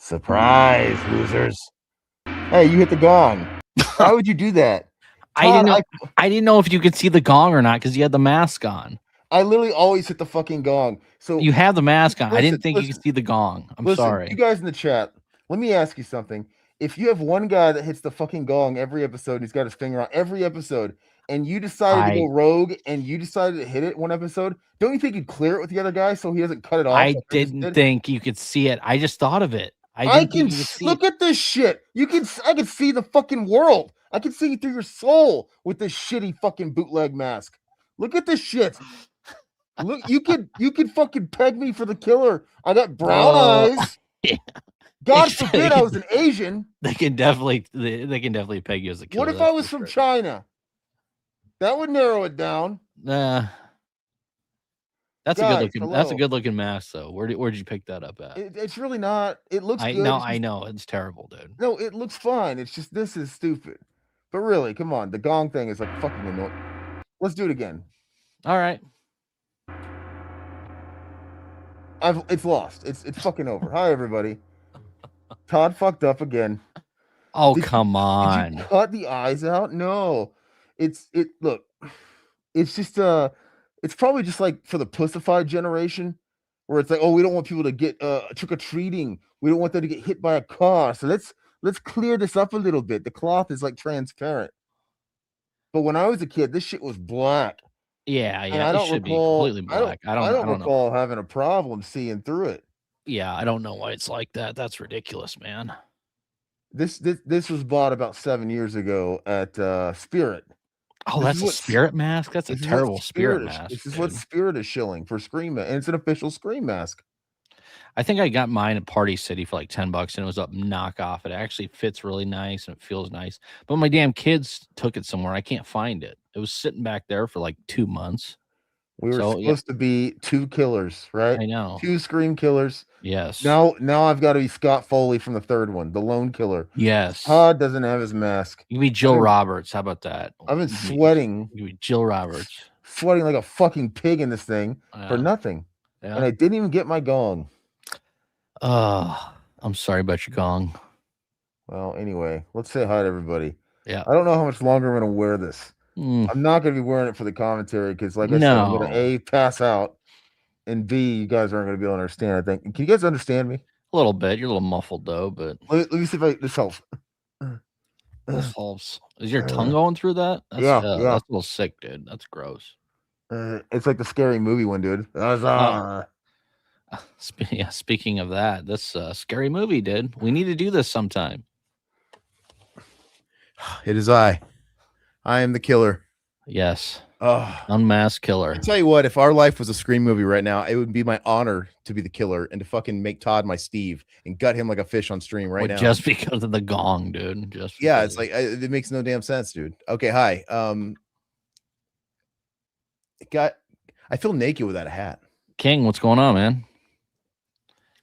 Surprise, losers. Hey, you hit the gong. Why would you do that? Todd, I didn't know if you could see the gong or not because you had the mask on. I literally always hit the fucking gong. So you have the mask on. Listen, I didn't think you could see the gong. I'm sorry. You guys in the chat, let me ask you something. If you have one guy that hits the fucking gong every episode, and he's got his finger on every episode, and you decided to go rogue and you decided to hit it one episode, don't you think you'd clear it with the other guy so he doesn't cut it off? I didn't think you could see it. I just thought of it. I can look at this shit. I can see the fucking world. I can see through your soul with this shitty fucking bootleg mask. Look at this shit. Look, you could fucking peg me for the killer. I got brown eyes. Yeah. God forbid I was an Asian. They can definitely peg you as a killer. What if I was from China? That would narrow it down. That's a good looking mask though. Where'd you pick that up at? It's really not. It looks good. I know. It's terrible, dude. No, it looks fine. It's just this is stupid. But really, come on. The gong thing is like fucking annoying. Let's do it again. All right. It's lost. It's fucking over. Hi everybody. Todd fucked up again. Oh, come on. Did you cut the eyes out? No. Look. It's just it's probably just like for the pussified generation where it's like, oh, we don't want people to get trick-or-treating. We don't want them to get hit by a car. So let's clear this up a little bit. The cloth is like transparent. But when I was a kid, this shit was black. Yeah. It should be completely black. I don't recall having a problem seeing through it. Yeah, I don't know why it's like that. That's ridiculous, man. This was bought about 7 years ago at Spirit. Oh, that's a Spirit mask? That's a terrible Spirit mask. This is what Spirit is shilling for Scream mask, and it's an official Scream mask. I think I got mine at Party City for like $10 and it was up knockoff. It actually fits really nice and it feels nice. But my damn kids took it somewhere. I can't find it. It was sitting back there for like 2 months. We were supposed to be 2 killers, right? I know. 2 Scream killers. Yes. Now I've got to be Scott Foley from the third one, the lone killer. Yes. Todd doesn't have his mask. You be Jill Roberts. How about that? I've been sweating. You be Jill Roberts. Sweating like a fucking pig in this thing for nothing. Yeah. And I didn't even get my gong. I'm sorry about your gong. Well, anyway, let's say hi to everybody. Yeah. I don't know how much longer I'm going to wear this. I'm not going to be wearing it for the commentary because, like I said, I'm going to A, pass out, and B, you guys aren't going to be able to understand, I think. Can you guys understand me? A little bit. You're a little muffled, though, but... Let me see if this helps. This helps. Is your tongue going through that? Yeah. That's a little sick, dude. That's gross. It's like the Scary Movie one, dude. Speaking of that, this Scary Movie, dude. We need to do this sometime. It is I am the killer. Yes. Unmasked killer. I tell you what, if our life was a Scream movie right now, it would be my honor to be the killer and to fucking make Todd my Steve and gut him like a fish on stream right now. Just because of the gong, dude. It's like it makes no damn sense, dude. Okay, hi. I feel naked without a hat. King, what's going on, man?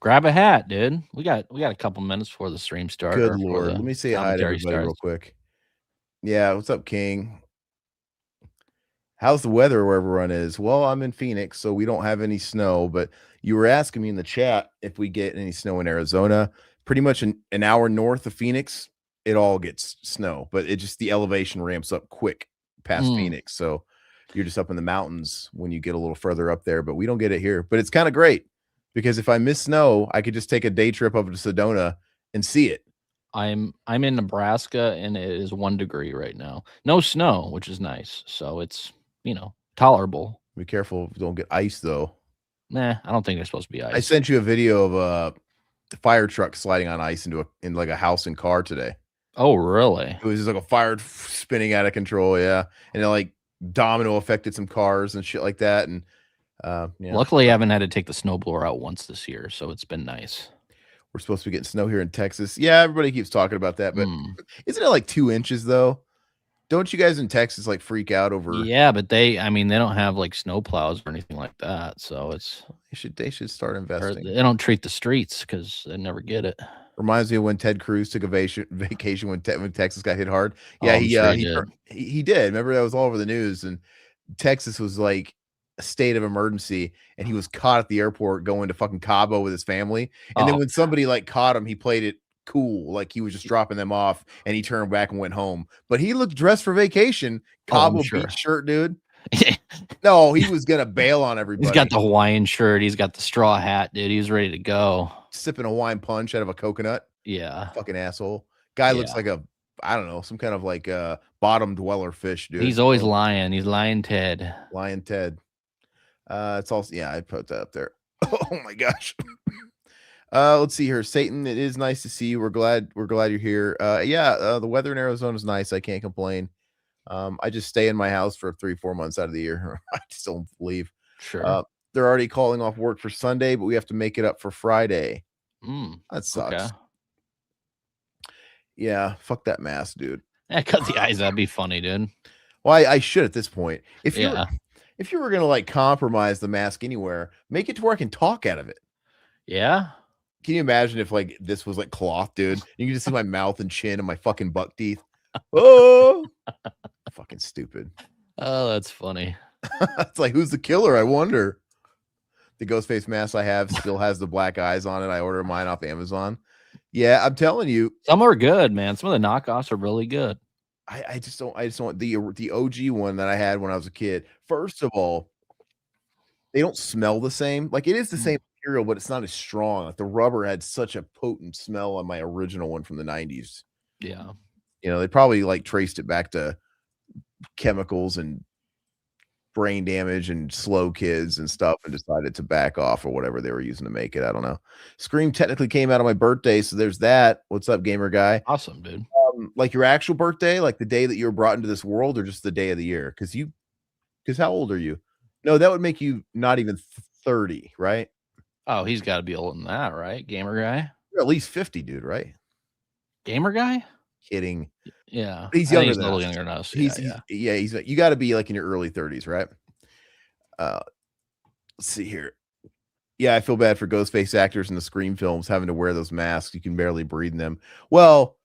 Grab a hat, dude. We got a couple minutes before the stream starts. Good Lord. Let me say hi to everybody real quick. Yeah, what's up, King? How's the weather where everyone is? Well, I'm in Phoenix, so we don't have any snow, but you were asking me in the chat if we get any snow in Arizona. Pretty much an hour north of Phoenix, it all gets snow, but it just the elevation ramps up quick past Phoenix. So you're just up in the mountains when you get a little further up there, but we don't get it here. But it's kind of great because if I miss snow, I could just take a day trip over to Sedona and see it. I'm in Nebraska and it is 1 degree right now. No snow, which is nice. So it's, tolerable. Be careful if you don't get ice though. Nah, I don't think there's supposed to be ice. I sent you a video of the fire truck sliding on ice in like a house and car today. Oh, really? It was just like a fire spinning out of control, yeah. And it like domino affected some cars and shit like that. And luckily I haven't had to take the snowblower out once this year, so it's been nice. We're supposed to be getting snow here in Texas. Yeah, everybody keeps talking about that, but isn't it like 2 inches though? Don't you guys in Texas like freak out over? Yeah, but they don't have like snow plows or anything like that. So they should start investing. They don't treat the streets because they never get it. Reminds me of when Ted Cruz took a vacation when Texas got hit hard. Yeah, he did. Remember that was all over the news, and Texas was like a state of emergency, and he was caught at the airport going to fucking Cabo with his family. And then when somebody like caught him, he played it cool, like he was just dropping them off, and he turned back and went home. But he looked dressed for vacation. Cabo beach shirt, dude. No, he was gonna bail on everybody. He's got the Hawaiian shirt. He's got the straw hat, dude. He's ready to go. Sipping a Hawaiian punch out of a coconut. Yeah. Fucking asshole. Guy looks like I don't know, some kind of like bottom dweller fish, dude. He's always lying. He's lying Ted. Lying Ted. It's also, I put that up there. Oh my gosh. Let's see here. Satan, it is nice to see you. We're glad you're here. The weather in Arizona is nice. I can't complain. I just stay in my house for 3-4 months out of the year. I just don't leave. Sure. They're already calling off work for Sunday, but we have to make it up for Friday. That sucks. Okay. Yeah, fuck that mask, dude. Yeah, cut the eyes. That'd be funny, dude. Well, I should at this point. If you were gonna like compromise the mask anywhere, make it to where I can talk out of it. Yeah. Can you imagine if like this was like cloth, dude? You can just see my mouth and chin and my fucking buck teeth. Oh, fucking stupid. Oh, that's funny. It's like, who's the killer? I wonder. The Ghostface mask I have still has the black eyes on it. I ordered mine off Amazon. Yeah, I'm telling you. Some are good, man. Some of the knockoffs are really good. I just don't the OG one that I had when I was a kid. First of all, they don't smell the same. Like it is the same material, but it's not as strong. Like the rubber had such a potent smell on my original one from the 90s. Yeah. You know, they probably like traced it back to chemicals and brain damage and slow kids and stuff and decided to back off or whatever they were using to make it. I don't know. Scream technically came out on my birthday, so there's that. What's up, gamer guy? Awesome, dude. Like your actual birthday, like the day that you were brought into this world, or just the day of the year? Because how old are you? No, that would make you not even 30, right? Oh, he's got to be older than that, right? Gamer guy? You're at least 50, dude, right? Gamer guy? Kidding. Yeah. He's younger he's than a little us. younger than us. He's you got to be like in your early 30s, right? Let's see here. Yeah, I feel bad for Ghostface actors in the Scream films having to wear those masks. You can barely breathe in them. Well,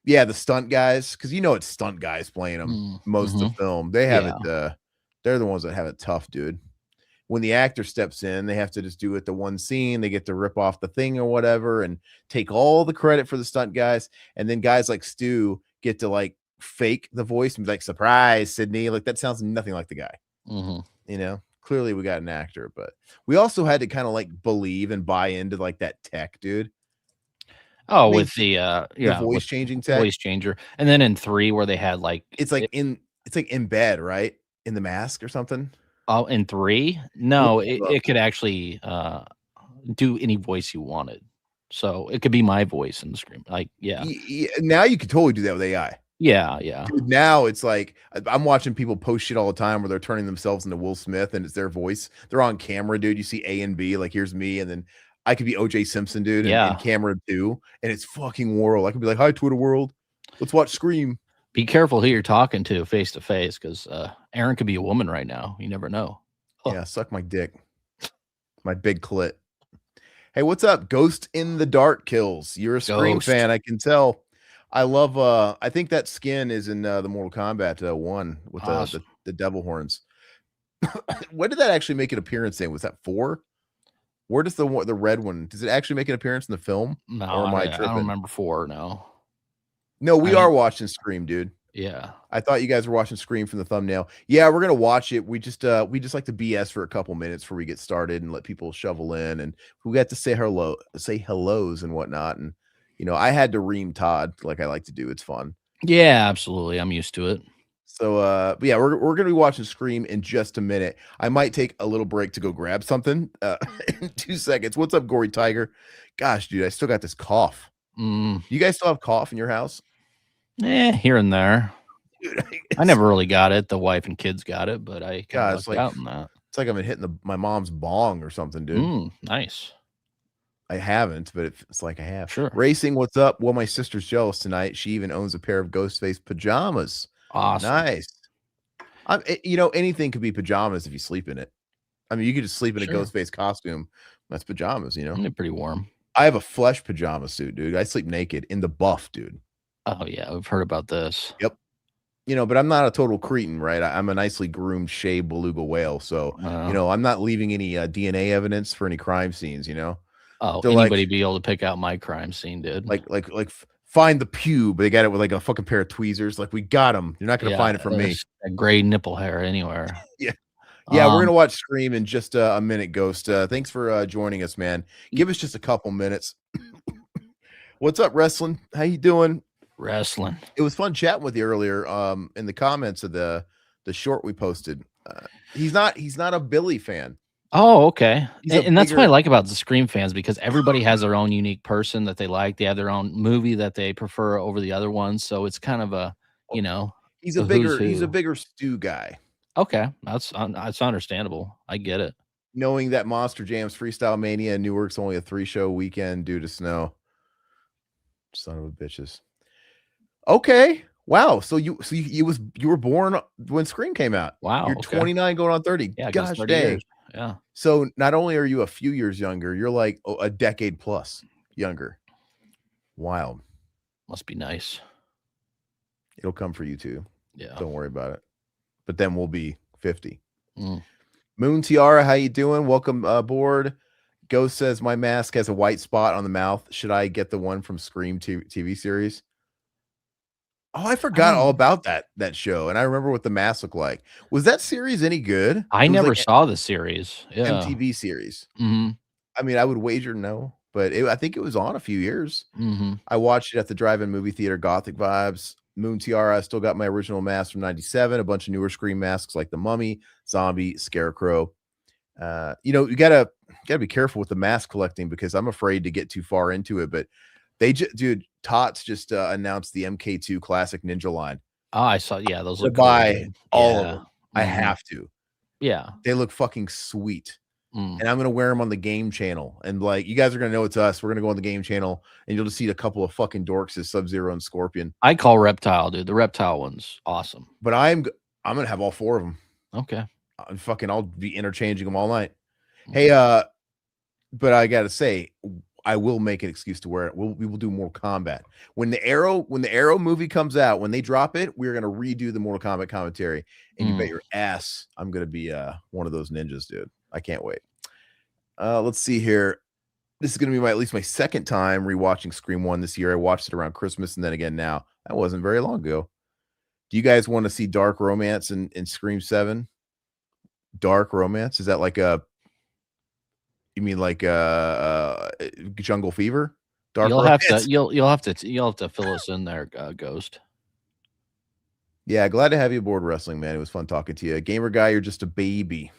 yeah, the stunt guys, because it's stunt guys playing them most of the film. They have it. They're the ones that have it tough, dude. When the actor steps in, they have to just do it the one scene. They get to rip off the thing or whatever and take all the credit for the stunt guys. And then guys like Stu get to like fake the voice and be like, surprise, Sidney. Like that sounds nothing like the guy. You know, clearly we got an actor, but we also had to kind of like believe and buy into like that tech, dude. Oh, with the voice changing tech, voice changer. And then in 3 where they had like it's like in bed, right? In the mask or something. Oh, in 3? No, it could actually do any voice you wanted. So it could be my voice in the Scream. Like, yeah. Now you could totally do that with AI. Yeah. Dude, now it's like I'm watching people post shit all the time where they're turning themselves into Will Smith and it's their voice. They're on camera, dude. You see A and B, like here's me, and then I could be OJ Simpson, dude, in camera too, and it's fucking world. I could be like, hi, Twitter world. Let's watch Scream. Be careful who you're talking to face to face, because Aaron could be a woman right now. You never know. Yeah, suck my dick. My big clit. Hey, what's up? Ghost in the Dark Kills. You're a Scream fan, I can tell. I love I think that skin is in the Mortal Kombat 1 with the devil horns. When did that actually make an appearance in? Was that 4? Where does the red one, does it actually make an appearance in the film? No, I don't remember 4. No, we are watching Scream, dude. Yeah. I thought you guys were watching Scream from the thumbnail. Yeah, we're gonna watch it. We just like to BS for a couple minutes before we get started and let people shovel in, and we got to say hellos and whatnot. And I had to ream Todd like I like to do. It's fun. Yeah, absolutely. I'm used to it. So but yeah, we're gonna be watching Scream in just a minute. I might take a little break to go grab something in 2 seconds. What's up, Gory Tiger? Gosh, dude, I still got this cough. You guys still have cough in your house? Here and there. Dude, I never really got it. The wife and kids got it, but I kind of out in that. It's like I've been hitting my mom's bong or something, dude. Nice. I haven't, but it's like I have. Sure. Racing, what's up? Well, my sister's jealous tonight. She even owns a pair of Ghostface pajamas. Awesome. Nice. Anything could be pajamas if you sleep in it. I mean, you could just sleep in a Ghostface costume. That's pajamas, They're pretty warm. I have a flesh pajama suit, dude. I sleep naked in the buff, dude. Oh yeah, we've heard about this. Yep. but I'm not a total cretin, right? I'm a nicely groomed, shaved beluga whale. So, I'm not leaving any DNA evidence for any crime scenes, Oh, They're anybody like, be able to pick out my crime scene, dude. Find the pube. They got it with like a fucking pair of tweezers. Like, we got them. You're not going to find it from me. A gray nipple hair anywhere. Yeah. Yeah, we're going to watch Scream in just a minute, Ghost. Thanks for joining us, man. Give us just a couple minutes. What's up, wrestling? How you doing? Wrestling. It was fun chatting with you earlier in the comments of the short we posted. He's not a Billy fan. Oh, okay. And that's what I like about the Scream fans, because everybody has their own unique person that they like. They have their own movie that they prefer over the other ones. So it's kind of a, he's a bigger Stu guy. Okay. That's understandable. I get it. Knowing that Monster Jams Freestyle Mania in Newark's only a 3-show weekend due to snow. Son of a bitches. Okay. Wow. So you were born when Scream came out. Wow. You're 29 going on 30. Yeah. Gosh 30 dang. years. Yeah. So not only are you a few years younger, you're like a decade plus younger. Wild. Must be nice. It'll come for you too. Yeah. Don't worry about it. But then we'll be 50. Moon Tiara, how you doing? Welcome aboard. Ghost says my mask has a white spot on the mouth. Should I get the one from Scream TV series? Oh, I forgot all about that show, and I remember what the mask looked like. Was that series any good? I never saw the series. Yeah. MTV series. I mean, I would wager no, but I think it was on a few years. I watched it at the drive-in movie theater, Gothic Vibes. Moon Tiara, I still got my original mask from 97, a bunch of newer Scream masks like the Mummy, Zombie, Scarecrow. You gotta be careful with the mask collecting, because I'm afraid to get too far into it, but dude, Tots just announced the MK2 Classic Ninja line. Oh, I saw. Yeah, those look buy all of them. I have to. Yeah, they look fucking sweet, and I'm gonna wear them on the game channel. And like, you guys are gonna know it's us. We're gonna go on the game channel, and you'll just see a couple of fucking dorks as Sub-Zero and Scorpion. I call Reptile, dude. The Reptile one's awesome. But I'm gonna have all 4 of them. Okay. I'll be interchanging them all night. Hey, but I gotta say, I will make an excuse to wear it. We will do Mortal Kombat. When the Arrow movie comes out, when they drop it, we're gonna redo the Mortal Kombat commentary. And you bet your ass I'm gonna be one of those ninjas, dude. I can't wait. Let's see here. This is gonna be at least my second time rewatching Scream 1 this year. I watched it around Christmas and then again now. That wasn't very long ago. Do you guys want to see dark romance in Scream 7? Dark romance? Is that like you mean like Jungle Fever? Dark romance? You'll have to fill us in there, Ghost. Yeah, glad to have you aboard wrestling, man. It was fun talking to you. Gamer Guy, you're just a baby.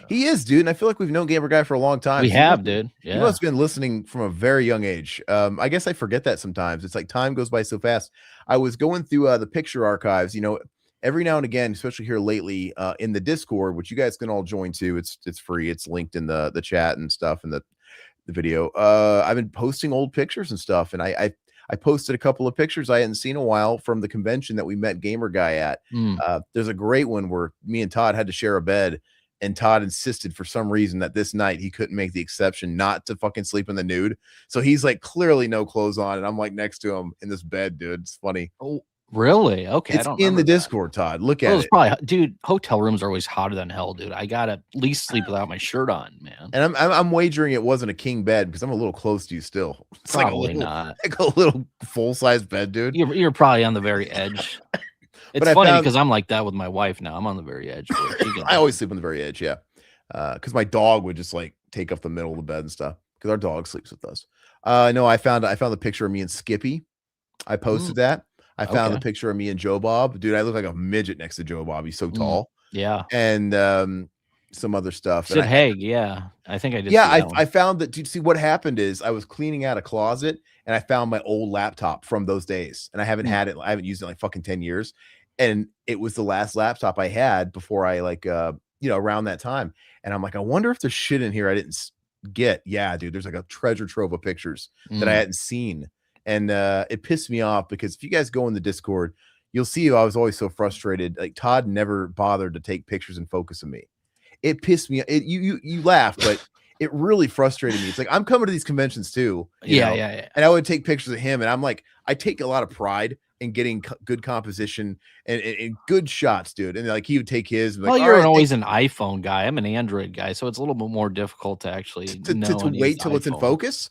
He is, dude, and I feel like we've known Gamer Guy for a long time. We have, dude. Yeah. He must have been listening from a very young age. I guess I forget that sometimes. It's like time goes by so fast. I was going through the picture archives, every now and again, especially here lately, in the Discord, which you guys can all join to. It's free. It's linked in the chat and stuff and the video. I've been posting old pictures and stuff, and I posted a couple of pictures I hadn't seen in a while from the convention that we met Gamer Guy at. There's a great one where me and Todd had to share a bed, and Todd insisted for some reason that this night he couldn't make the exception not to fucking sleep in the nude. So he's like clearly no clothes on, and I'm like next to him in this bed, dude. It's funny. Oh, really? Okay. It's in the Discord, Todd. Look at it. Probably, dude, hotel rooms are always hotter than hell, dude. I gotta at least sleep without my shirt on, man. And I'm wagering it wasn't a king bed, because I'm a little close to you still. It's probably not. Like a little full-size bed, dude. You're probably on the very edge. It's funny because I'm like that with my wife now. I'm on the very edge. I always sleep on the very edge, yeah. Because my dog would just like take up the middle of the bed and stuff, because our dog sleeps with us. No, I found the picture of me and Skippy. I posted that. I found the picture of me and Joe Bob. Dude, I look like a midget next to Joe Bob. He's so tall. Yeah. And some other stuff. Sid Haig, yeah. I think I did. Yeah, I found that. Dude, see, what happened is I was cleaning out a closet, and I found my old laptop from those days. And I haven't had it. I haven't used it in like fucking 10 years. And it was the last laptop I had before I around that time. And I'm like, I wonder if there's shit in here I didn't get. Yeah, dude, there's like a treasure trove of pictures that I hadn't seen. And it pissed me off, because if you guys go in the Discord, you'll see I was always so frustrated. Like, Todd never bothered to take pictures and focus on me. It pissed me. You laugh, but it really frustrated me. It's like, I'm coming to these conventions too. Yeah. And I would take pictures of him, and I'm like, I take a lot of pride and getting good composition and good shots, dude. And like he would take his. And Well, like, you're always an iPhone guy. I'm an Android guy, so it's a little bit more difficult to actually to wait till it's in focus.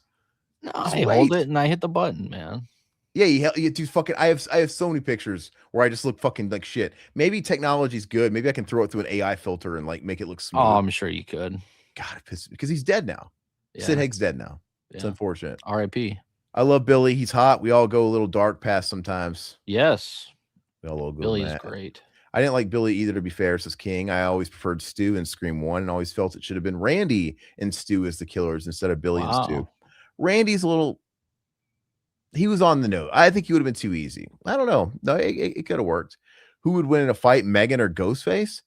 No, I hold it and I hit the button, man. Yeah, you do fucking. I have so many pictures where I just look fucking like shit. Maybe technology's good. Maybe I can throw it through an AI filter and like make it look smooth. Oh, I'm sure you could. God, because he's dead now. Yeah. Sid Haig's dead now. It's unfortunate. R.I.P. I love Billy. He's hot. We all go a little dark past sometimes. Yes. We all go Billy's great. I didn't like Billy either, to be fair, as King. I always preferred Stu in Scream 1 and always felt it should have been Randy and Stu as the killers instead of Billy and Stu. Randy's a little... He was on the note. I think he would have been too easy. I don't know. No, it could have worked. Who would win in a fight, Megan or Ghostface?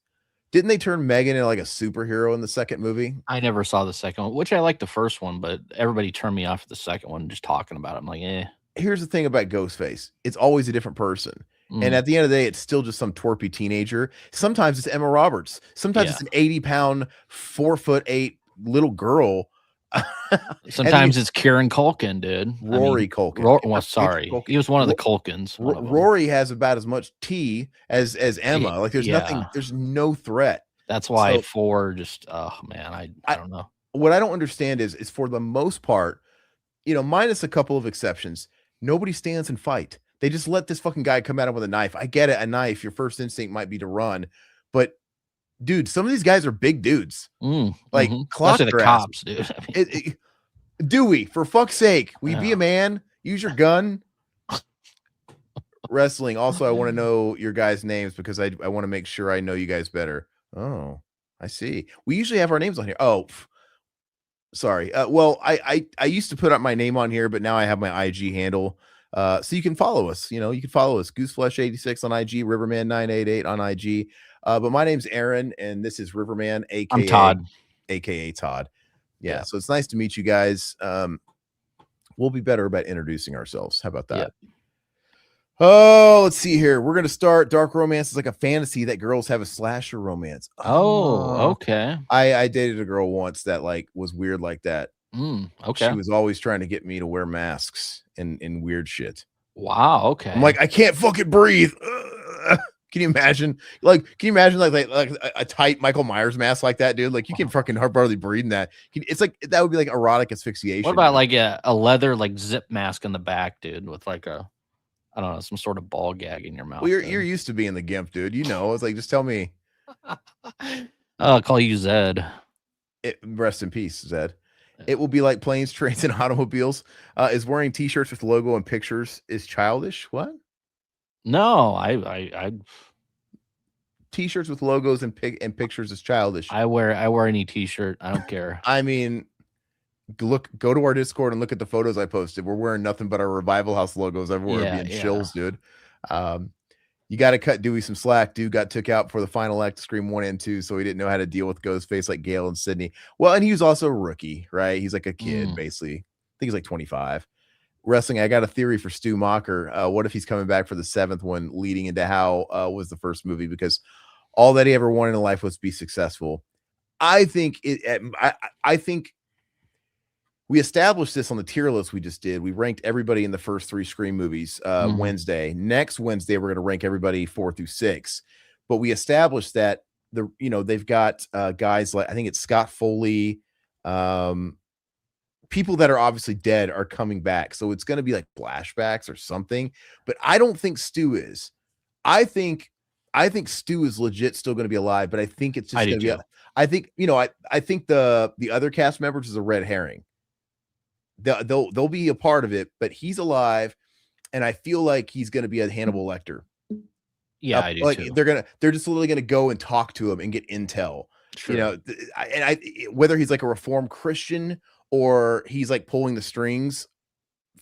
Didn't they turn Megan into like a superhero in the second movie? I never saw the second one, which I liked the first one, but everybody turned me off at the second one just talking about it. I'm like, eh. Here's the thing about Ghostface. It's always a different person. And at the end of the day, it's still just some twerpy teenager. Sometimes it's Emma Roberts. Sometimes it's an 80-pound, 4'8" little girl. Sometimes it's Kieran Culkin, dude. Rory Culkin. Well, sorry, Culkin. He was one of the Culkins. Rory has about as much tea as Emma. Like there's nothing. There's no threat. That's why 4 just. Oh man, I don't know. What I don't understand is for the most part, minus a couple of exceptions, nobody stands and fight. They just let this fucking guy come at him with a knife. I get it, a knife. Your first instinct might be to run, but dude, some of these guys are big dudes. Like clock the cops, dude. I mean, Dewey, for fuck's sake, will you be a man? Use your gun. Wrestling. Also, I want to know your guys' names because I want to make sure I know you guys better. Oh, I see. We usually have our names on here. Oh, sorry. Well, I used to put up my name on here, but now I have my IG handle. So you can follow us. You can follow us. Gooseflesh86 on IG, Riverman988 on IG. But my name's Aaron, and this is Riverman, aka I'm Todd. AKA Todd. Yeah. So it's nice to meet you guys. We'll be better about introducing ourselves. How about that? Yeah. Oh, let's see here. We're gonna start. Dark romance is like a fantasy that girls have a slasher romance. Oh, okay. I dated a girl once that like was weird like that. Okay. She was always trying to get me to wear masks and weird shit. Wow. Okay. I'm like, I can't fucking breathe. Can you imagine? Like a tight Michael Myers mask like that, dude? Like you can fucking hardly breathe in that. It's like that would be like erotic asphyxiation. What about like a leather like zip mask in the back, dude, with like a I don't know, some sort of ball gag in your mouth? Well, you're used to being the gimp, dude. It's like just tell me. I'll call you Zed. Rest in peace, Zed. It will be like planes, trains, and automobiles. Is wearing t-shirts with logo and pictures is childish? What? No, I t-shirts with logos and pictures is childish. I wear any t-shirt. I don't care. I mean, go to our Discord and look at the photos I posted. We're wearing nothing but our Revival House logos everywhere, being shills, dude. You got to cut Dewey some slack. Dude got took out for the final act of Scream 1 and 2, so he didn't know how to deal with Ghostface like Gail and Sidney. Well, and he was also a rookie, right? He's like a kid, basically. I think he's like 25. Wrestling, I got a theory for Stu Macher. What if he's coming back for the 7th one, leading into how was the first movie? Because all that he ever wanted in life was to be successful. I think I think we established this on the tier list we just did. We ranked everybody in the first 3 Scream movies Wednesday. Next Wednesday, we're going to rank everybody 4 through 6. But we established that they've got guys like, I think it's Scott Foley, people that are obviously dead are coming back. So it's going to be like flashbacks or something. But I don't think Stu is. I think Stu is legit still going to be alive, but I think it's just going to be. I think I think the other cast members is a red herring. They'll be a part of it, but he's alive, and I feel like he's going to be a Hannibal Lecter. Yeah, I do like too. They're just literally going to go and talk to him and get intel. True. Whether he's like a reformed Christian or he's like pulling the strings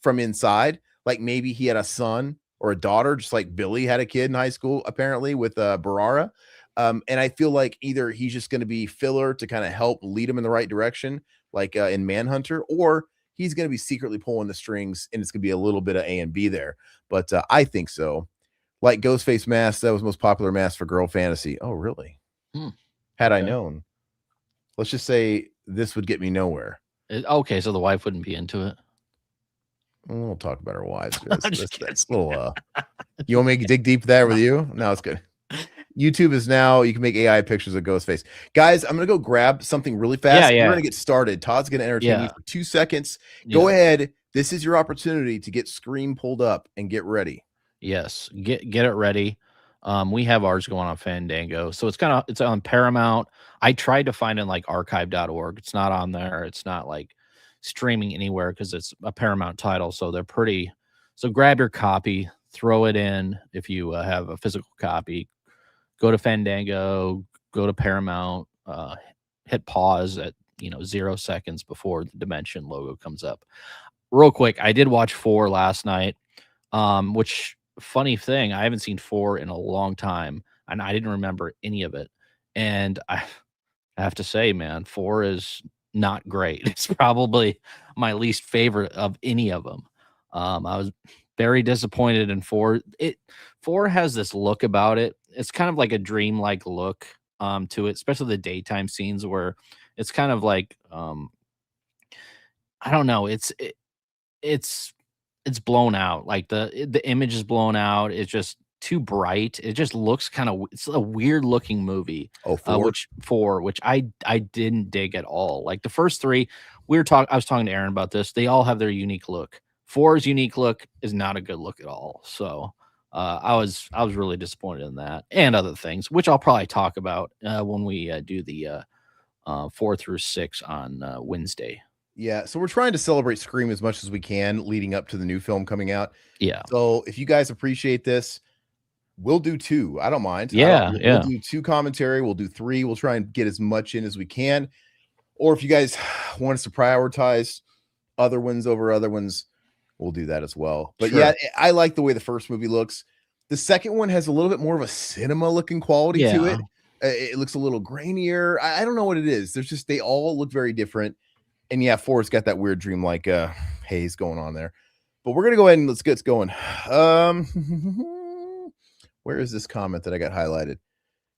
from inside, like maybe he had a son or a daughter, just like Billy had a kid in high school, apparently, with Barara. And I feel like either he's just going to be filler to kind of help lead him in the right direction, like in Manhunter, or he's going to be secretly pulling the strings and it's going to be a little bit of A and B there. But I think so. Like Ghostface mask, that was the most popular mask for girl fantasy. Oh, really? Had I known. Let's just say this would get me nowhere. Okay, so the wife wouldn't be into it. We'll talk about our wives. That's a little. You want me to dig deep there with you? No, it's good. YouTube is now, you can make AI pictures of Ghostface. Guys, I'm going to go grab something really fast. Yeah. We're going to get started. Todd's going to entertain you for 2 seconds. Go ahead. This is your opportunity to get Scream pulled up and get ready. Yes. Get it ready. We have ours going on Fandango. So it's on Paramount. I tried to find it in like archive.org. It's not on there. It's not like streaming anywhere because it's a Paramount title. So so grab your copy, throw it in if you have a physical copy. Go to Fandango, go to Paramount, hit pause at 0 seconds before the Dimension logo comes up. Real quick, I did watch 4 last night, which funny thing, I haven't seen 4 in a long time, and I didn't remember any of it. And I have to say, man, 4 is not great. It's probably my least favorite of any of them. I was very disappointed in 4. 4 has this look about it. It's kind of like a dreamlike look to it, especially the daytime scenes where it's kind of like I don't know, it's blown out. Like the image is blown out. It's just too bright. It just looks it's a weird looking movie. Oh, 4? Which I didn't dig at all. Like the first 3, I was talking to Aaron about this. They all have their unique look. 4's unique look is not a good look at all. So I was really disappointed in that and other things, which I'll probably talk about when we do the 4 through 6 on Wednesday. Yeah, so we're trying to celebrate Scream as much as we can leading up to the new film coming out. Yeah. So if you guys appreciate this, we'll do 2. I don't mind. We'll do 2 commentary. We'll do 3. We'll try and get as much in as we can. Or if you guys want us to prioritize other ones over other ones, we'll do that as well. But yeah, I like the way the first movie looks. The second one has a little bit more of a cinema looking quality to it. It looks a little grainier. I don't know what it is. They all look very different. And yeah, 4's got that weird dreamlike haze going on there. But we're gonna go ahead and let's get going. Where is this comment that I got highlighted?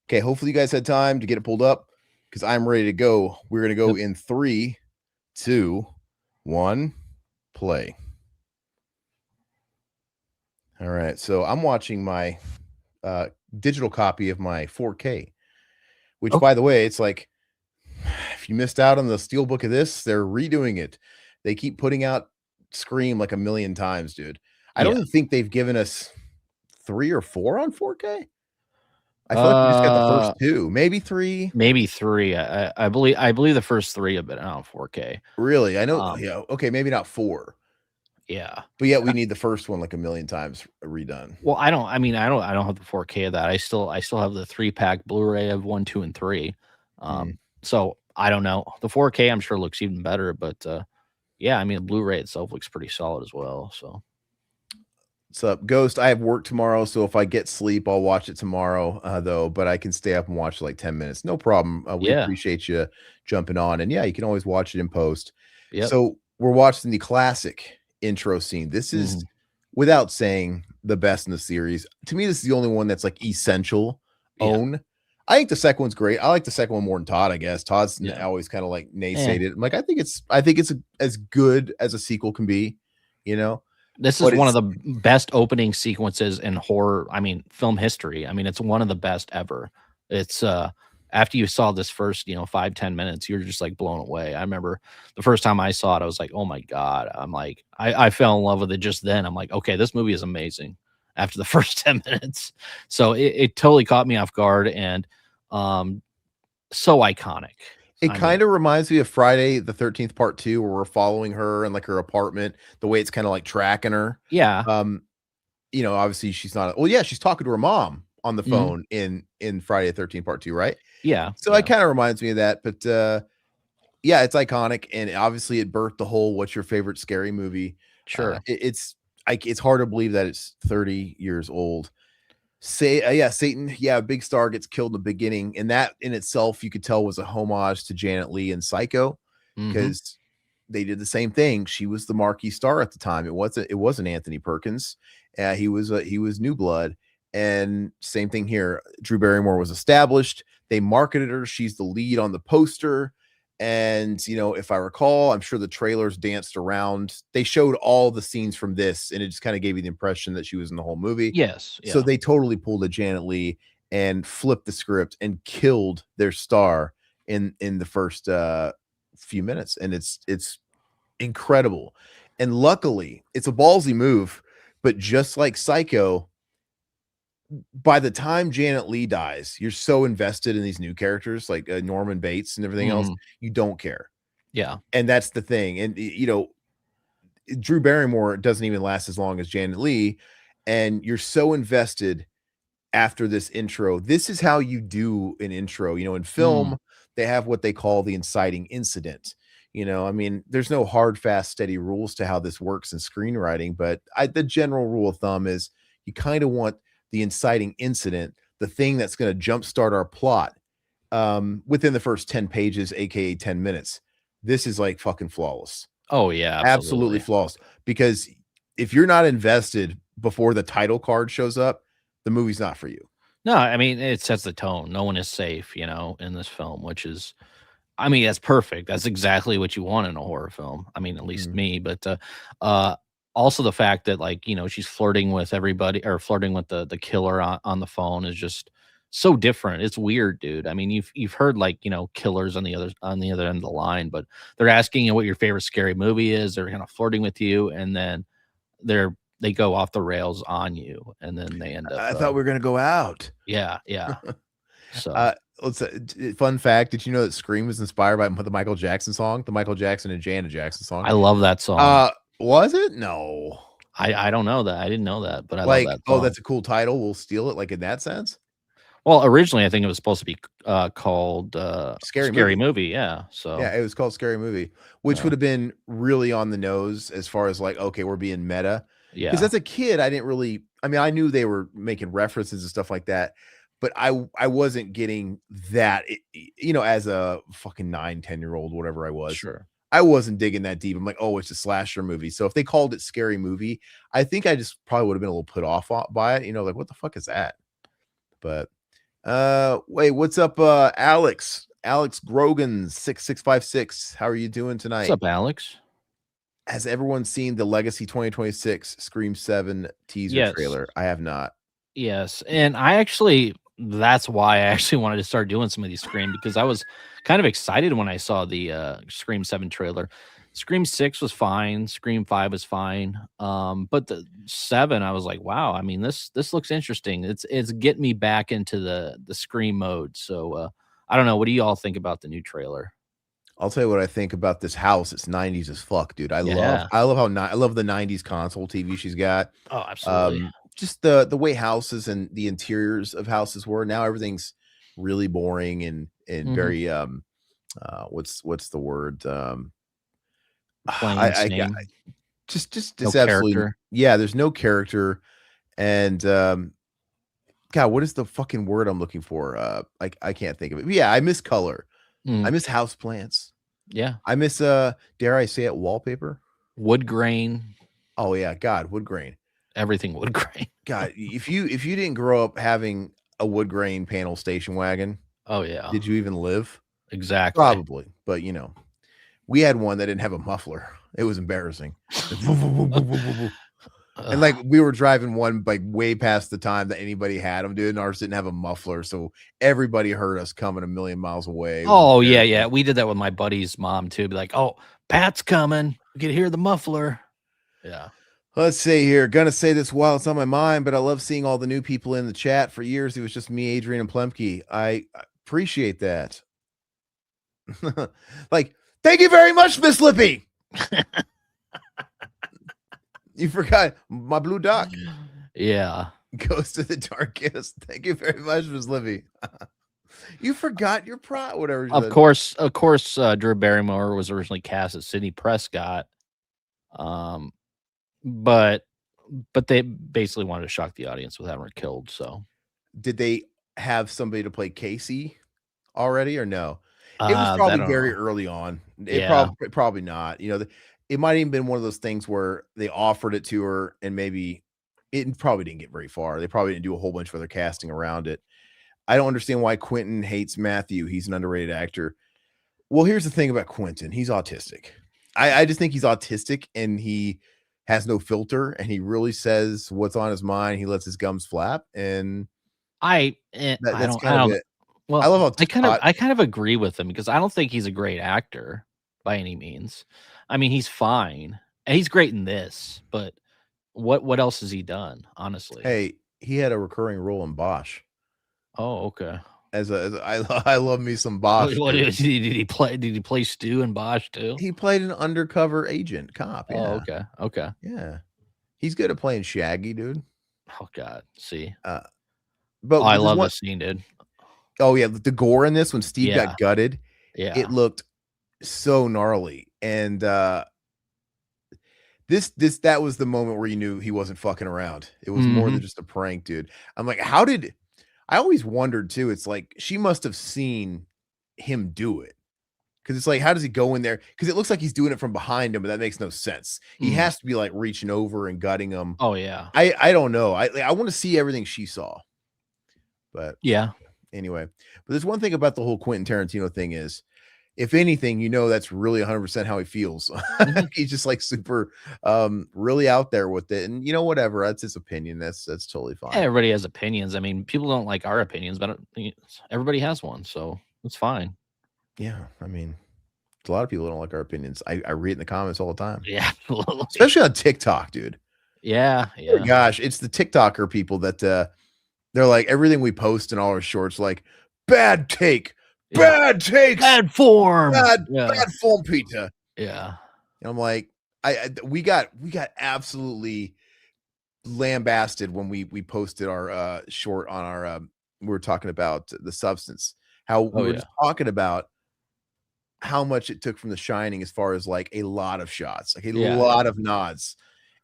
Okay, hopefully you guys had time to get it pulled up because I'm ready to go. We're gonna go in 3, 2, 1, play. All right, so I'm watching my digital copy of my 4K, which by the way, it's like if you missed out on the steelbook of this, they're redoing it. They keep putting out Scream like a million times, dude. I don't even think they've given us 3 or 4 on 4K. I feel like we just got the first 2, maybe 3. Maybe 3. I believe the first 3 have been out on 4K. Really? I know. Yeah. Okay, maybe not 4. Yeah. But yet we need the first one like a million times redone. Well, I don't have the 4K of that. I still have the 3-pack Blu-ray of 1, 2, and 3. So I don't know. The 4K I'm sure looks even better, but yeah, I mean the Blu-ray itself looks pretty solid as well. So what's up, Ghost? I have work tomorrow, so if I get sleep, I'll watch it tomorrow, though. But I can stay up and watch like 10 minutes. No problem. We appreciate you jumping on. And yeah, you can always watch it in post. Yep. So we're watching the classic intro scene. This is, without saying, the best in the series. To me, this is the only one that's like essential own. I think the second one's great. I like the second one more than Todd, I guess. Todd's always kind of like naysaid it. I'm like, I think it's as good as a sequel can be, you know. This is one of the best opening sequences in horror, film history. It's one of the best ever. It's after you saw this first, 5-10 minutes, you're just like blown away. I remember the first time I saw it, I was like, oh my God. I'm like, I fell in love with it just then. I'm like, okay, this movie is amazing after the first 10 minutes. So it totally caught me off guard and so iconic. It kind of reminds me of Friday the 13th Part 2, where we're following her in like her apartment, the way it's kind of like tracking her. Yeah. Obviously she's not, she's talking to her mom on the phone in Friday the 13th Part 2, right? Yeah. So it kind of reminds me of that, but yeah, it's iconic. And obviously it birthed the whole, what's your favorite scary movie? Sure. It's hard to believe that it's 30 years old. Satan, big star gets killed in the beginning, and that in itself you could tell was a homage to Janet Leigh in Psycho, because they did the same thing. She was the marquee star at the time. It wasn't Anthony Perkins. He was new blood, and same thing here. Drew Barrymore was established. They marketed her. She's the lead on the poster, And, you know, if I recall, I'm sure the trailers danced around. They showed all the scenes from this, and it just kind of gave you the impression that she was in the whole movie. Yes. So Yeah. they totally pulled a Janet Leigh and flipped the script and killed their star in the first few minutes. And it's incredible. And luckily, it's a ballsy move, but just like Psycho, by the time Janet Leigh dies, you're so invested in these new characters like Norman Bates and everything else, you don't care. Yeah. And that's the thing. And, you know, Drew Barrymore doesn't even last as long as Janet Leigh. And you're so invested after this intro. This is how you do an intro. You know, in film, they have what they call the inciting incident. You know, I mean, there's no hard, fast, steady rules to how this works in screenwriting, but the general rule of thumb is you kind of want the inciting incident, the thing that's going to jumpstart our plot within the first 10 pages, aka 10 minutes. This is like fucking flawless. Oh yeah, absolutely flawless. Because if you're not invested before the title card shows up, the movie's not for you. No, I mean, it sets the tone. No one is safe, you know, in this film, which is, I mean, that's perfect. That's exactly what you want in a horror film. I mean, at least me, but also the fact that, like, you know, she's flirting with everybody, or flirting with the killer on the phone, is just so different. It's weird, dude. I mean, you've heard, like, you know, killers on the other end of the line, but they're asking you what your favorite scary movie is. They're kind of flirting with you, and then they go off the rails on you, and then they end up. I thought we were gonna go out. Yeah. So let's fun fact. Did you know that Scream was inspired by the Michael Jackson song, the Michael Jackson and Janet Jackson song? I love that song. Was it? No, I don't know that. I didn't know that, but I like, love that song. Oh, that's a cool title. We'll steal it, like, in that sense. Well, originally I think it was supposed to be called Scary Movie. Yeah. So yeah, it was called Scary Movie, which would have been really on the nose as far as, like, okay, we're being meta. Yeah. Because as a kid, I didn't really, I mean, I knew they were making references and stuff like that, but I wasn't getting that, you know, as a fucking 9-10-year-old, whatever I was. Sure. I wasn't digging that deep. I'm like, oh, it's a slasher movie. So if they called it Scary Movie, I think I just probably would have been a little put off by it. You know, like, what the fuck is that? But wait, what's up, Alex Grogan 6656? How are you doing tonight? What's up, Alex? Has everyone seen the Legacy 2026 Scream 7 teaser trailer? I have not. Yes, and that's why I actually wanted to start doing some of these Scream, because I was kind of excited when I saw the Scream 7 trailer. Scream 6 was fine, Scream 5 was fine, but the 7, I was like, wow. I mean, this looks interesting. It's getting me back into the Scream mode. So I don't know. What do you all think about the new trailer? I'll tell you what I think about this house. It's 90s as fuck, dude. I love I love the 90s console TV she's got. Oh, absolutely. Just the way houses and the interiors of houses were. Now everything's really boring and very what's the word? Just no absolutely character. Yeah, there's no character. And God, what is the fucking word I'm looking for? I can't think of it. But yeah, I miss color. I miss house plants. Yeah. I miss dare I say it, wallpaper? Wood grain. Oh yeah, God, wood grain. Everything wood grain. God, if you didn't grow up having a wood grain panel station wagon, oh yeah, did you even live? Exactly. Probably, but you know, we had one that didn't have a muffler. It was embarrassing. And like, we were driving one like way past the time that anybody had them, dude, and ours didn't have a muffler, so everybody heard us coming a million miles away. Oh yeah, we did that with my buddy's mom too. Be like, oh, Pat's coming. We could hear the muffler. Yeah. Let's see here. Gonna say this while it's on my mind, but I love seeing all the new people in the chat. For years, it was just me, Adrian, and Plemke. I appreciate that. Like, thank you very much, Miss Lippy. You forgot my blue duck. Yeah. Goes to the darkest. Thank you very much, Miss Lippy. You forgot your whatever. Of course, Drew Barrymore was originally cast as Sidney Prescott. But they basically wanted to shock the audience with having her killed. So did they have somebody to play Casey already or no? It was probably very early on. Probably not. You know, it might have even been one of those things where they offered it to her and maybe it probably didn't get very far. They probably didn't do a whole bunch of other casting around it. I don't understand why Quentin hates Matthew. He's an underrated actor. Well, here's the thing about Quentin. He's autistic. I just think he's autistic and he has no filter and he really says what's on his mind. He lets his gums flap and that's kind of it. Well, I love how I kind of agree with him because I don't think he's a great actor by any means. I mean, he's fine. And he's great in this, but what else has he done, honestly? Hey, he had a recurring role in Bosch. Oh, okay. I love me some Bosch. What did he play? Did he play Stu in Bosch too? He played an undercover agent cop. Yeah. Oh, okay. Okay. Yeah. He's good at playing Shaggy, dude. Oh God. See. But I love this scene, dude. Oh yeah, the gore in this when Steve got gutted. Yeah. It looked so gnarly. And that was the moment where you knew he wasn't fucking around. It was more than just a prank, dude. I'm like, I always wondered too. It's like she must have seen him do it. Cause it's like, how does he go in there? Cause it looks like he's doing it from behind him, but that makes no sense. He has to be like reaching over and gutting him. Oh yeah. I don't know. I want to see everything she saw. But yeah. Anyway, but there's one thing about the whole Quentin Tarantino thing is, if anything, that's really 100% how he feels. He's just like super, really out there with it, and whatever. That's his opinion. That's totally fine. Everybody has opinions. I mean, people don't like our opinions, but everybody has one, so it's fine. Yeah, I mean, a lot of people don't like our opinions. I read in the comments all the time. Yeah, absolutely. Especially on TikTok, dude. Yeah. Oh my gosh, it's the TikToker people that they're like everything we post in all our shorts, like bad take. Bad takes, bad form, bad form, Peter. Yeah, and I'm like, we got absolutely lambasted when we posted our short on our we were talking about the substance, how we were just talking about how much it took from The Shining as far as like a lot of shots, like a lot of nods,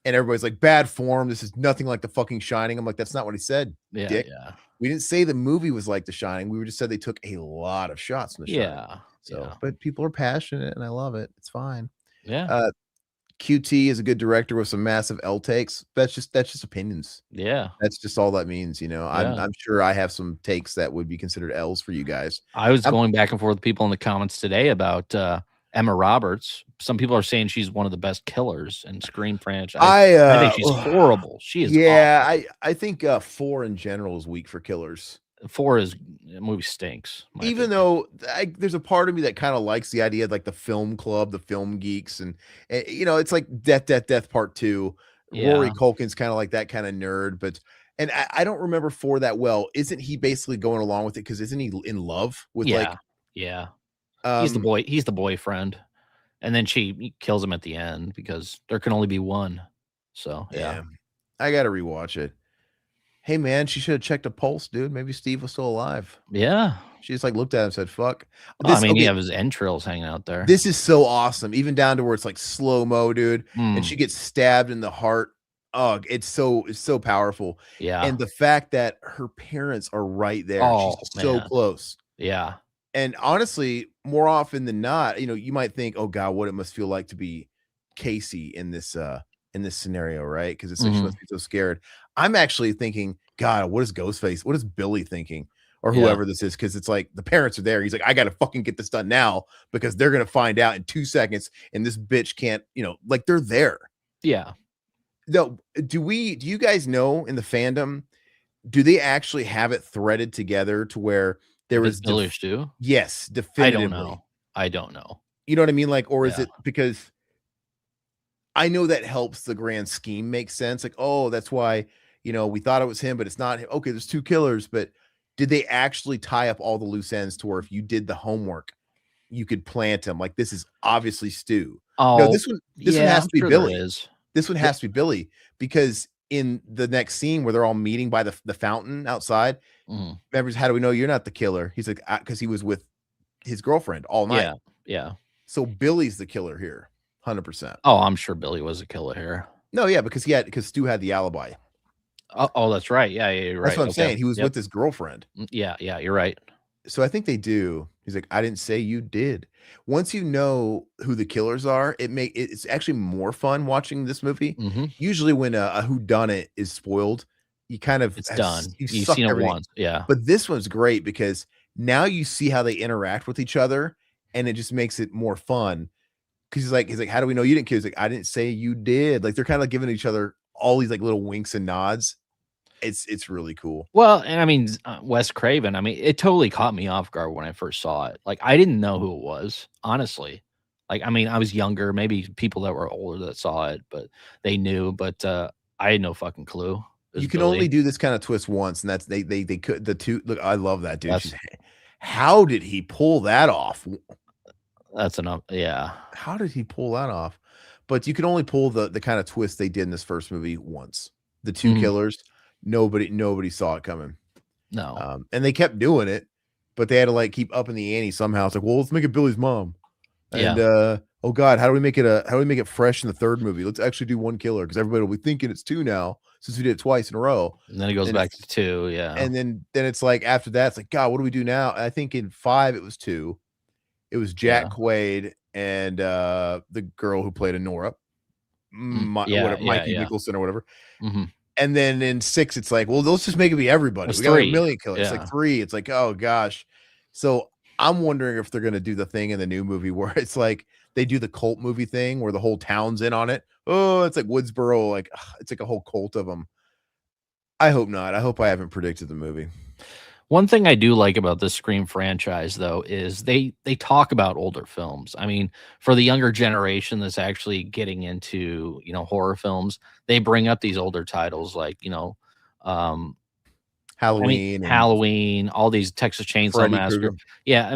and everybody's like bad form. This is nothing like The fucking Shining. I'm like, that's not what he said, dick. Yeah. We didn't say the movie was like The Shining. We just said they took a lot of shots from The Shining. So, but people are passionate, and I love it. It's fine. Yeah. QT is a good director with some massive L takes. That's just opinions. Yeah. That's just all that means. I'm sure I have some takes that would be considered L's for you guys. I was going back and forth with people in the comments today about Emma Roberts. Some people are saying she's one of the best killers in Scream franchise. I think she's horrible. She is. Yeah, awful. I think 4 in general is weak for killers. 4 is movie stinks. Even though there's a part of me that kind of likes the idea of like the film club, the film geeks, and it's like Death Part 2. Rory Culkin's kind of like that kind of nerd, but I don't remember 4 that well. Isn't he basically going along with it because isn't he in love with he's the boy. He's the boyfriend. And then she kills him at the end because there can only be one. So, yeah. I got to rewatch it. Hey, man, she should have checked a pulse, dude. Maybe Steve was still alive. Yeah. She just like looked at him and said, fuck. You have his entrails hanging out there. This is so awesome. Even down to where it's like slow-mo, dude. And she gets stabbed in the heart. Oh, it's so powerful. Yeah. And the fact that her parents are right there. She's so close. Yeah. And honestly, more often than not, you might think, oh God, what it must feel like to be Casey in this scenario, right? Because it's like she must be so scared. I'm actually thinking, God, what is Ghostface? What is Billy thinking? Or whoever this is, because it's like the parents are there. He's like, I gotta fucking get this done now because they're gonna find out in 2 seconds, and this bitch can't, like they're there. Yeah. No, do you guys know in the fandom, do they actually have it threaded together to where there was Billy Stu? Yes, definitively. I don't know. You know what I mean? Like, or is it because I know that helps the grand scheme make sense? Like, oh, that's why, we thought it was him, but it's not him. Okay, there's 2 killers, but did they actually tie up all the loose ends to where if you did the homework, you could plant him? Like, this is obviously Stu. Oh, no, this one has to be Billy. This one has to be Billy because in the next scene where they're all meeting by the fountain outside, members, how do we know you're not the killer? He's like, because he was with his girlfriend all night. Yeah. So Billy's the killer here, 100%. Oh, I'm sure Billy was a killer here. No, yeah, because Stu had the alibi. Oh, that's right. Yeah, you're right. That's what I'm saying. He was with his girlfriend. Yeah, you're right. So I think they do. He's like, I didn't say you did. Once you know who the killers are, it's actually more fun watching this movie. Usually when a whodunit is spoiled, you kind of done. You've seen it once. Yeah. But this one's great because now you see how they interact with each other, and it just makes it more fun. Because he's like, how do we know you didn't kill? He's like, I didn't say you did. Like they're kind of like giving each other all these like little winks and nods. It's really cool. Well, and I mean, Wes Craven, I mean, it totally caught me off guard when I first saw it. Like, I didn't know who it was, honestly. Like, I mean, I was younger, maybe people that were older that saw it, but they knew, but I had no fucking clue. You can only do this kind of twist once, and that's they could the two look. I love that dude. How did he pull that off? That's enough. Yeah. How did he pull that off? But you can only pull the kind of twist they did in this first movie once. The two killers, nobody saw it coming. No. And they kept doing it, but they had to like keep upping the ante somehow. It's like, well, let's make it Billy's mom. And oh god, how do we make it fresh in the third movie? Let's actually do one killer because everybody will be thinking it's two now since we did it twice in a row. And then it goes back to two, yeah. And then it's like after that, it's like, God, what do we do now? And I think in 5 it was 2. It was Jack Quaid and the girl who played Nora, Mikey Nicholson or whatever. And then in 6, it's like, well, let's just make it be everybody. We got like a million killers. It's like 3. It's like, oh gosh. So I'm wondering if they're gonna do the thing in the new movie where it's like they do the cult movie thing where the whole town's in on it. Oh, it's like Woodsboro, like it's like a whole cult of them. I hope not. I hope I haven't predicted the movie. One thing I do like about this Scream franchise, though, is they talk about older films. I mean, for the younger generation that's actually getting into, you know, horror films, they bring up these older titles like, you know, Halloween, all these Texas Chainsaw Massacre. Yeah,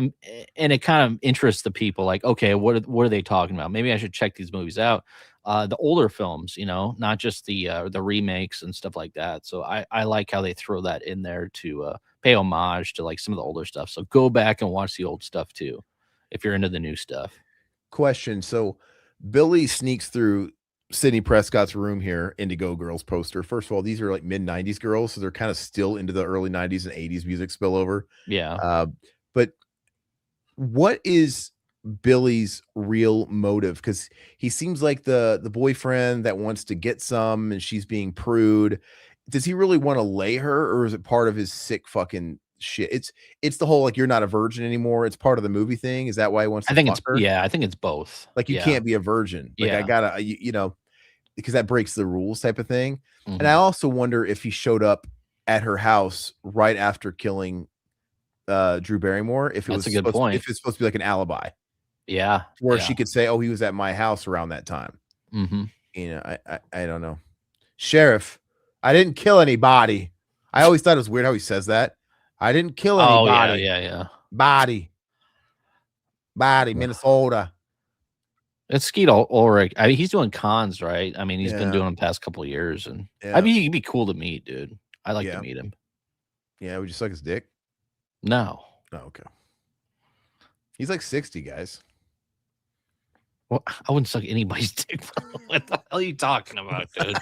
and it kind of interests the people like, okay, what are they talking about? Maybe I should check these movies out. The older films, you know, not just the remakes and stuff like that. So I like how they throw that in there to pay homage to like some of the older stuff. So go back and watch the old stuff too, if you're into the new stuff. Question. So Billy sneaks through Sidney Prescott's room here into Go Girls poster. First of all, these are like mid-90s girls, so they're kind of still into the early 90s and 80s music spillover. Yeah. But what is Billy's real motive? Because he seems like the boyfriend that wants to get some and she's being prude. Does he really want to lay her, or is it part of his sick fucking shit? It's the whole like you're not a virgin anymore. It's part of the movie thing. Is that why he wants to fuck her? Yeah, I think it's both. Like you can't be a virgin. Like I gotta you know, because that breaks the rules type of thing. And I also wonder if he showed up at her house right after killing Drew Barrymore, if it was a good point. If it's supposed to be like an alibi. Yeah. Where she could say, oh, he was at my house around that time. You know, I don't know. Sheriff, I didn't kill anybody. I always thought it was weird how he says that. I didn't kill anybody. Oh, yeah. Body, Minnesota. It's Skeet Ulrich. I mean, he's doing cons, right? I mean, he's been doing them the past couple of years, and I mean, he'd be cool to meet, dude. I'd like to meet him. Yeah, would you suck his dick? No. Oh, okay. He's like 60, guys. Well, I wouldn't suck anybody's dick. What the hell are you talking about, dude?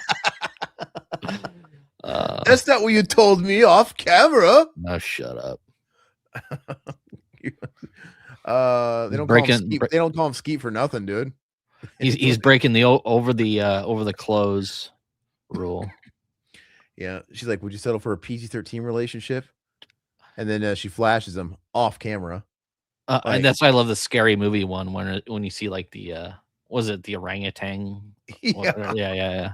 That's not what you told me off camera. No, shut up. They don't call him Skeet for nothing, dude. He's breaking the over the clothes rule. Yeah, she's like, "Would you settle for a PG-13 relationship?" And then she flashes him off camera. And that's why I love the Scary Movie one when you see like the was it the orangutan? Yeah.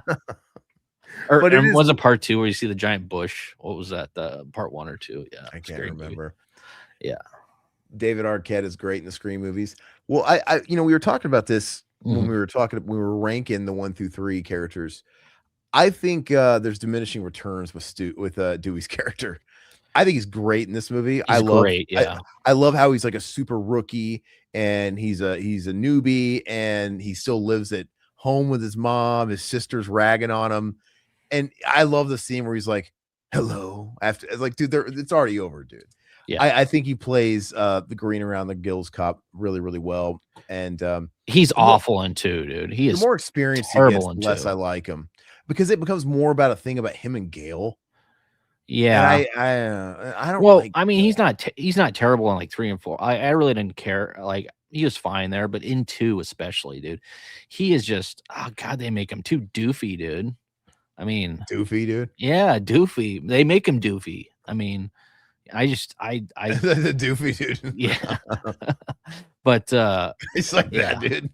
Or but was it part 2 where you see the giant bush? What was that? The part 1 or 2? Yeah, I can't remember. Yeah, David Arquette is great in the Scream movies. Well, I you know, we were talking about this when we were ranking the 1 through 3 characters. I think there's diminishing returns with Dewey's character. I think he's great in this movie. I love how he's like a super rookie and he's a newbie and he still lives at home with his mom. His sister's ragging on him. And I love the scene where he's like, hello. After it's like, dude, it's already over, dude. Yeah. I think he plays the green around the gills cop really, really well. And he's awful in 2, dude. He is the more experienced he gets, the less I like him. Because it becomes more about a thing about him and Gail. Yeah, and I don't. Well, I mean, he's not terrible in like 3 and 4. I really didn't care. Like he was fine there, but in 2 especially, dude, he is just God. They make him too doofy, dude. I mean, doofy, dude. Yeah, doofy. They make him doofy. I mean, I the doofy dude. Yeah, But It's like that, dude.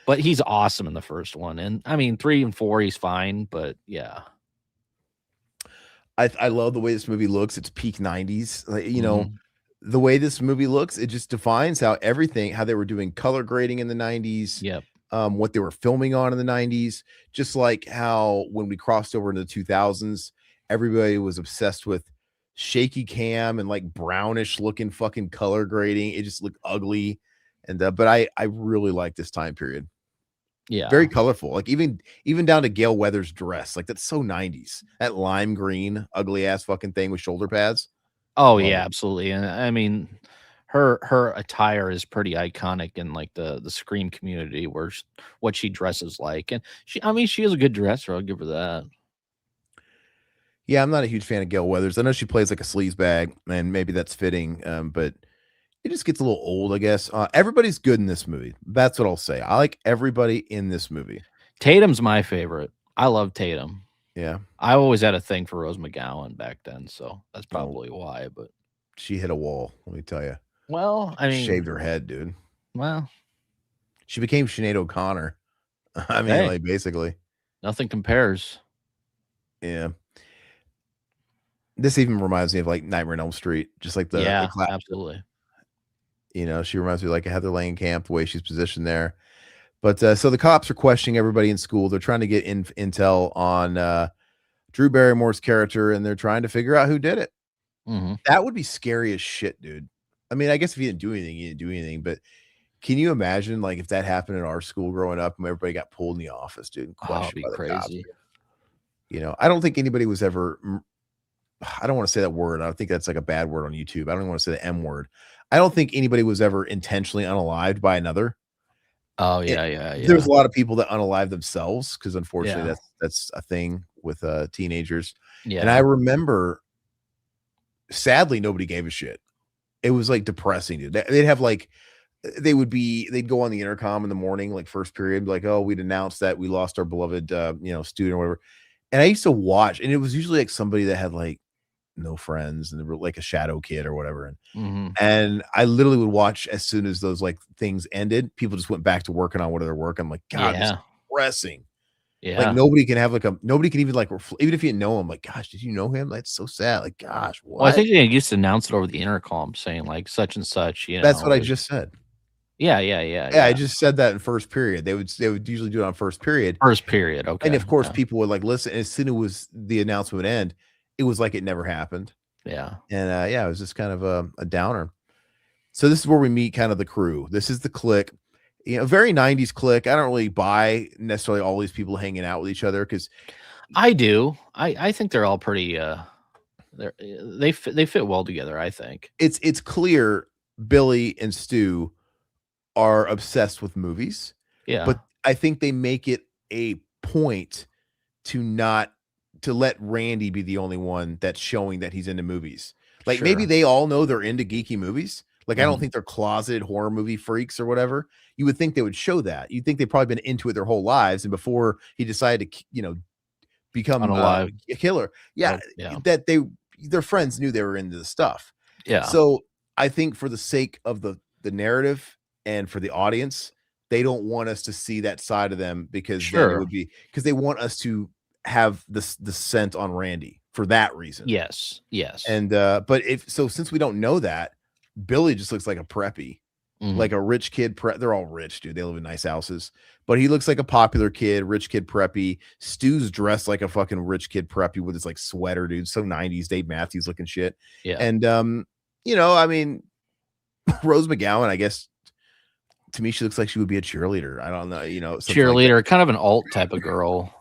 But he's awesome in the first one, and I mean 3 and 4 he's fine, but yeah. I love the way this movie looks. It's peak 90s. Like, you know, the way this movie looks, it just defines how they were doing color grading in the 90s. Yep. What they were filming on in the 90s, just like how when we crossed over into the 2000s, everybody was obsessed with shaky cam and like brownish looking fucking color grading. It just looked ugly. And but I really like this time period. Yeah. Very colorful. Like even down to Gale Weathers' dress. Like that's so 90s. That lime green, ugly ass fucking thing with shoulder pads. Oh yeah, absolutely. And I mean her attire is pretty iconic in like the Scream community where what she dresses like. And she is a good dresser, I'll give her that. Yeah, I'm not a huge fan of Gale Weathers. I know she plays like a sleazebag, and maybe that's fitting, but it just gets a little old, I guess. Everybody's good in this movie. That's what I'll say. I like everybody in this movie. Tatum's my favorite. I love Tatum. Yeah. I always had a thing for Rose McGowan back then, so that's probably why, but she hit a wall, let me tell you. Well, I mean, shaved her head, dude. Well, she became Sinead O'Connor. I mean, like basically. Nothing compares. Yeah. This even reminds me of like Nightmare on Elm Street, just like the absolutely. You know, she reminds me of like a Heather Langenkamp, the way she's positioned there. But so the cops are questioning everybody in school. They're trying to get intel on Drew Barrymore's character, and they're trying to figure out who did it. That would be scary as shit, dude. I mean, I guess if you didn't do anything, you didn't do anything. But can you imagine, like, if that happened in our school growing up, and everybody got pulled in the office, dude, and questioned by the cops? You know, I don't think anybody was ever. I don't want to say that word. I think that's like a bad word on YouTube. I don't even want to say the M word. I don't think anybody was ever intentionally unalived by another. Oh yeah. There's a lot of people that unalive themselves because unfortunately that's a thing with teenagers. Yeah. And I remember, sadly, nobody gave a shit. It was like depressing, dude. They'd have like they'd go on the intercom in the morning, like first period, like, oh, we'd announced that we lost our beloved student or whatever. And I used to watch, and it was usually like somebody that had like no friends and they were like a shadow kid or whatever. And I literally would watch as soon as those like things ended, people just went back to working on what they're working. I'm like, God, this is depressing. Yeah. Like nobody can have nobody can even like, even if you know him, like, gosh, did you know him? That's so sad. Like, gosh, what? Well, I think they used to announce it over the intercom saying like such and such, That's what I just said. Yeah. I just said that in first period. They would usually do it on first period. Okay. And of course, people would like listen. As soon as the announcement would end, it was like it never happened. Yeah. And it was just kind of a downer. So this is where we meet kind of the crew. This is the clique. You know, very 90s clique. I don't really buy necessarily all these people hanging out with each other because I do. I think they're all pretty they fit well together, I think. It's clear Billy and Stu are obsessed with movies. Yeah. But I think they make it a point to let Randy be the only one that's showing that he's into movies. Like maybe they all know they're into geeky movies. Like I don't think they're closeted horror movie freaks or whatever. You would think they would show that. You'd think they've probably been into it their whole lives. And before he decided to, become a killer. Yeah. That their friends knew they were into the stuff. Yeah. So I think for the sake of the narrative and for the audience, they don't want us to see that side of them because then it would be because they want us to have the scent on Randy for that reason. Yes. And but since we don't know that, Billy just looks like a preppy, like a rich kid. They're all rich, dude. They live in nice houses, but he looks like a popular kid, rich kid preppy. Stu's dressed like a fucking rich kid preppy with his like sweater, dude. So 90s Dave Matthews looking shit. Yeah. And I mean, Rose McGowan, I guess to me, she looks like she would be a cheerleader. I don't know, cheerleader, like kind of an alt type of girl,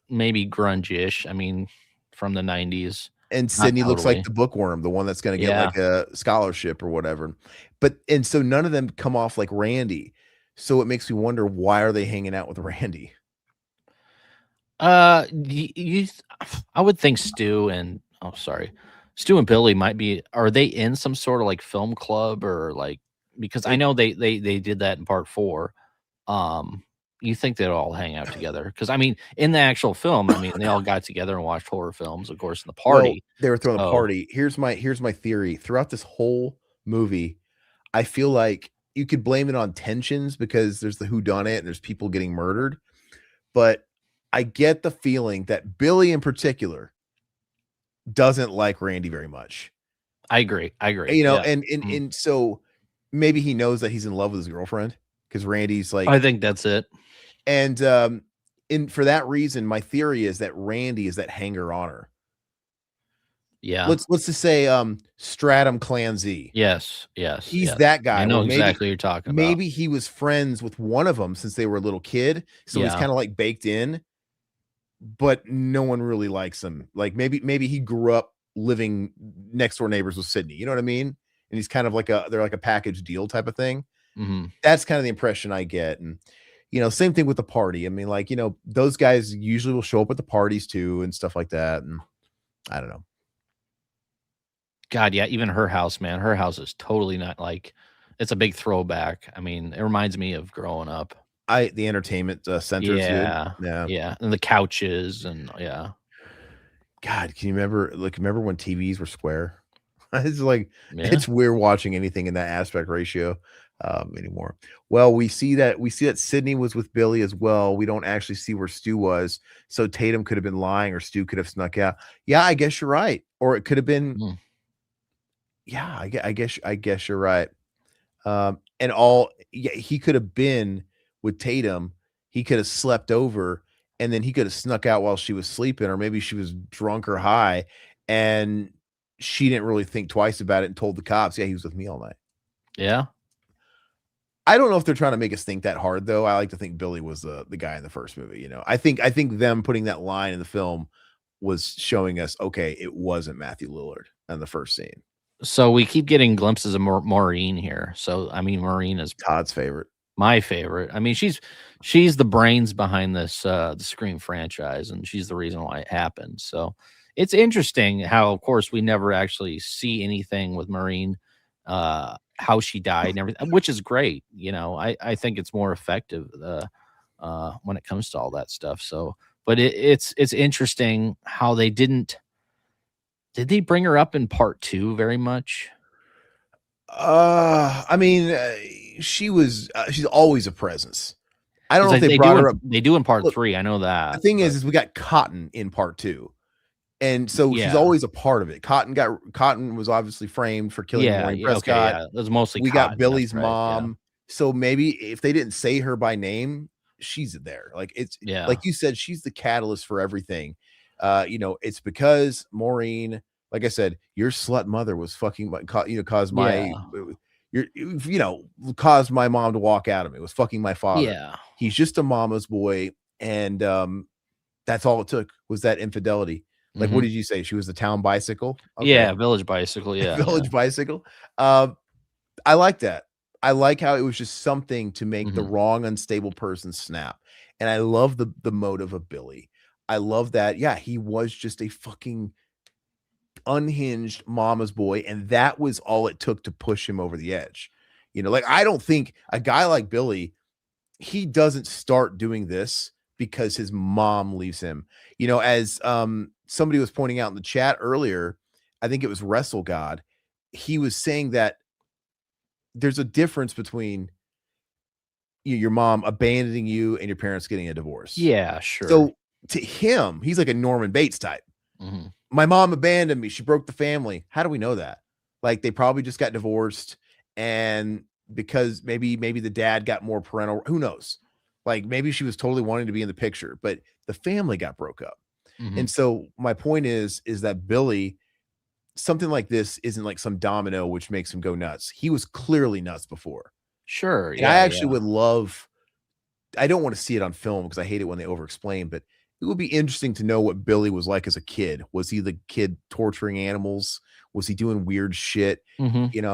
maybe grunge-ish. I mean, from the 90s. And Sidney looks like the bookworm, the one that's going to get like a scholarship or whatever. And so none of them come off like Randy. So it makes me wonder, why are they hanging out with Randy? I would think Stu and Billy might be. Are they in some sort of like film club or like? Because I know they did that in part 4. You think they'd all hang out together? Because I mean, in the actual film, I mean, they all got together and watched horror films, of course, in the party. Well, they were throwing a party. Here's my theory. Throughout this whole movie, I feel like you could blame it on tensions because there's the whodunit and there's people getting murdered. But I get the feeling that Billy in particular doesn't like Randy very much. I agree. Yeah. Yeah. And so maybe he knows that he's in love with his girlfriend because Randy's like, I think that's it. and for that reason, my theory is that Randy is that hanger on her. Yeah. Let's just say Stratum Clan Z. Yes. He's that guy. I know exactly what you're talking about. Maybe he was friends with one of them since they were a little kid, so he's kind of like baked in, but no one really likes him. Like maybe he grew up living next door neighbors with Sidney. You know what I mean? And he's kind of like they're like a package deal type of thing. That's kind of the impression I get. And same thing with the party. I mean, like, those guys usually will show up at the parties too and stuff like that. And I don't know. God, yeah, even her house, man. Her house is totally not like, it's a big throwback. I mean, it reminds me of growing up. The entertainment center. Yeah. And the couches and God, can you remember when TVs were square? It's like, it's weird watching anything in that aspect ratio anymore. Well, we see that Sidney was with Billy as well. We don't actually see where Stu was. So Tatum could have been lying or Stu could have snuck out. Yeah, I guess you're right. Or it could have been, yeah, I guess you're right. He could have been with Tatum. He could have slept over and then he could have snuck out while she was sleeping, or maybe she was drunk or high and she didn't really think twice about it and told the cops, yeah, he was with me all night. Yeah. I don't know if they're trying to make us think that hard though. I like to think Billy was the guy in the first movie. I think them putting that line in the film was showing us, okay, it wasn't Matthew Lillard in the first scene. So we keep getting glimpses of Maureen here. So, I mean, Maureen is Todd's favorite. My favorite. I mean, she's the brains behind this the Scream franchise, and she's the reason why it happened. So it's interesting how, of course, we never actually see anything with Maureen, how she died and everything, which is great. I think it's more effective when it comes to all that stuff. So, but it's interesting how they didn't. Did they bring her up in part 2 very much? I mean, she's always a presence. I don't know if they brought her up. They do in part 3. I know that. The thing is we got Cotton in part 2. And so she's always a part of it. Cotton was obviously framed for killing Sidney Prescott. Okay, that's mostly we got Billy's mom. Yeah. So maybe if they didn't say her by name, she's there. Like like you said, she's the catalyst for everything. It's because Maureen, like I said, your slut mother was fucking, caused my, caused my mom to walk out of me. It was fucking my father. Yeah. He's just a mama's boy. And that's all it took was that infidelity. Like, what did you say? She was the town bicycle? Okay. Yeah, village bicycle. Yeah. Village bicycle. I like that. I like how it was just something to make the wrong, unstable person snap. And I love the motive of Billy. I love that. Yeah, he was just a fucking unhinged mama's boy. And that was all it took to push him over the edge. Like, I don't think a guy like Billy, he doesn't start doing this because his mom leaves him. As somebody was pointing out in the chat earlier, I think it was Wrestle God. He was saying that there's a difference between your mom abandoning you and your parents getting a divorce. Yeah, sure. So to him, he's like a Norman Bates type. My mom abandoned me. She broke the family. How do we know that? Like, they probably just got divorced, and because maybe the dad got more parental, who knows? Like, maybe she was totally wanting to be in the picture, but the family got broke up. And so my point is that Billy, something like this isn't like some domino which makes him go nuts. He was clearly nuts before. Sure. And I actually would love, I don't want to see it on film because I hate it when they over-explain, but it would be interesting to know what Billy was like as a kid. Was he the kid torturing animals? Was he doing weird shit? There's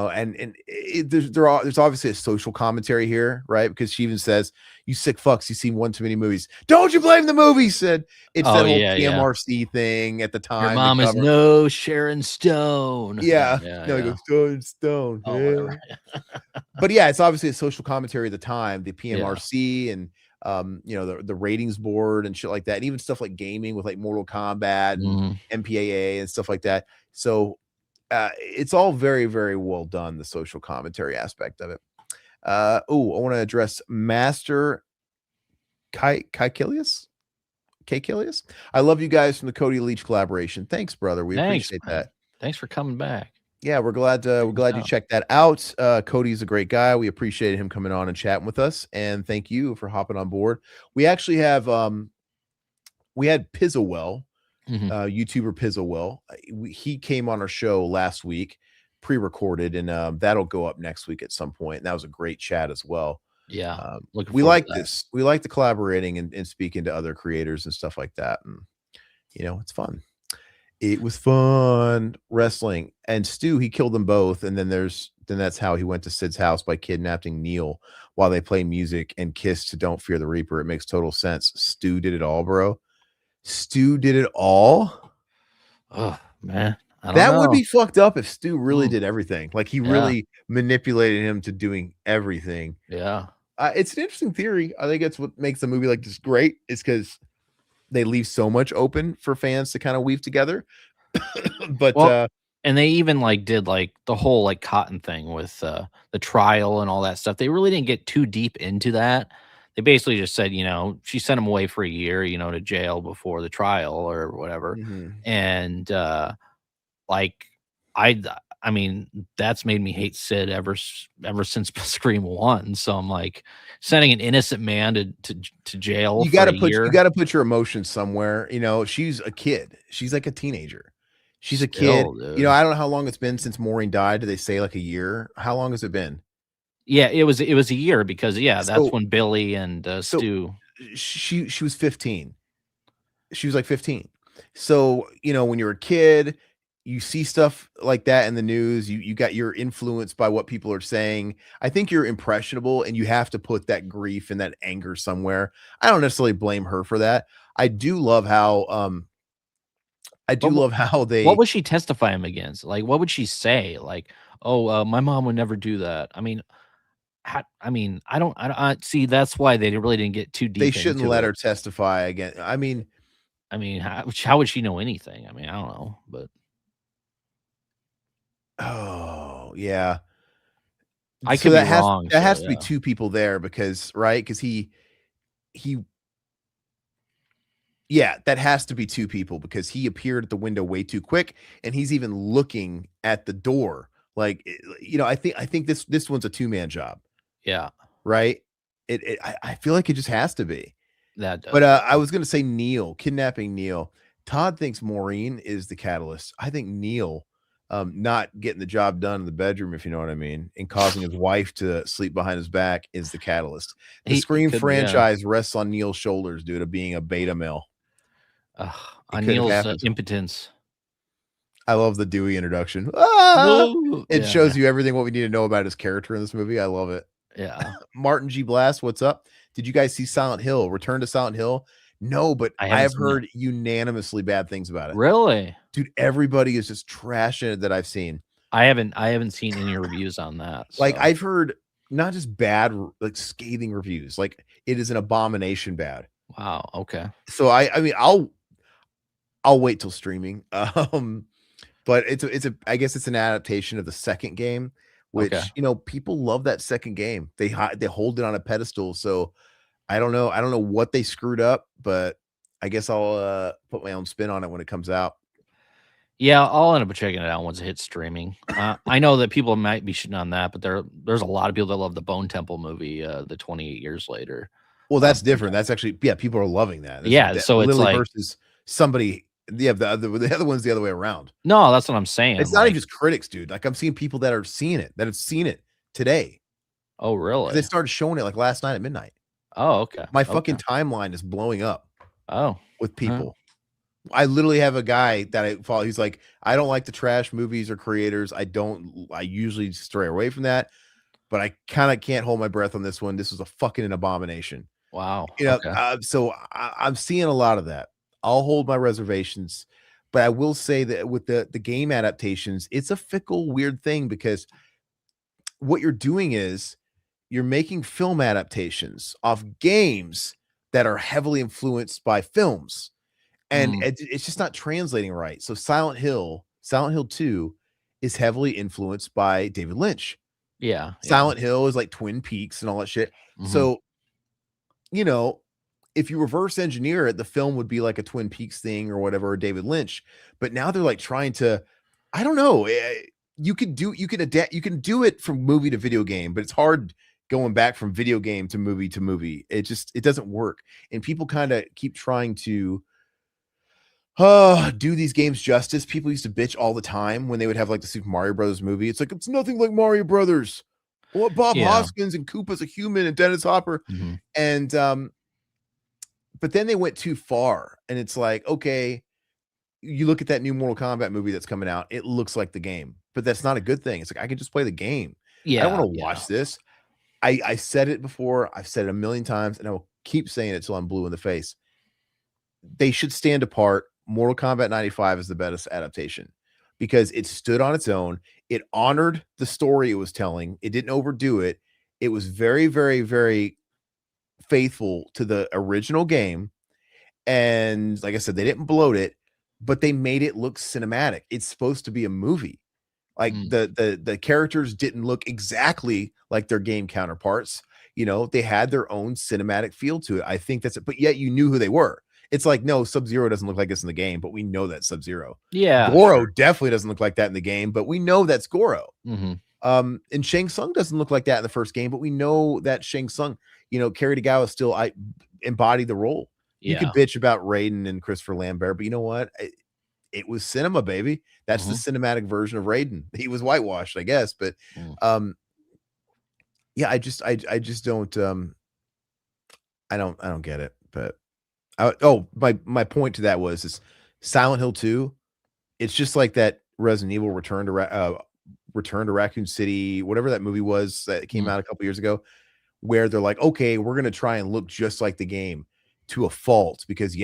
obviously a social commentary here, right? Because she even says, "You sick fucks, you've seen one too many movies." Don't you blame the movie? Said it's that whole PMRC thing at the time. Your mom is no Sharon Stone. Yeah. He goes Stone. Oh, but yeah, it's obviously a social commentary at the time. The PMRC and the ratings board and shit like that, and even stuff like gaming with like Mortal Kombat and MPAA and stuff like that. So it's all very, very well done, the social commentary aspect of it. I want to address Master Killius. Killius. I love you guys from the Cody Leach collaboration. Thanks, brother. We appreciate that. Thanks for coming back. Yeah, we're glad you checked that out. Cody's a great guy. We appreciated him coming on and chatting with us, and thank you for hopping on board. We actually have we had Pizzowell, YouTuber Pizzowell. He came on our show last week, pre-recorded, and that'll go up next week at some point. And that was a great chat as well. Yeah, we like this. We like the collaborating and speaking to other creators and stuff like that. And it's fun. It was fun wrestling. And Stu, he killed them both. And then that's how he went to Sid's house by kidnapping Neil while they play music and kiss to Don't Fear the Reaper. It makes total sense. Stu did it all, bro. Stu did it all. Oh man. That would be fucked up if Stu really did everything. Like he really manipulated him to doing everything. Yeah. It's an interesting theory. I think it's what makes a movie like this great, is because they leave so much open for fans to kind of weave together. But and they even did the whole Cotton thing with the trial and all that stuff. They really didn't get too deep into that. They basically just said, she sent him away for a year, to jail before the trial or whatever. And I mean, that's made me hate Sid ever since Scream 1. So I'm sending an innocent man to jail. You got to put your emotions somewhere. She's a kid. She's like a teenager. She's a kid. Dude. I don't know how long it's been since Maureen died. Do they say a year? How long has it been? Yeah, it was a year because that's when Billy and Stu. She was 15. She was 15. So when you're a kid, you see stuff like that in the news. You're influenced by what people are saying. I think you're impressionable, and you have to put that grief and that anger somewhere. I don't necessarily blame her for that. I do love how they. What was she testifying against? What would she say? My mom would never do that. I mean, I don't see. That's why they really didn't get too deep. They shouldn't let her testify again. I mean, how would she know anything? I mean, I don't know, but. Oh yeah, I could be wrong. That has to be two people there because that has to be two people because he appeared at the window way too quick, and he's even looking at the door. I think this one's a two-man job. Yeah, right. I feel like it just has to be that. But I was gonna say kidnapping Neil. Todd thinks Maureen is the catalyst. I think Neil. Not getting the job done in the bedroom, if you know what I mean, and causing his wife to sleep behind his back is the catalyst. The Scream franchise rests on Neil's shoulders due to being a beta male. On Neil's impotence. I love the Dewey introduction. It shows you everything what we need to know about his character in this movie. I love it. Yeah. Martin G. Blast, what's up? Did you guys see Silent Hill? Return to Silent Hill? No, but I have heard unanimously bad things about it. Really? Dude, everybody is just trashing it that I've seen. I haven't seen any reviews on that. So. I've heard not just bad, scathing reviews. It is an abomination bad. Wow. Okay. So I mean, I'll wait till streaming. But I guess it's an adaptation of the second game, which people love that second game. They hold it on a pedestal. So I don't know what they screwed up, but I guess I'll put my own spin on it when it comes out. Yeah, I'll end up checking it out once it hits streaming. I know that people might be shitting on that, but there's a lot of people that love the Bone Temple movie, the 28 years later. Well, that's different. That's actually people are loving that. So it's versus somebody. Yeah, the other one's the other way around. No, that's what I'm saying. It's not even just critics, dude. I'm seeing people that have seen it today. Oh, really? They started showing it last night at midnight. Oh, okay. My fucking timeline is blowing up. Oh, with people. I literally have a guy that I follow. He's like, I don't like the trash movies or creators. I usually stray away from that, but I kind of can't hold my breath on this one. This was a fucking abomination. Wow. So I'm seeing a lot of that. I'll hold my reservations, but I will say that with the game adaptations, it's a fickle, weird thing because what you're doing is you're making film adaptations of games that are heavily influenced by films, and it's just not translating right. So Silent Hill 2 is heavily influenced by David Lynch. Yeah. Silent Hill is like Twin Peaks and all that shit. So, you know, if you reverse engineer it, the film would be like a Twin Peaks thing or whatever, or David Lynch. But now they're like trying to, I don't know. You can adapt, you can do it from movie to video game, but it's hard going back from video game to movie. It doesn't work. And people kind of keep trying to do these games justice. People used to bitch all the time when they would have like the Super Mario Brothers movie. It's like, it's nothing like Mario Brothers. Well, Bob Hoskins and Koopa's a human and Dennis Hopper. And but then they went too far, and it's like, okay, you look at that new Mortal Kombat movie that's coming out, it looks like the game, but that's not a good thing. It's like, I can just play the game. I don't want to watch this. I said it before, I've said it a million times, and I will keep saying it till I'm blue in the face. They should stand apart. Mortal Kombat 95 is the best adaptation because it stood on its own. It honored the story it was telling. It didn't overdo it. It was very, very, very faithful to the original game. And like I said, they didn't bloat it, but they made it look cinematic. It's supposed to be a movie. Like the characters didn't look exactly like their game counterparts. You know, they had their own cinematic feel to it. I think that's it. But yet you knew who they were. It's like, no, Sub-Zero doesn't look like this in the game, but we know that's Sub-Zero. Yeah. Goro definitely doesn't look like that in the game, but we know that's Goro. And Shang Tsung doesn't look like that in the first game, but we know that Shang Tsung, you know, Cary Tagawa still embodied the role. You could bitch about Raiden and Christopher Lambert, but you know what? It was cinema, baby. That's the cinematic version of Raiden. He was whitewashed, I guess, but yeah, I just don't I don't get it. But my point to that was is Silent Hill 2. It's just like that Resident Evil Return to Raccoon City, whatever that movie was that came out a couple years ago, where they're like, okay, we're gonna try and look just like the game to a fault because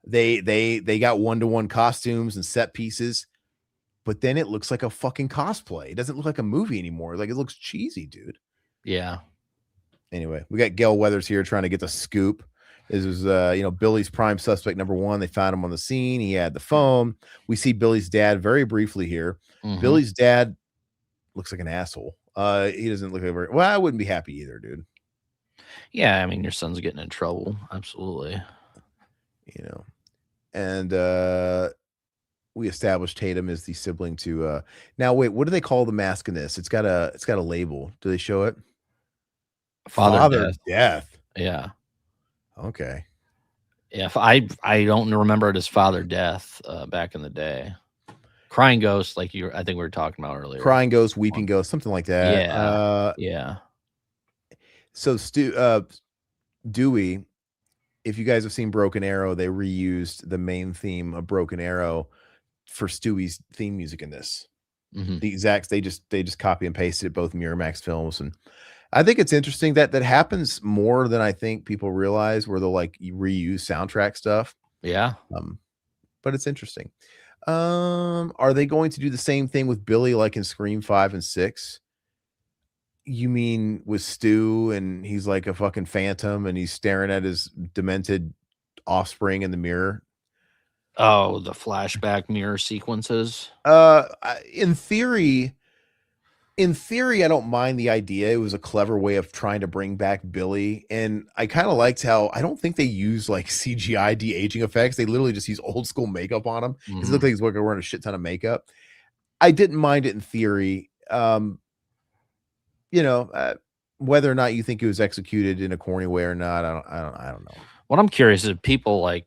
they got one-to-one costumes and set pieces, but then it looks like a fucking cosplay. It doesn't look like a movie anymore. Like, it looks cheesy, dude. Yeah. Anyway, we got Gail Weathers here trying to get the scoop. This was Billy's prime suspect number one. They found him on the scene. He had the phone. We see Billy's dad very briefly here. Billy's dad looks like an asshole. He doesn't look like well, I wouldn't be happy either, dude. Yeah, I mean, your son's getting in trouble. Absolutely. You know. And we established Tatum is the sibling to now wait, what do they call the mask in this? It's got a label. Do they show it? Father Death. Yeah. Okay. Yeah, I don't remember it as Father Death back in the day. Crying Ghost, like I think we were talking about earlier. Crying Ghost, Weeping Ghost, something like that. Yeah. Yeah. So Dewey, if you guys have seen Broken Arrow, they reused the main theme of Broken Arrow for Stewie's theme music in this. The exact, they just copy and pasted it, both Miramax films, and I think it's interesting that happens more than I think people realize, where they'll like reuse soundtrack stuff. Yeah. But it's interesting. Are they going to do the same thing with Billy like in Scream 5 and 6? You mean with Stu and he's like a fucking phantom and he's staring at his demented offspring in the mirror? Oh, the flashback mirror sequences. In theory, I don't mind the idea. It was a clever way of trying to bring back Billy. And I kind of liked how I don't think they use like CGI de-aging effects. They literally just use old school makeup on him. It looked like he's wearing a shit ton of makeup. I didn't mind it in theory. Whether or not you think it was executed in a corny way or not, I don't know. What I'm curious is people in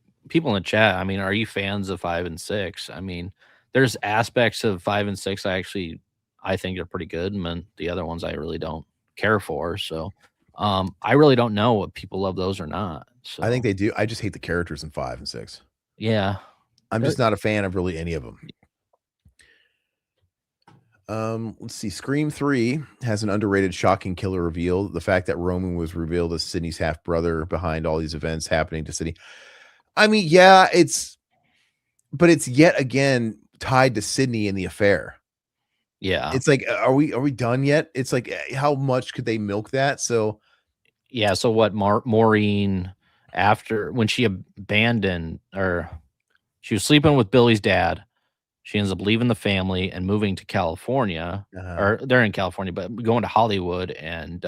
the chat. I mean, are you fans of 5 and 6? I mean, there's aspects of 5 and 6 I think are pretty good, and the other ones I really don't care for. So I really don't know what people love those or not. So I think they do. I just hate the characters in 5 and 6. Yeah. I'm just not a fan of really any of them. Let's see. Scream 3 has an underrated shocking killer reveal. The fact that Roman was revealed as Sidney's half brother behind all these events happening to Sidney. I mean, yeah, it's yet again tied to Sidney in the affair. Yeah. It's like, are we done yet? It's like, how much could they milk that? So yeah. So what Maureen, after when she abandoned, or she was sleeping with Billy's dad, She ends up leaving the family and moving to California, or they're in California, but going to Hollywood and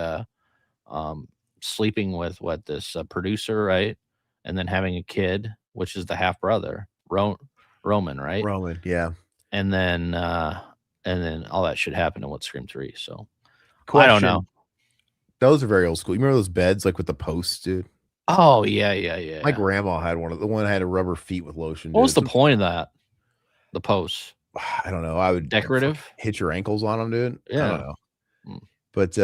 sleeping with this producer, right? And then having a kid, which is the half brother, Roman, right? Roman, yeah. And then all that shit happened in Scream 3. So Question, I don't know. Those are very old school. You remember those beds like with the posts, dude? Oh yeah. My grandma had one. The one that had a rubber feet with lotion. What was the point of that? The posts? I don't know. I would decorative hit your ankles on them, dude. Yeah. I don't know. But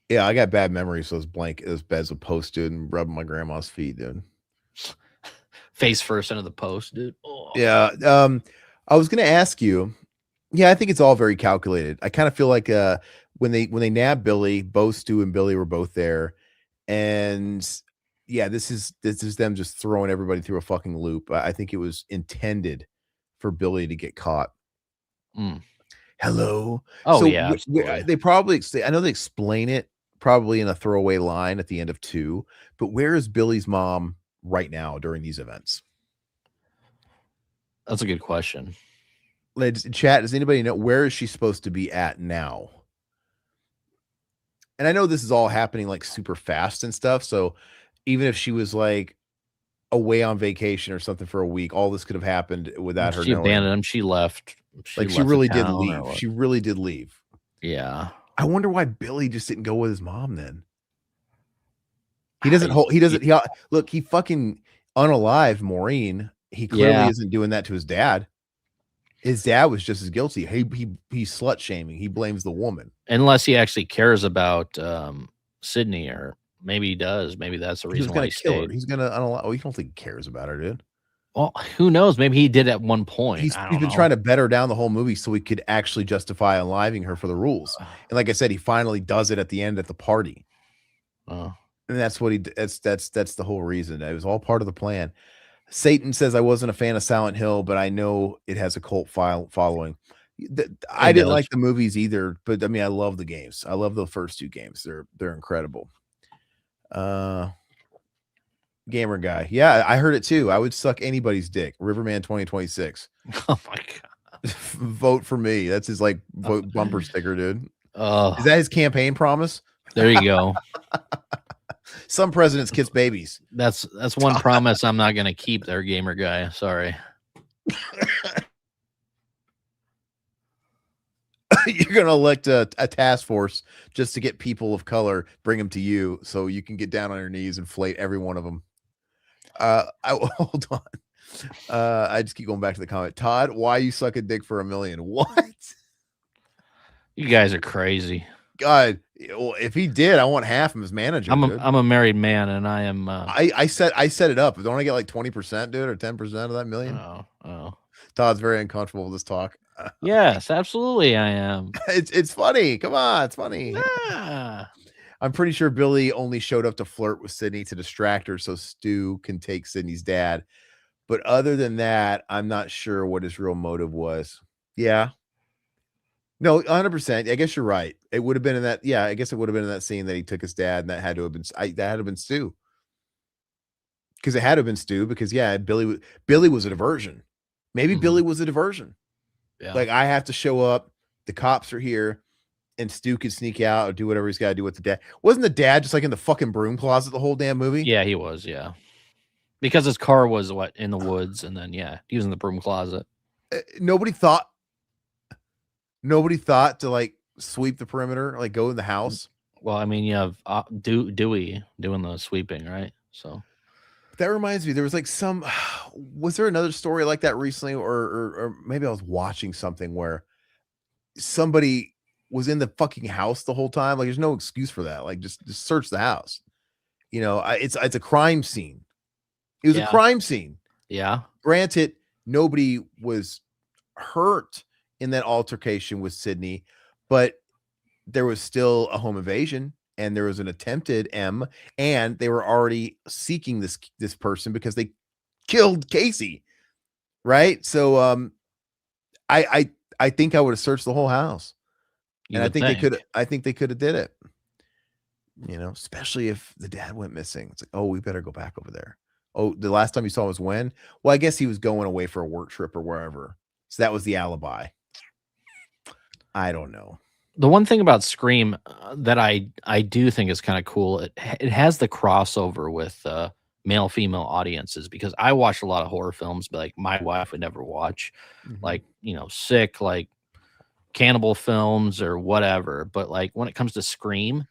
yeah, I got bad memories. Those beds with posts, dude, and rubbing my grandma's feet, dude. Face first into the post, dude. Oh. Yeah. I was gonna ask you. Yeah, I think it's all very calculated. I kind of feel like when they nabbed Billy, both Stu and Billy were both there, and yeah, this is them just throwing everybody through a fucking loop. I think it was intended for Billy to get caught. Hello. Oh, so yeah. They probably, I know they explain it probably in a throwaway line at the end of 2, but where is Billy's mom right now during these events? That's a good question. Chat, does anybody know where is she supposed to be at now? And I know this is all happening like super fast and stuff. So even if she was like away on vacation or something for a week, all this could have happened without her. She abandoned him. She left. She really did leave. She really did leave. Yeah. I wonder why Billy just didn't go with his mom then. He doesn't look, he fucking unalived Maureen. He clearly isn't doing that to his dad. His dad was just as guilty. He's slut shaming. He blames the woman. Unless he actually cares about Sidney, or maybe he does. Maybe that's the reason why he kill her. He's gonna unalive. Oh, you don't think he cares about her, dude? Well, who knows? Maybe he did at one point. He's been trying to bet her down the whole movie so he could actually justify unaliving her for the rules. And like I said, he finally does it at the end at the party. And that's what that's the whole reason. It was all part of the plan. Satan says, I wasn't a fan of Silent Hill, but I know it has a cult following. I didn't like the movies either, but I mean, I love the games. I love the first 2 games. They're incredible. Gamer guy. Yeah, I heard it too. I would suck anybody's dick. Riverman 2026. Oh my god. Vote for me. That's his like vote bumper sticker, dude. Is that his campaign promise? There you go. Some presidents kiss babies. That's one promise I'm not gonna keep there, gamer guy. Sorry. You're gonna elect a task force just to get people of color, bring them to you so you can get down on your knees and flate every one of them. Hold on. I just keep going back to the comment. Todd, why you suck a dick for $1 million? What? You guys are crazy. God, well, if he did, I want half of his manager. I'm a married man, and I am. I set it up. Don't I get like 20%, dude, or 10% of that million? Oh. Todd's very uncomfortable with this talk. Yes, absolutely, I am. It's funny. Come on, it's funny. Yeah. I'm pretty sure Billy only showed up to flirt with Sidney to distract her so Stu can take Sidney's dad. But other than that, I'm not sure what his real motive was. Yeah. No, 100%. I guess you're right. It would have been in that. Yeah, I guess it would have been in that scene that he took his dad, and that had to have been. That had to have been Stu. Because it had to have been Stu. Because yeah, Billy was a diversion. Maybe Billy was a diversion. Yeah. Like, I have to show up. The cops are here, and Stu could sneak out or do whatever he's got to do with the dad. Wasn't the dad just like in the fucking broom closet the whole damn movie? Yeah, he was. Yeah, because his car was in the woods, and then he was in the broom closet. Nobody thought to like sweep the perimeter, like go in the house. Well, I mean, you have Dewey doing the sweeping, right? So that reminds me, there was like was there another story like that recently, or maybe I was watching something where somebody was in the fucking house the whole time? Like, there's no excuse for that. Like, just search the house. You know, it's a crime scene. It was a crime scene. Yeah. Granted, nobody was hurt in that altercation with Sidney, but there was still a home invasion, and there was an attempted M, and they were already seeking this person because they killed Casey, right? So I think I would have searched the whole house, and I think they could have did it. You know, especially if the dad went missing. It's like, oh, we better go back over there. Oh, the last time you saw him was when? Well, I guess he was going away for a work trip or wherever. So that was the alibi. I don't know. The one thing about Scream that I do think is kind of cool, it has the crossover with male female audiences, because I watch a lot of horror films, but like my wife would never watch, like, you know, sick, like cannibal films or whatever. But like when it comes to Scream,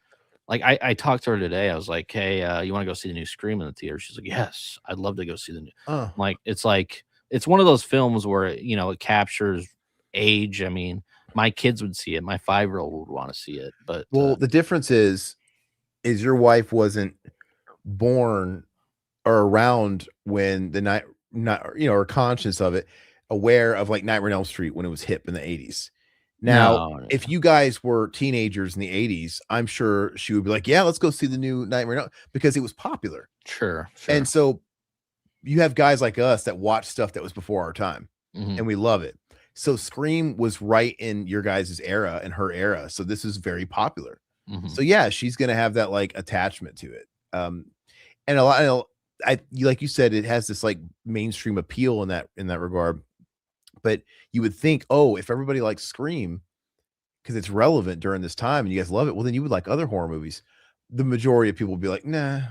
like I talked to her today. I was like, hey, you want to go see the new Scream in the theater? She's like, yes, I'd love to go see the new. Like it's one of those films where, you know, it captures age. I mean, my kids would see it. My 5-year-old would want to see it. But well, the difference is your wife wasn't born or around when the night, not, you know, or conscious of it, aware of like Nightmare on Elm Street when it was hip in the 80s. Now, if you guys were teenagers in the 80s, I'm sure she would be like, yeah, let's go see the new Nightmare on Elm, because it was popular. Sure. And so you have guys like us that watch stuff that was before our time, and we love it. So Scream was right in your guys' era and her era. So this is very popular. So yeah, she's gonna have that like attachment to it. And a lot, like you said, it has this like mainstream appeal in that regard. But you would think, oh, if everybody likes Scream because it's relevant during this time and you guys love it, well, then you would like other horror movies. The majority of people would be like, nah,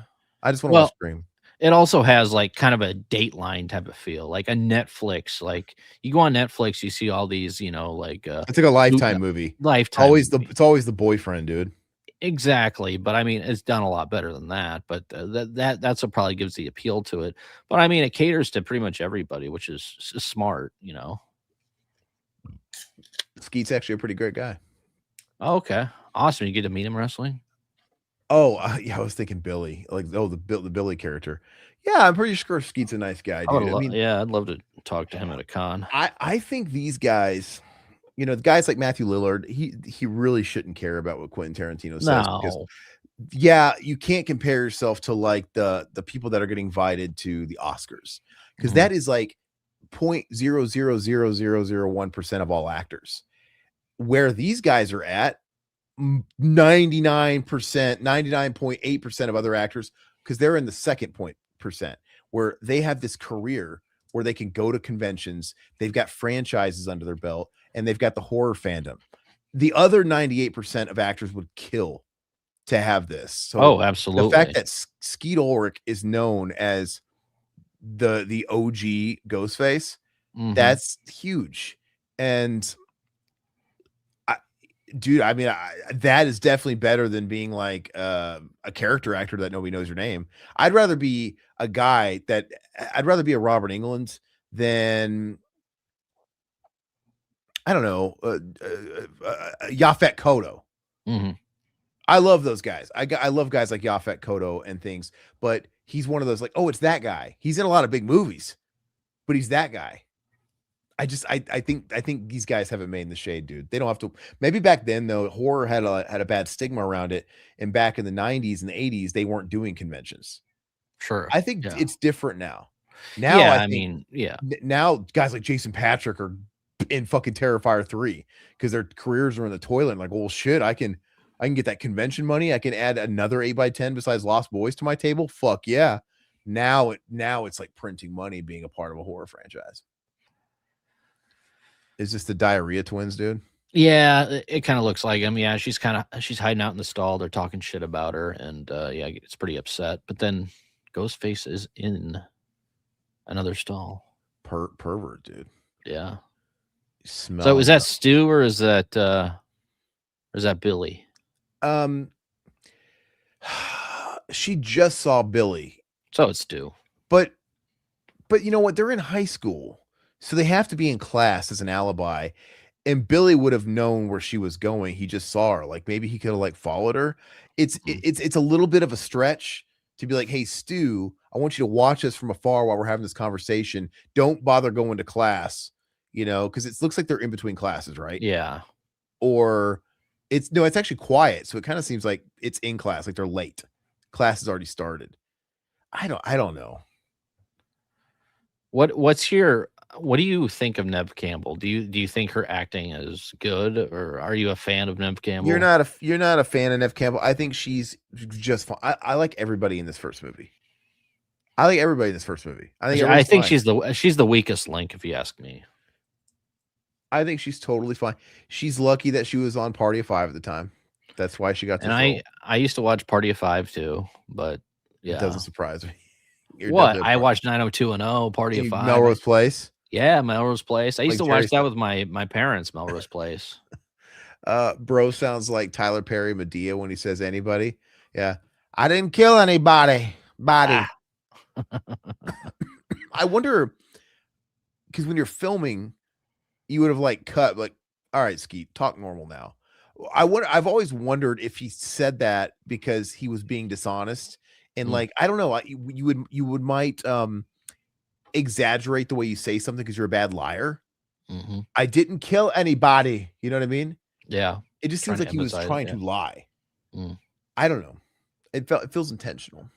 I just want to watch Scream. It also has like kind of a Dateline type of feel, like a Netflix. Like you go on Netflix, you see all these, you know, like it's like a Lifetime movie. Lifetime. It's always the boyfriend, dude. Exactly, but I mean, it's done a lot better than that. But that's what probably gives the appeal to it. But I mean, it caters to pretty much everybody, which is smart, you know. Skeet's actually a pretty great guy. Oh, okay, awesome. You get to meet him wrestling. Oh, yeah, I was thinking Billy, like, oh, the Billy character. Yeah, I'm pretty sure Skeet's a nice guy, dude. I mean, yeah, I'd love to talk to him at a con. I think these guys, you know, the guys like Matthew Lillard, he really shouldn't care about what Quentin Tarantino says, because yeah, you can't compare yourself to like the people that are getting invited to the Oscars, because that is like 0.0000001% of all actors. Where these guys are at, 99%, 99.8% of other actors, because they're in the second percent, where they have this career where they can go to conventions, they've got franchises under their belt, and they've got the horror fandom. The other 98% of actors would kill to have this. So absolutely. The fact that Skeet Ulrich is known as the OG Ghostface, that's huge. And dude, I mean, that is definitely better than being like a character actor that nobody knows your name. I'd rather be a guy I'd rather be a Robert Englund than, I don't know, Yaphet Kotto. I love those guys. I love guys like Yaphet Kotto and things, but he's one of those like, oh, it's that guy. He's in a lot of big movies, but he's that guy. I think these guys haven't made in the shade, dude. They don't have to. Maybe back then though, horror had a bad stigma around it, and back in the 90s and the 80s, they weren't doing conventions. Sure. I think it's different now. Now, yeah, I mean, now guys like Jason Patrick are in fucking Terrifier 3 because their careers are in the toilet. And like, well, shit, I can get that convention money. I can add another 8x10 besides Lost Boys to my table. Fuck yeah. Now it's like printing money being a part of a horror franchise. Is this the Diarrhea Twins, dude? Yeah, it kind of looks like him. Yeah, she's hiding out in the stall. They're talking shit about her, and yeah, it's pretty upset. But then Ghostface is in another stall. Pervert, dude. Yeah. So is that Stu or is that Billy? She just saw Billy. So it's Stu. But you know what? They're in high school. So they have to be in class as an alibi. And Billy would have known where she was going. He just saw her. Like maybe he could have like followed her. It's a little bit of a stretch to be like, hey, Stu, I want you to watch us from afar while we're having this conversation. Don't bother going to class, you know, because it looks like they're in between classes, right? Yeah. Or it's actually quiet. So it kind of seems like it's in class, like they're late. Class has already started. I don't know. What do you think of Neve Campbell? Do you think her acting is good, or are you a fan of Neve Campbell? You're not a fan of Neve Campbell. I think she's just fun. I like everybody in this first movie. I like everybody in this first movie. I think she's the weakest link, if you ask me. I think she's totally fine. She's lucky that she was on Party of Five at the time. That's why she got this role. I used to watch Party of Five too, but yeah, it doesn't surprise me. What? I watched 90210, Party of Five, Melrose Place. Yeah, Melrose Place. I used to watch that with my parents. Melrose Place. Bro sounds like Tyler Perry Medea when he says anybody. Yeah, I didn't kill anybody. Body. I wonder, because when you're filming, you would have like cut like, all right, Skeet, talk normal now. I've always wondered if he said that because he was being dishonest, and like I don't know, you would might exaggerate the way you say something because you're a bad liar. I didn't kill anybody. You know what I mean? Yeah. It just seems like he was trying to lie. I don't know. It feels intentional.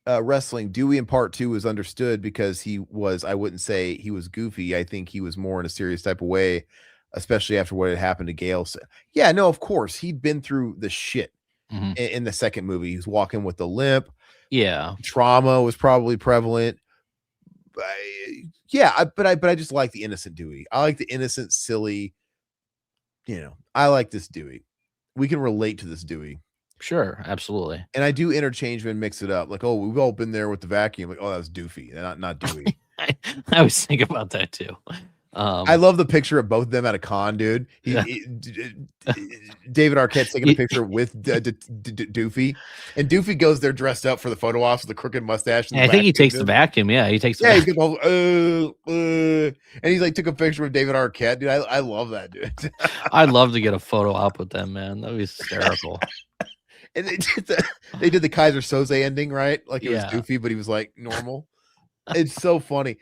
Wrestling, Dewey in part 2 was understood because he was, I wouldn't say he was goofy. I think he was more in a serious type of way, especially after what had happened to Gale. So, yeah, no, of course. He'd been through the shit in the second movie. He was walking with a limp. Yeah. Trauma was probably prevalent. But I just like the innocent Dewey. I like the innocent, silly, I like this Dewey. We can relate to this Dewey. Sure, absolutely. And I do interchange and mix it up. Like, oh, we've all been there with the vacuum. Like, oh, that was Doofy, not Dewey. I always think about that too. I love the picture of both of them at a con, dude. David Arquette's taking a picture with Doofy, and Doofy goss there dressed up for the photo ops with the crooked mustache. I think he takes the vacuum. Yeah, he takes. Yeah, he's all, and he's like took a picture with David Arquette, dude. I love that, dude. I'd love to get a photo op with them, man. That'd be hysterical. And they did the Kaiser Soze ending, right? Like it was Doofy, but he was like normal. It's so funny.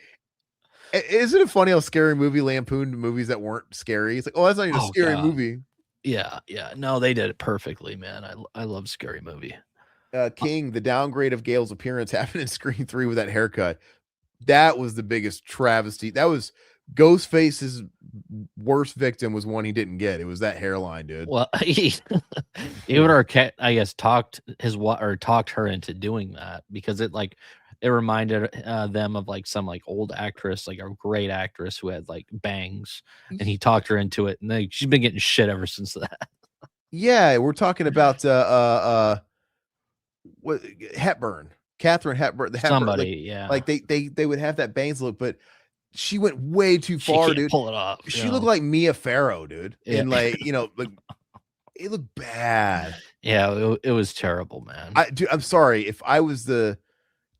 Isn't it funny how Scary Movie lampooned movies that weren't scary? It's like, oh, that's not even a scary movie. Yeah. No, they did it perfectly, man. I love Scary Movie. King, the downgrade of Gale's appearance happened in Scream 3 with that haircut. That was the biggest travesty. That was Ghostface's worst victim was one he didn't get. It was that hairline, dude. Well, David Arquette, I guess, talked her into doing that because it reminded them of like some like old actress, like a great actress who had like bangs, and he talked her into it, and she's been getting shit ever since that. Yeah, we're talking about Hepburn, Katharine Hepburn, Somebody, like they would have that bangs look, but she went way too far, dude. Pull it off. She looked like Mia Farrow, dude, and like like it looked bad. Yeah, it was terrible, man. I'm sorry if I was the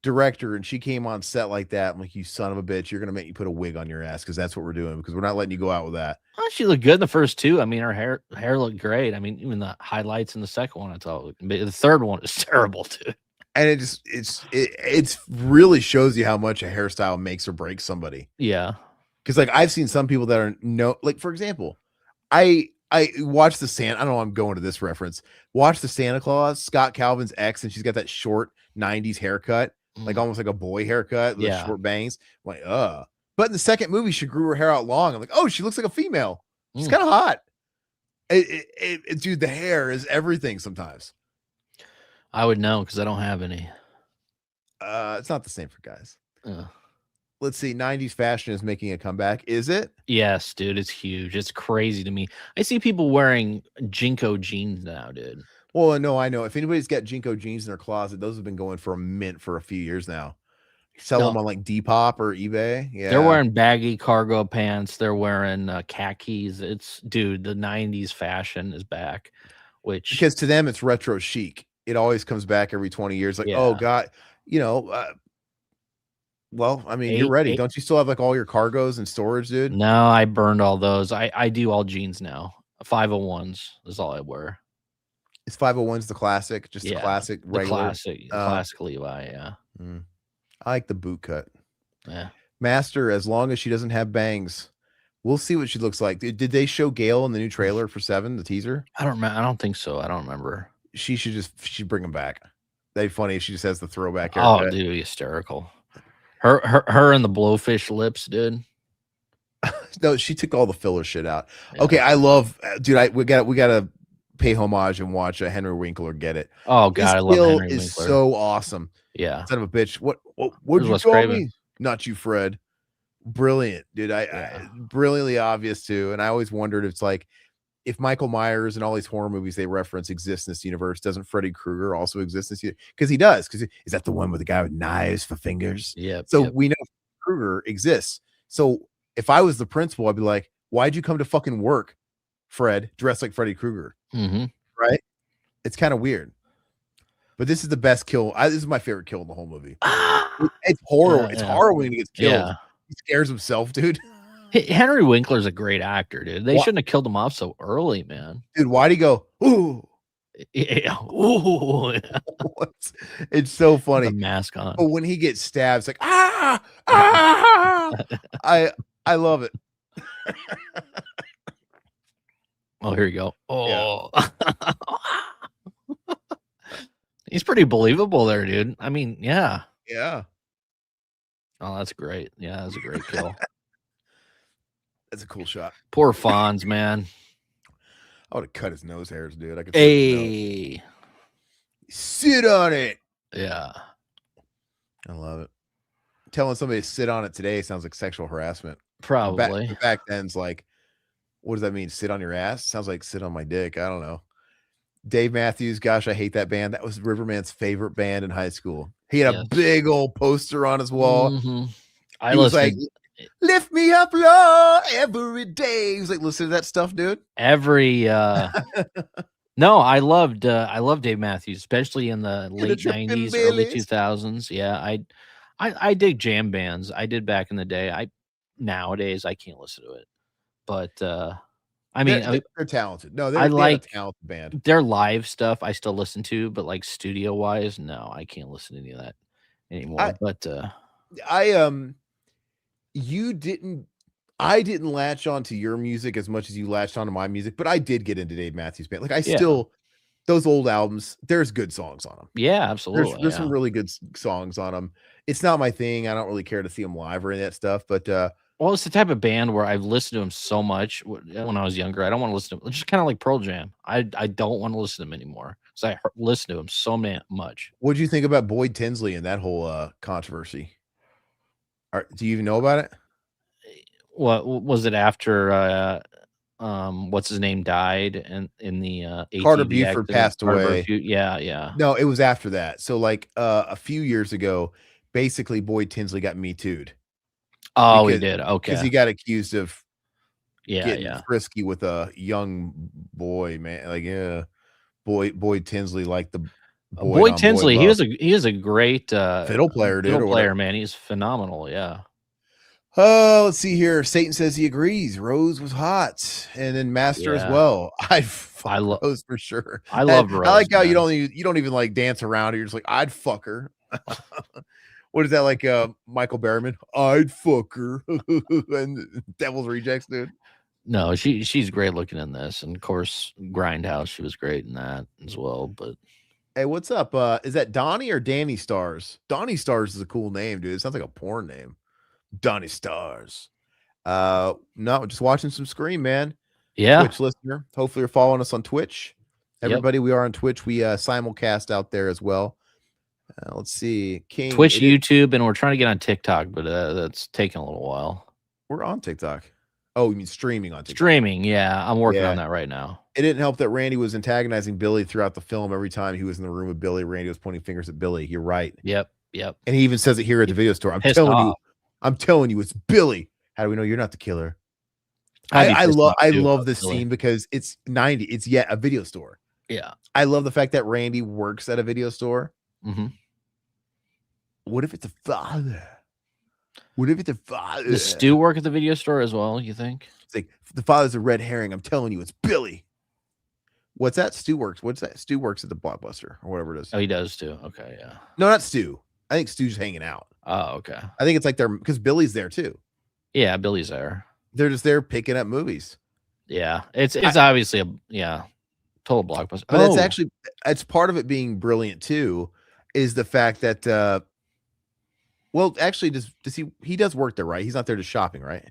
director and she came on set like that. I'm like, you son of a bitch, you're gonna make me put a wig on your ass because that's what we're doing, because we're not letting you go out with that. Well, she looked good in the first two. I mean, her hair looked great. I mean, even the highlights in the second one, I thought, but the third one is terrible too. And it really shows you how much a hairstyle makes or breaks somebody. Yeah, because like I've seen some people that are like, for example, I watched the Santa. I don't know. I'm going to this reference. Watch the Santa Claus, Scott Calvin's ex, and she's got that short '90s haircut, like almost like a boy haircut with short bangs. I'm like, But in the second movie, she grew her hair out long. I'm like, oh, she looks like a female. She's kind of hot. Dude, the hair is everything sometimes. I would know because I don't have any. It's not the same for guys. Let's see. 90s fashion is making a comeback. Is it? Yes, dude. It's huge. It's crazy to me. I see people wearing Jinko jeans now, dude. Well, no, I know. If anybody's got Jinko jeans in their closet, those have been going for a mint for a few years now. Sell them on like Depop or eBay. Yeah, they're wearing baggy cargo pants. They're wearing khakis. Dude, the 90s fashion is back. Because to them, it's retro chic. It always comes back every 20 years. Like, oh, God, well, I mean, you're ready. Don't you still have like all your cargos and storage, dude? No, I burned all those. I do all jeans now. 501s is all I wear. Is 501s the classic? Just the classic, regular? Classic Levi, yeah. I like the boot cut. Yeah. Master, as long as she doesn't have bangs. We'll see what she looks like. Did they show Gale in the new trailer for 7, the teaser? I don't remember. I don't think so. I don't remember. She should bring him back. That'd be funny if she just has the throwback haircut. Oh, dude, hysterical. Her and the blowfish lips, dude. No, she took all the filler shit out. Yeah. Okay, I love, dude. We gotta pay homage and watch Henry Winkler get it. Oh God, I love Henry Winkler. Is so awesome. Yeah. Son of a bitch. What'd you call me? Not you, Fred. Brilliant, dude. I brilliantly obvious too. And I always wondered, it's like, if Michael Myers and all these horror movies they reference exist in this universe, doesn't Freddy Krueger also exist in this universe? Because he does. Because is that the one with the guy with knives for fingers? Yeah. So we know Krueger exists. So if I was the principal, I'd be like, why'd you come to fucking work, Fred, dressed like Freddy Krueger? Right? It's kind of weird. But this is the best kill. This is my favorite kill in the whole movie. It's horrible. It's horrible when he gets killed. Yeah. He scares himself, dude. Henry Winkler's a great actor, dude. They shouldn't have killed him off so early, man. Dude, why'd he go, ooh? Yeah. Ooh. It's so funny. The mask on. But when he gets stabbed, it's like, I love it. Oh, here you go. Oh. Yeah. He's pretty believable there, dude. I mean, yeah. Yeah. Oh, that's great. Yeah, that's a great kill. That's a cool shot. Poor Fonz, man. I would have cut his nose hairs, dude. I could sit on it. Yeah. I love it. Telling somebody to sit on it today sounds like sexual harassment. Probably. Back then's like, what does that mean? Sit on your ass? Sounds like sit on my dick. I don't know. Dave Matthews, gosh, I hate that band. That was Riverman's favorite band in high school. He had a big old poster on his wall. I was like, lift me up, Lord, every day. He was like, listen to that stuff, dude. No, I loved Dave Matthews, especially in the late 90s, early 2000s. Yeah, I dig jam bands. I did back in the day. Nowadays I can't listen to it. But I mean, they're talented. No, they're a talented band. Their live stuff I still listen to, but like studio wise, no, I can't listen to any of that anymore. I didn't latch on to your music as much as you latched onto my music, but I did get into Dave Matthews Band. Like still, those old albums, there's good songs on them. Yeah, absolutely. There's some really good songs on them. It's not my thing. I don't really care to see them live or any of that stuff, but well, it's the type of band where I've listened to them so much when I was younger. I don't want to listen to them. It's just kind of like Pearl Jam. I don't want to listen to them anymore because I listened to them so much. What do you think about Boyd Tinsley and that whole controversy? Do you even know about it? What was it after what's his name died in the Carter Buford passed away? Yeah. No, it was after that. So like a few years ago, basically Boyd Tinsley got Me Too'd. Oh, he did. Okay. Because he got accused of getting frisky with a young boy, man. Like, Boyd Tinsley, like the Boyd Tinsley. He is a great fiddle player, dude. Fiddle player, man. He's phenomenal. Yeah. Oh, let's see here. Satan says he agrees. Rose was hot, and then Master as well. I love Rose for sure. I love Rose. I like how you don't even like dance around. You're just like, I'd fuck her. What is that, like Michael Berryman? I'd fuck her. And Devil's Rejects, dude. No, she's great looking in this, and of course Grindhouse, she was great in that as well. But hey, what's up? Is that Donnie or Danny Stars? Donnie Stars is a cool name, dude. It sounds like a porn name. Donnie Stars. No, just watching some Scream, man. Yeah. Twitch listener. Hopefully you're following us on Twitch. Everybody, we are on Twitch. We simulcast out there as well. Let's see. King, Twitch, YouTube, and we're trying to get on TikTok, but that's taking a little while. We're on TikTok. Oh, you mean streaming on TikTok? Streaming, yeah. I'm working on that right now. It didn't help that Randy was antagonizing Billy throughout the film. Every time he was in the room with Billy, Randy was pointing fingers at Billy. You're right. Yep. And he even says it here at the video store. I'm telling you, it's Billy. How do we know you're not the killer? I love this scene because it's 90. It's a video store. Yeah. I love the fact that Randy works at a video store. Mm-hmm. What if it's a father? What if it's a father? Does Stu work at the video store as well, you think? It's like, the father's a red herring. I'm telling you, it's Billy. What's that? Stu works. What's that? Stu works at the Blockbuster or whatever it is. Oh, he does too. Okay, yeah. No, not Stu. I think Stu's hanging out. Oh, okay. I think it's like they're because Billy's there too. Yeah, Billy's there. They're just there picking up movies. Yeah, it's obviously a total Blockbuster. But it's part of it being brilliant too, is the fact that well, actually, does he does work there, right? He's not there just shopping, right?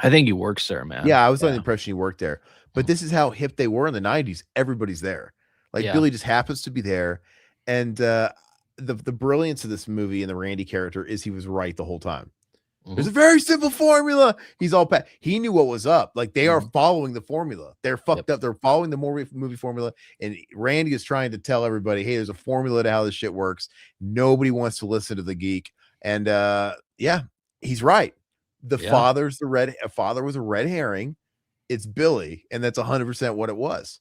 I think he works there, man. Yeah, I was under the impression he worked there. But this is how hip they were in the 90s. Everybody's there. Like Billy just happens to be there. And the brilliance of this movie and the Randy character is he was right the whole time. There's a very simple formula. He's all he knew what was up. Like they are following the formula. They're fucked up. They're following the movie formula. And Randy is trying to tell everybody, hey, there's a formula to how this shit works. Nobody wants to listen to the geek. And yeah, he's right. The father was a red herring. It's Billy, and that's 100% what it was.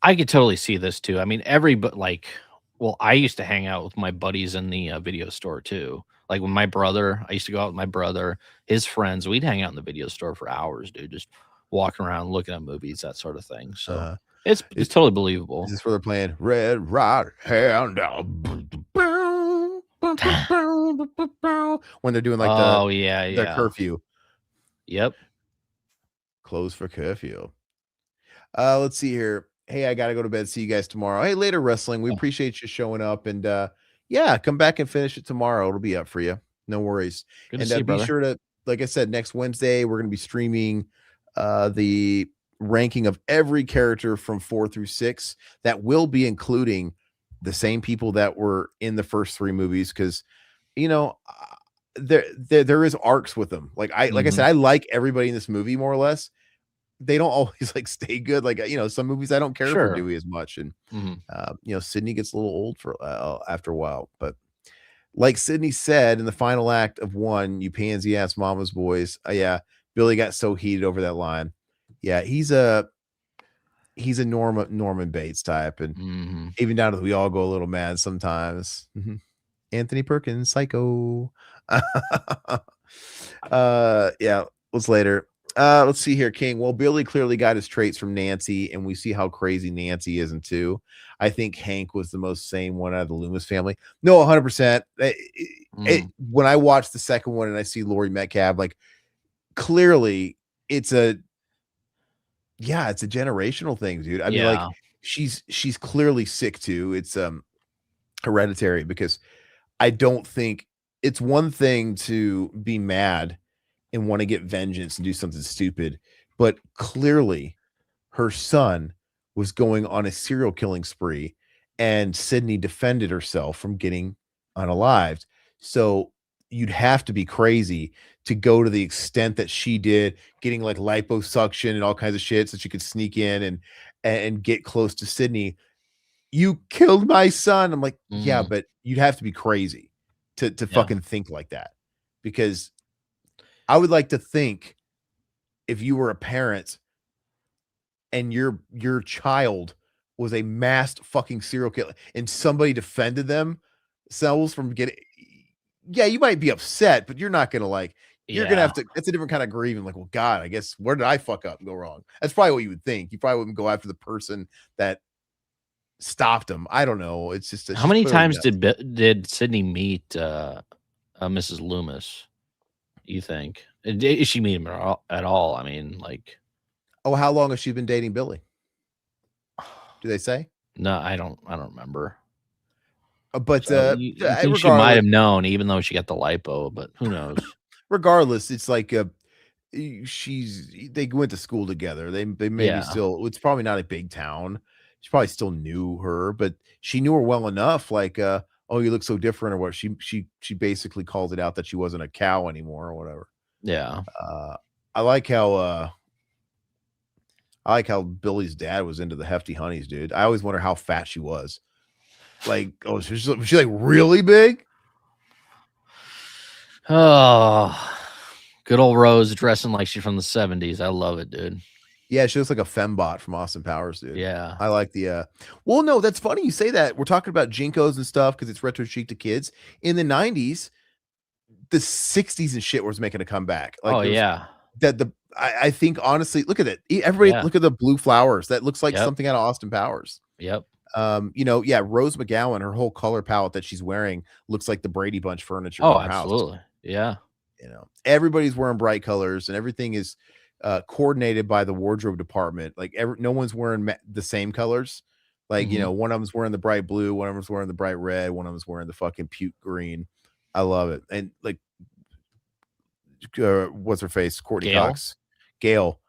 I could totally see this too. I mean, I used to hang out with my buddies in the video store too. Like when I used to go out with my brother, his friends, we'd hang out in the video store for hours, dude, just walking around, looking at movies, that sort of thing. So it's totally believable. Is this where they're playing Red Right Hand when they're doing like the curfew? Yep. Close for curfew. Let's see here. Hey, I gotta go to bed. See you guys tomorrow. Hey, later, wrestling. We appreciate you showing up, and yeah, come back and finish it tomorrow. It'll be up for you. No worries. Good to see you, be sure to, like I said, next Wednesday we're gonna be streaming the ranking of every character from 4 through 6. That will be including the same people that were in the first 3 movies, because there is arcs with them. Like I said, I like everybody in this movie more or less. They don't always like stay good. Like, some movies I don't care for Dewey as much. And, Sidney gets a little old for after a while, but like Sidney said in the final act of 1, you pansy ass mama's boys. Yeah. Billy got so heated over that line. Yeah. He's a Norman Bates type. And even down to we all go a little mad sometimes. Anthony Perkins, psycho. Yeah. What's later? Let's see here, King. Well, Billy clearly got his traits from Nancy, and we see how crazy Nancy is too. I think Hank was the most sane one out of the Loomis family. No, 100%. When I watch the second one and I see Laurie Metcalf, like clearly it's a generational thing, dude. I mean, like she's clearly sick too. It's hereditary, because I don't think it's one thing to be mad and want to get vengeance and do something stupid, but clearly her son was going on a serial killing spree, and Sidney defended herself from getting unalived. So you'd have to be crazy to go to the extent that she did, getting like liposuction and all kinds of shit so she could sneak in and get close to Sidney. You killed my son. I'm like, yeah, but you'd have to be crazy to fucking think like that, because I would like to think if you were a parent and your child was a masked fucking serial killer and somebody defended themselves from getting, you might be upset, but you're not going to you're going to have to, it's a different kind of grieving. Like, well, God, I guess, where did I fuck up and go wrong? That's probably what you would think. You probably wouldn't go after the person that stopped him. I don't know. It's just, how many times did Sidney meet Mrs. Loomis? You think? Did she meet him at all? I mean, like, how long has she been dating Billy? Do they say? No, I don't remember. But so, she might have known, even though she got the lipo. But who knows? Regardless, it's like they went to school together. They maybe still. It's probably not a big town. She probably still knew her, but she knew her well enough. Like, oh, you look so different, or what? She basically called it out that she wasn't a cow anymore, or whatever. Yeah. I like how Billy's dad was into the hefty honeys, dude. I always wonder how fat she was. Like, oh, was she like really big? Oh, good old Rose dressing like she's from the 70s. I love it, dude. Yeah, she looks like a fembot from Austin Powers, dude. Yeah. I like the well, no, that's funny you say that. We're talking about Jinkos and stuff because it's retro chic to kids. In the 90s, the 60s and shit was making a comeback. Like, I think honestly, look at it. Everybody look at the blue flowers. That looks like something out of Austin Powers. Yep. Rose McGowan, her whole color palette that she's wearing looks like the Brady Bunch furniture. Oh, absolutely. House. Yeah. Everybody's wearing bright colors and everything is coordinated by the wardrobe department. Like no one's wearing the same colors. Like, one of them's wearing the bright blue, one of them's wearing the bright red, one of them's wearing the fucking puke green. I love it. And like, what's her face? Courtney Cox. Gail.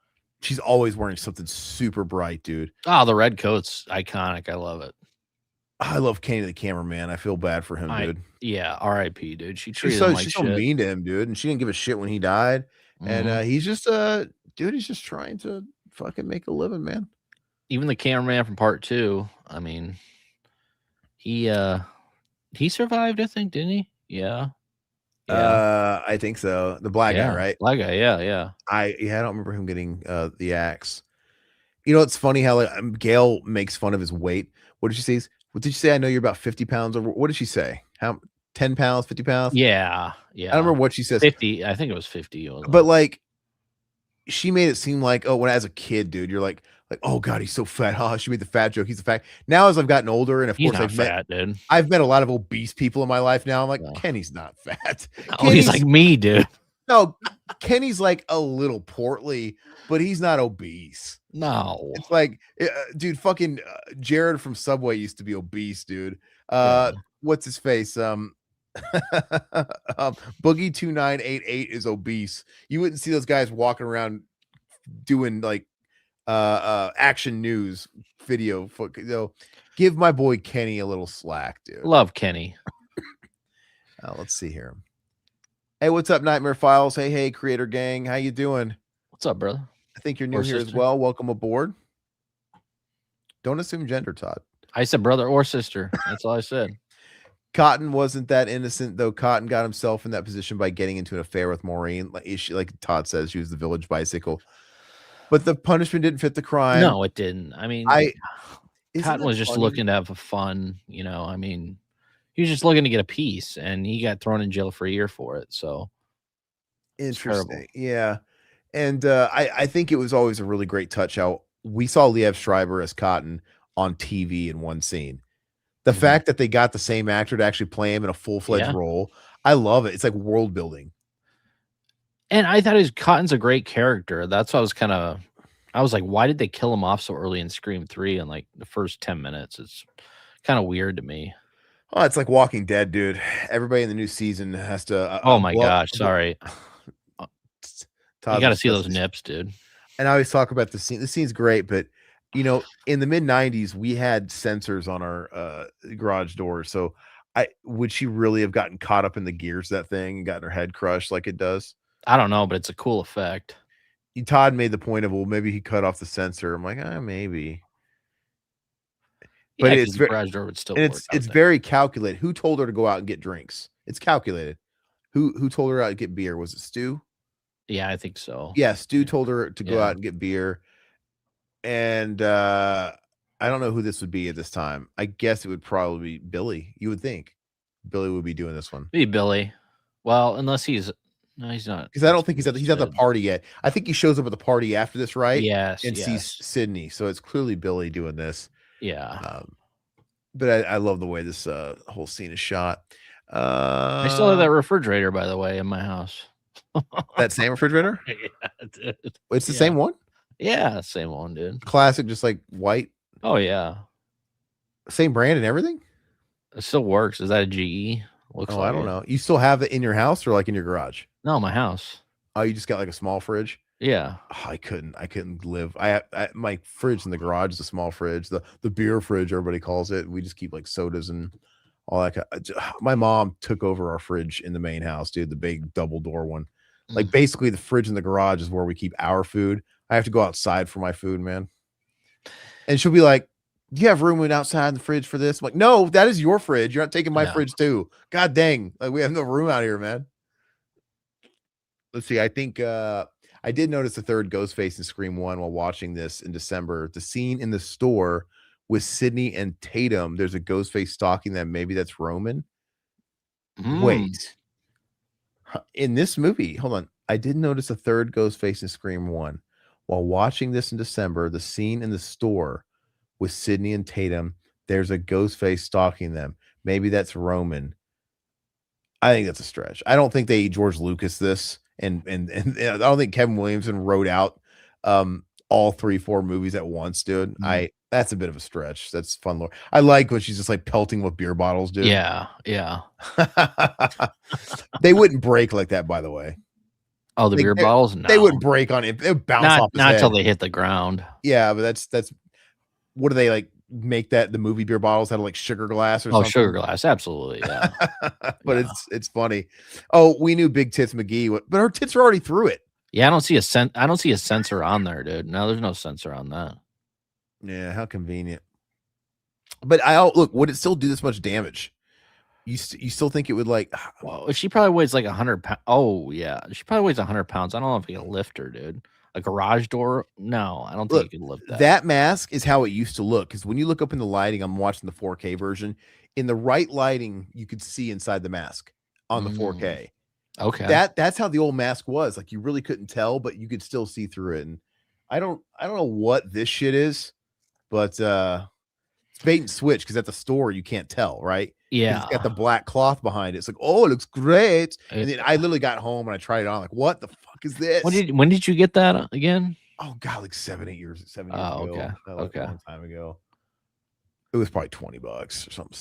She's always wearing something super bright, dude. Oh, the red coat's iconic. I love it. I love Kenny the cameraman. I feel bad for him, dude. Yeah, R.I.P., dude. She treated him like She's shit. so mean to him, dude, and she didn't give a shit when he died. And he's just dude, he's just trying to fucking make a living, man. Even the cameraman from part 2, I mean, he survived, I think, didn't he? Yeah. I think so. The black guy, right? Black guy, yeah. I don't remember him getting the axe. You know, it's funny how like, Gail makes fun of his weight. What did she say? What did she say? I know you're about 50 pounds over. What did she say? How 10 pounds, 50 pounds? Yeah. I don't remember what she says. 50. I think it was 50. But like, she made it seem like, oh, when as a kid, dude, you're like, oh god, he's so fat. Huh? She made the fat joke. He's a fat. Now, as I've gotten older, and of course, I've met a lot of obese people in my life. Now I'm like, Kenny's not fat. Oh, he's like me, dude. No, Kenny's like a little portly, but he's not obese. No, it's like, dude, fucking Jared from Subway used to be obese, dude. What's his face? Boogie 2988 is obese. You wouldn't see those guys walking around doing like action news video. Give my boy Kenny a little slack, dude. Love Kenny. Let's see here. Hey, what's up, Nightmare Files? Hey, Creator Gang, how you doing? What's up, brother? I think you're new here as well. Welcome aboard. Don't assume gender, Todd. I said brother or sister. That's all I said. Cotton wasn't that innocent, though. Cotton got himself in that position by getting into an affair with Maureen. Like Todd says, she was the village bicycle. But the punishment didn't fit the crime. No, it didn't. I mean, Cotton was just looking to have fun. You know, I mean, he was just looking to get a piece, and he got thrown in jail for a year for it. So interesting. Yeah. And I think it was always a really great touch how we saw Liev Schreiber as Cotton on TV in one scene. The fact that they got the same actor to actually play him in a full-fledged role, I love it. It's like world building. And I thought Cotton's a great character. That's why I was like, why did they kill him off so early in Scream 3 in like the first 10 minutes? It's kind of weird to me. Oh, it's like Walking Dead, dude. Everybody in the new season has to. Oh my gosh, sorry. You got to see those nips, dude. And I always talk about the scene. The scene's great, but you know, in the mid 90s, we had sensors on our garage doors. So would she really have gotten caught up in the gears of that thing and gotten her head crushed like it does? I don't know, but it's a cool effect. Todd made the point of, well, maybe he cut off the sensor. I'm like, maybe. Yeah, but it's the garage door would still work. It's very calculated. Who told her to go out and get drinks? It's calculated. Who told her out to get beer? Was it Stu? Yeah, I think so. Yeah, Stu told her to go out and get beer. And I don't know who this would be at this time. I guess it would probably be Billy. You would think Billy would be doing this one. Be Billy. Well, unless he's not. Because I don't think he's at the party yet. I think he shows up at the party after this, right? Yes. And sees Sidney. So it's clearly Billy doing this. Yeah. But I love the way this whole scene is shot. I still have that refrigerator, by the way, in my house. That same refrigerator? Yeah, dude. It's the same one? Yeah, same one, dude. Classic, just like white. Oh yeah. Same brand and everything? It still works. Is that a GE? Looks like I don't know. You still have it in your house or like in your garage? No, my house. Oh, you just got like a small fridge? Yeah. Oh, I couldn't live. My fridge in the garage is a small fridge. The beer fridge, everybody calls it. We just keep like sodas and all that. My mom took over our fridge in the main house, dude, the big double door one. Like basically the fridge in the garage is where we keep our food. I have to go outside for my food, man. And she'll be like, do you have room outside in the fridge for this? I'm like, no, that is your fridge. You're not taking my fridge too. God dang. Like we have no room out here, man. Let's see. I think I did notice the third Ghostface in Scream 1 while watching this in December. The scene in the store with Sidney and Tatum. There's a Ghostface stalking them. Maybe that's Roman. Wait. In this movie, hold on. I did notice a third Ghostface in Scream 1. While watching this in December, the scene in the store with Sidney and Tatum, there's a Ghostface stalking them. Maybe that's Roman. I think that's a stretch. I don't think they George Lucas this, and I don't think Kevin Williamson wrote out all 3-4 movies at once, dude. That's a bit of a stretch. That's fun. Lore. I like when she's just like pelting with beer bottles, dude. Yeah. They wouldn't break like that, by the way. Oh, the beer bottles? No. They wouldn't break on it. They would bounce off his not head. until they hit the ground. Yeah, but that's what are they like make that the movie beer bottles out of like sugar glass or something. Sugar glass, absolutely, yeah. But it's funny. Oh, we knew Big Tits McGee, but her tits are already through it. Yeah, I don't see a sensor on there, dude. No, there's no sensor on that. Yeah, how convenient. But look, would it still do this much damage? You still think it would like? Well, she probably weighs like 100 pounds. Oh yeah, she probably weighs 100 pounds. I don't know if you can lift her, dude. A garage door? No, I don't think you can lift that. That mask is how it used to look. Because when you look up in the lighting, I'm watching the 4K version. In the right lighting, you could see inside the mask on the 4K. Okay, that's how the old mask was. Like you really couldn't tell, but you could still see through it. And I don't know what this shit is, but it's bait and switch because at the store you can't tell, right? Yeah, it's got the black cloth behind it. It's like, oh, it looks great. And then I literally got home and I tried it on. Like, what the fuck is this? When did you get that again? Oh god, like 7 years ago. Okay. Like a long time ago. It was probably $20 or something.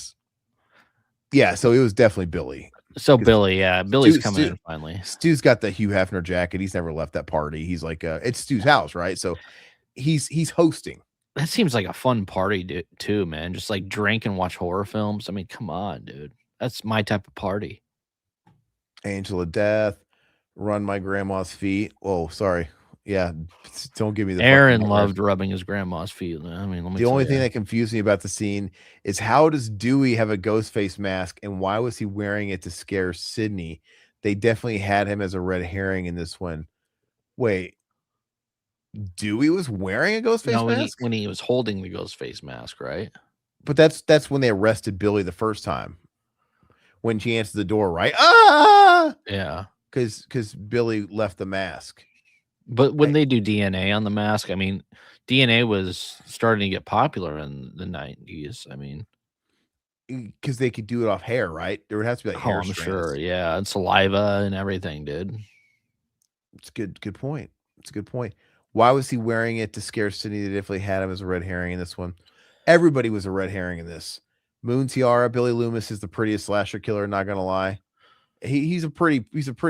Yeah, so it was definitely Billy. So Billy, yeah, Billy's coming in finally. Stu's got the Hugh Hefner jacket. He's never left that party. He's like, it's Stu's house, right? So he's hosting. That seems like a fun party too, man. Just like drink and watch horror films. I mean, come on, dude. That's my type of party. Angel of Death, Run My Grandma's Feet. Oh, sorry. Yeah, don't give me the. Aaron loved rubbing his grandma's feet. I mean, the only thing that confused me about the scene is how does Dewey have a ghost face mask and why was he wearing it to scare Sidney? They definitely had him as a red herring in this one. Wait, Dewey was wearing a ghost face mask when he was holding the ghost face mask, right? But that's when they arrested Billy the first time. When she answered the door, right? Ah, yeah, because Billy left the mask. But when they do DNA on the mask, I mean, DNA was starting to get popular in the 90s. I mean, because they could do it off hair, right? There would have to be like hair. I'm sure, yeah, and saliva and everything, dude. It's good point. It's a good point. Why was he wearing it to scare Sidney? They definitely had him as a red herring in this one. Everybody was a red herring in this. Moon Tiara, Billy Loomis is the prettiest slasher killer. Not gonna lie. He's a pretty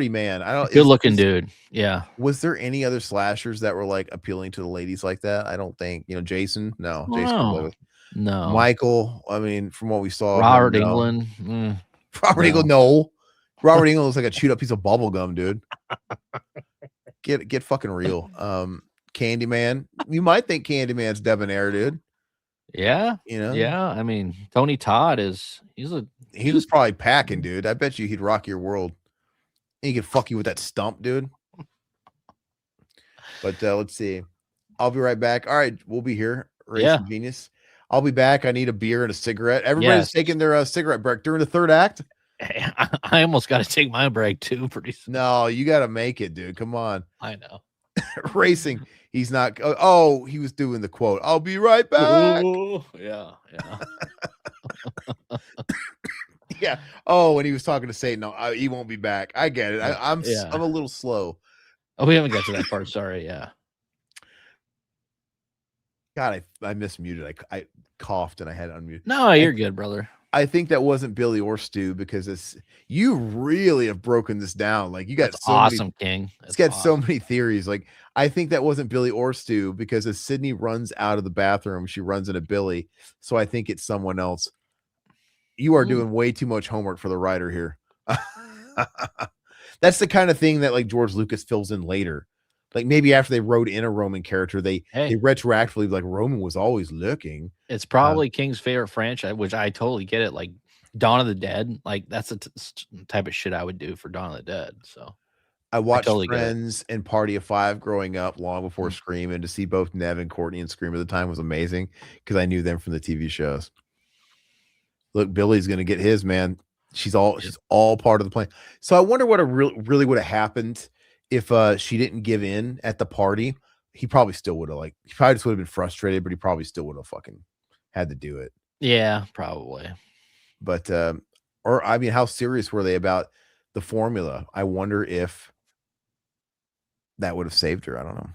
man. Good looking dude. Yeah. Was there any other slashers that were like appealing to the ladies like that? I don't think. Jason. No, Jason. No. Michael. I mean, from what we saw, Robert Englund. Robert Englund. No. Robert Englund looks like a chewed up piece of bubble gum, dude. Get fucking real. Candyman. You might think Candyman's debonair, dude. Yeah. Yeah. I mean, Tony Todd he was probably packing, dude. I bet you he'd rock your world. And he could fuck you with that stump, dude. But let's see. I'll be right back. All right, we'll be here. Racing Genius. I'll be back. I need a beer and a cigarette. Everybody's taking their cigarette break during the third act. I almost got to take my break too pretty soon. No, you got to make it, dude. Come on. I know. Racing. He's not. Oh, he was doing the quote. I'll be right back. Ooh, yeah. Yeah. Oh, when he was talking to Satan, no, he won't be back. I get it. I'm a little slow. Oh, we haven't got to that part. Sorry. Yeah. God, I mismuted. I coughed and I had to unmute. No, you're good, brother. I think that wasn't Billy or Stu because you really have broken this down. Like you got awesome, King. It's got so many theories. Like I think that wasn't Billy or Stu because as Sidney runs out of the bathroom, she runs into Billy. So I think it's someone else. You are doing way too much homework for the writer here. That's the kind of thing that like George Lucas fills in later. Like maybe after they wrote in a Roman character, they retroactively like Roman was always looking. It's probably King's favorite franchise, which I totally get it. Like Dawn of the Dead, like that's the type of shit I would do for Dawn of the Dead. So I watched Friends and Party of Five growing up long before Scream, and to see both Nev and Courtney in Scream at the time was amazing because I knew them from the TV shows. Look, Billy's gonna get his, man. She's all part of the plan. So I wonder what really would have happened if she didn't give in at the party. He probably still would have he probably just would have been frustrated, but he probably still would have fucking had to do it. Yeah, probably. But or I mean, how serious were they about the formula? I wonder if that would have saved her. I don't know.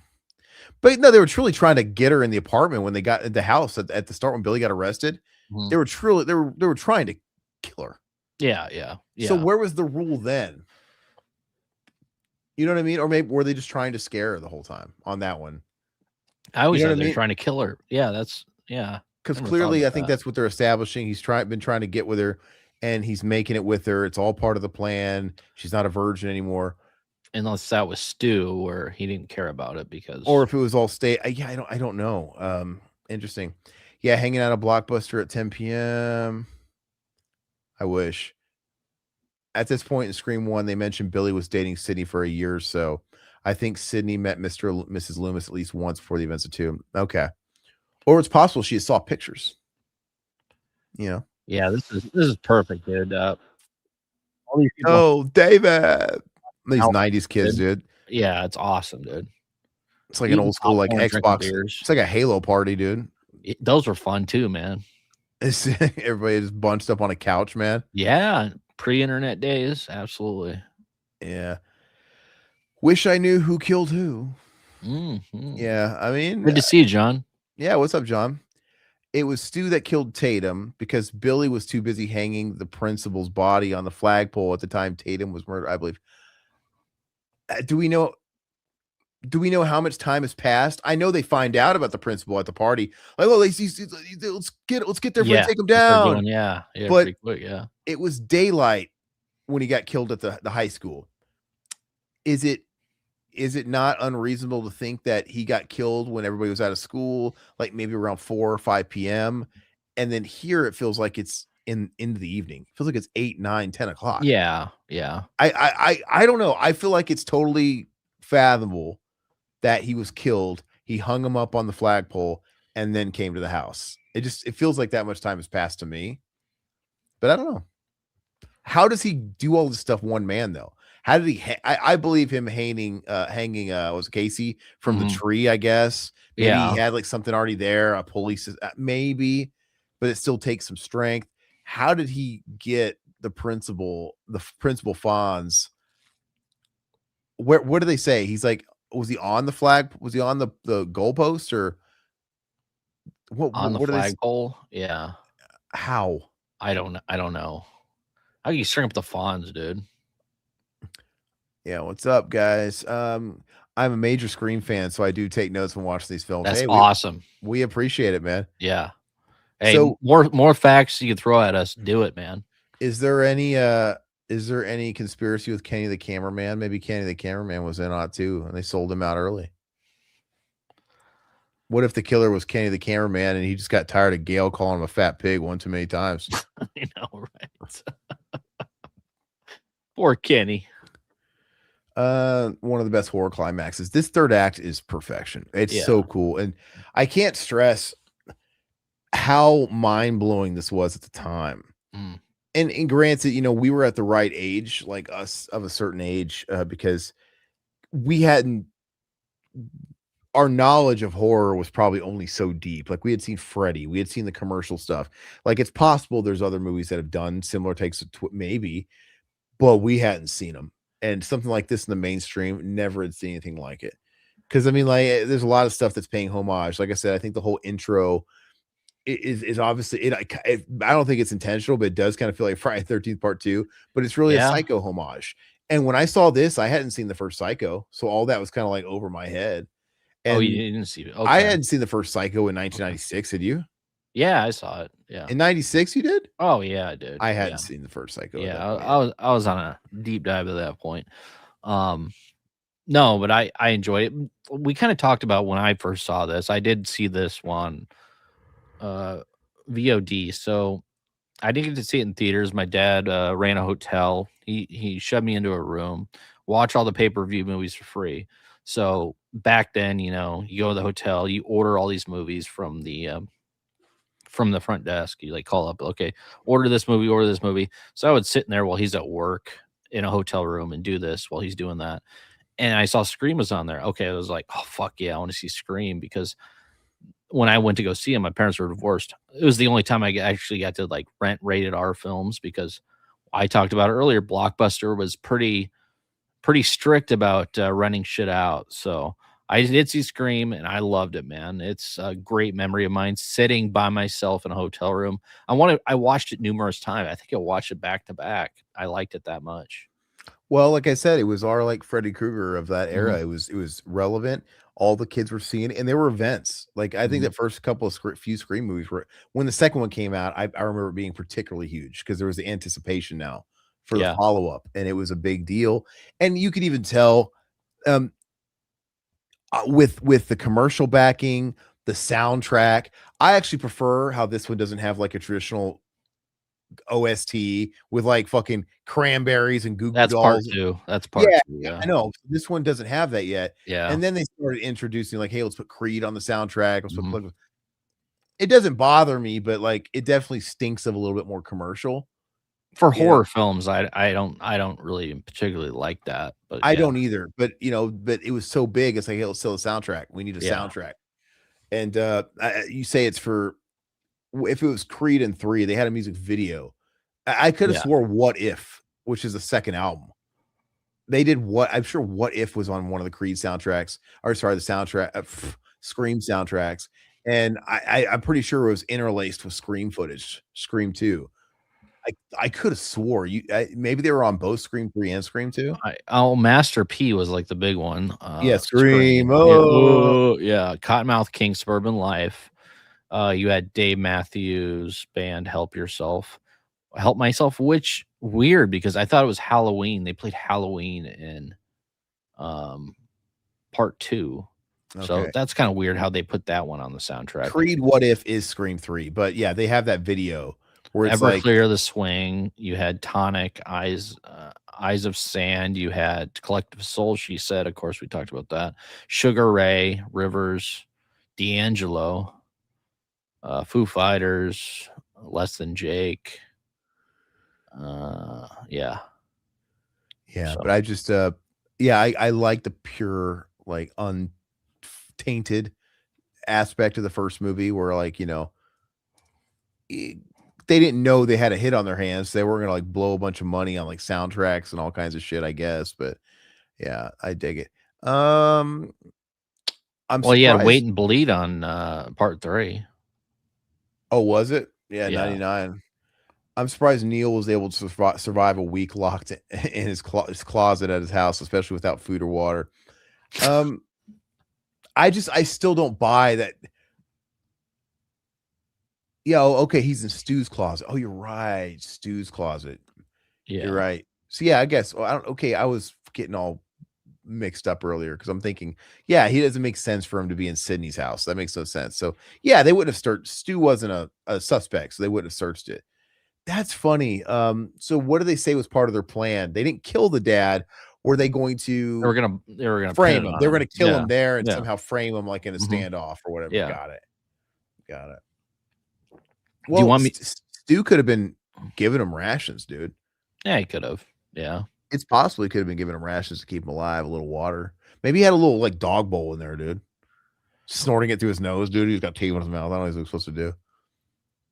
But no, they were truly trying to get her in the apartment when they got in the house at the start when Billy got arrested. They were trying to kill her. Yeah. So where was the rule then? You know what I mean? Or maybe were they just trying to scare her the whole time on that one? I always thought they were trying to kill her. Yeah, because clearly I think that's what they're establishing. He's been trying to get with her, and he's making it with her. It's all part of the plan. She's not a virgin anymore. Unless that was Stu, where he didn't care about it because, or if it was all state. Yeah, I don't know. Interesting. Yeah, hanging out a Blockbuster at 10 p.m. I wish. At this point in Scream 1, they mentioned Billy was dating Sidney for a year or so. I think Sidney met Mr. and Mrs. Loomis at least once before the events of 2. Okay. Or it's possible she saw pictures. You know? Yeah, this is perfect, dude. All these people, oh, David. These 90s kids, dude. Yeah, it's awesome, dude. It's like an old school like Xbox. It's like a Halo party, dude. Those were fun too, man. Everybody just bunched up on a couch, man. Yeah, pre-internet days, absolutely. Yeah. Wish I knew who killed who. Mm-hmm. Yeah, I mean, good to see you, John. Yeah, what's up, John? It was Stu that killed Tatum because Billy was too busy hanging the principal's body on the flagpole at the time Tatum was murdered, I believe. Do we know how much time has passed? I know they find out about the principal at the party. Like, oh, let's get there and take him down. Yeah, but quick, it was daylight when he got killed at the high school. Is it not unreasonable to think that he got killed when everybody was out of school, like maybe around 4 or 5 p.m. And then here it feels like it's into the evening. It feels like it's 8, 9, 10 o'clock. Yeah. I don't know. I feel like it's totally fathomable that he was killed. He hung him up on the flagpole and then came to the house. It feels like that much time has passed to me. But I don't know. How does he do all this stuff one man though? How did he? I believe him hanging was Casey from the tree, I guess. Maybe he had like something already there, a police, maybe, but it still takes some strength. How did he get the principal Fonz? What do they say? He's like, was he on the flag? Was he on the goalpost or what? On the flagpole? Yeah. How? I don't know. How do you string up the Fonz, dude? Yeah, what's up, guys? I'm a major Scream fan, so I do take notes when watching these films. That's awesome. We appreciate it, man. Yeah. Hey, so more facts you can throw at us. Do it, man. Is there any conspiracy with Kenny the cameraman? Maybe Kenny the cameraman was in on it too, and they sold him out early. What if the killer was Kenny the cameraman and he just got tired of Gail calling him a fat pig one too many times? I know, right? Poor Kenny. One of the best horror climaxes. This third act is perfection. It's so cool. And I can't stress how mind-blowing this was at the time. And granted, we were at the right age, like us of a certain age, because our knowledge of horror was probably only so deep. Like we had seen Freddy, we had seen the commercial stuff. Like it's possible there's other movies that have done similar takes, maybe, but we hadn't seen them. And something like this in the mainstream, never had seen anything like it. Because I mean, like, there's a lot of stuff that's paying homage. Like I said, I think the whole intro is obviously I don't think it's intentional, but it does kind of feel like Friday the 13th Part 2. But it's really a Psycho homage. And when I saw this, I hadn't seen the first Psycho, so all that was kind of like over my head. And you didn't see it? Okay. I hadn't seen the first Psycho in 1996. Had you? Yeah, I saw it. Yeah, in 96, you did? Oh yeah, I did. I hadn't seen the first Psycho. Yeah, I was on a deep dive at that point. No, but I enjoyed it. We kind of talked about when I first saw this. I did see this one VOD, so I didn't get to see it in theaters. My dad ran a hotel. He shoved me into a room, watch all the pay-per-view movies for free. So back then, you go to the hotel, you order all these movies from the front desk. You like call up, okay, order this movie. So I would sit in there while he's at work in a hotel room and do this while he's doing that. And I saw Scream was on there. Okay, I was like, oh fuck yeah, I want to see Scream, because when I went to go see him, my parents were divorced. It was the only time I actually got to like rent rated R films, because I talked about it earlier. Blockbuster was pretty strict about renting shit out. So I did see Scream and I loved it, man. It's a great memory of mine, sitting by myself in a hotel room. I watched it numerous times. I think I watched it back to back. I liked it that much. Well, like I said, it was our like Freddy Krueger of that era. Mhm. It was relevant. All the kids were seeing it, and there were events. Like I think Mhm. that first couple of few Scream movies were when the second one came out. I remember it being particularly huge because there was the anticipation now for the Yeah. follow up, and it was a big deal. And you could even tell um, with the commercial backing, the soundtrack. I actually prefer how this one doesn't have like a traditional OST with like fucking cranberries and Goo Goo That's part Dolls. 2. That's part Yeah, 2, yeah. I know. This one doesn't have that yet. Yeah. And then they started introducing like, hey, let's put Creed on the soundtrack. Let's Mhm. put it doesn't bother me, but like it definitely stinks of a little bit more commercial. For You know, horror films, I don't really particularly like that, but I yeah. don't either, but but it was so big. It's like, hey, let's sell a soundtrack. We need a Yeah. soundtrack. And you say it's for if it was Creed and 3, they had a music video. I could have Yeah. swore What If, which is the second album. They did what I'm sure What If was on one of the Creed soundtracks, or sorry, the soundtrack Scream soundtracks. And I'm pretty sure it was interlaced with Scream footage, Scream 2. I could have swore maybe they were on both Scream 3 and Scream 2. Master P was, like, the big one, Yeah, Scream. Scream. Yeah, Oh, yeah, Cottonmouth King, Suburban Life. You had Dave Matthews Band, Help Myself, which weird because I thought it was Halloween. They played Halloween in, um, part 2. So okay. that's kinda weird how they put that one on the soundtrack. Creed What If is Scream 3, but yeah, they have that video where it's like Everclear, The Swing, you had Tonic, Eyes of Sand, you had Collective Soul, She Said, of course, we talked about that. Sugar Ray, Rivers, D'Angelo, Foo Fighters, Less Than Jake. Yeah. yeah, So but I just yeah, I like the pure, like untainted aspect of the first movie where like, eh, they didn't know they had a hit on their hands. They were gonna like blow a bunch of money on like soundtracks and all kinds of shit, I guess. But yeah, I dig it. I'm well, you had Wait surprised. and Bleed on, part 3. Oh, was it? Yeah, Yeah. 99. I'm surprised Neil was able to survive a week locked in his closet at his house, especially without food or water. Um, I still don't buy that. Yeah, okay, he's in Stu's closet. Oh, you're right, Stu's closet. You're Yeah. right. So yeah, I guess. Well, I don't. Okay, I was getting all mixed up earlier because I'm thinking, yeah, he doesn't make sense for him to be in Sydney's house. That makes no sense. So yeah, they wouldn't have searched. Stu wasn't a suspect, so they wouldn't have searched it. That's funny. So what do they say was part of their plan? They didn't kill the dad. Were they going to They were gonna pin frame it him? on They were him. going to kill him Yeah. there and Yeah. somehow frame him like in a Mhm. standoff or whatever. Yeah. Got it. Got it. Do you Well, want me Stu could have been giving him rations, dude. Yeah, he could've. Yeah. It's possibly could have been giving him rations to keep him alive, a little water. Maybe he had a little like dog bowl in there, dude. Snorting it through his nose, dude. He's got tape in his mouth. I don't know what he's supposed to do.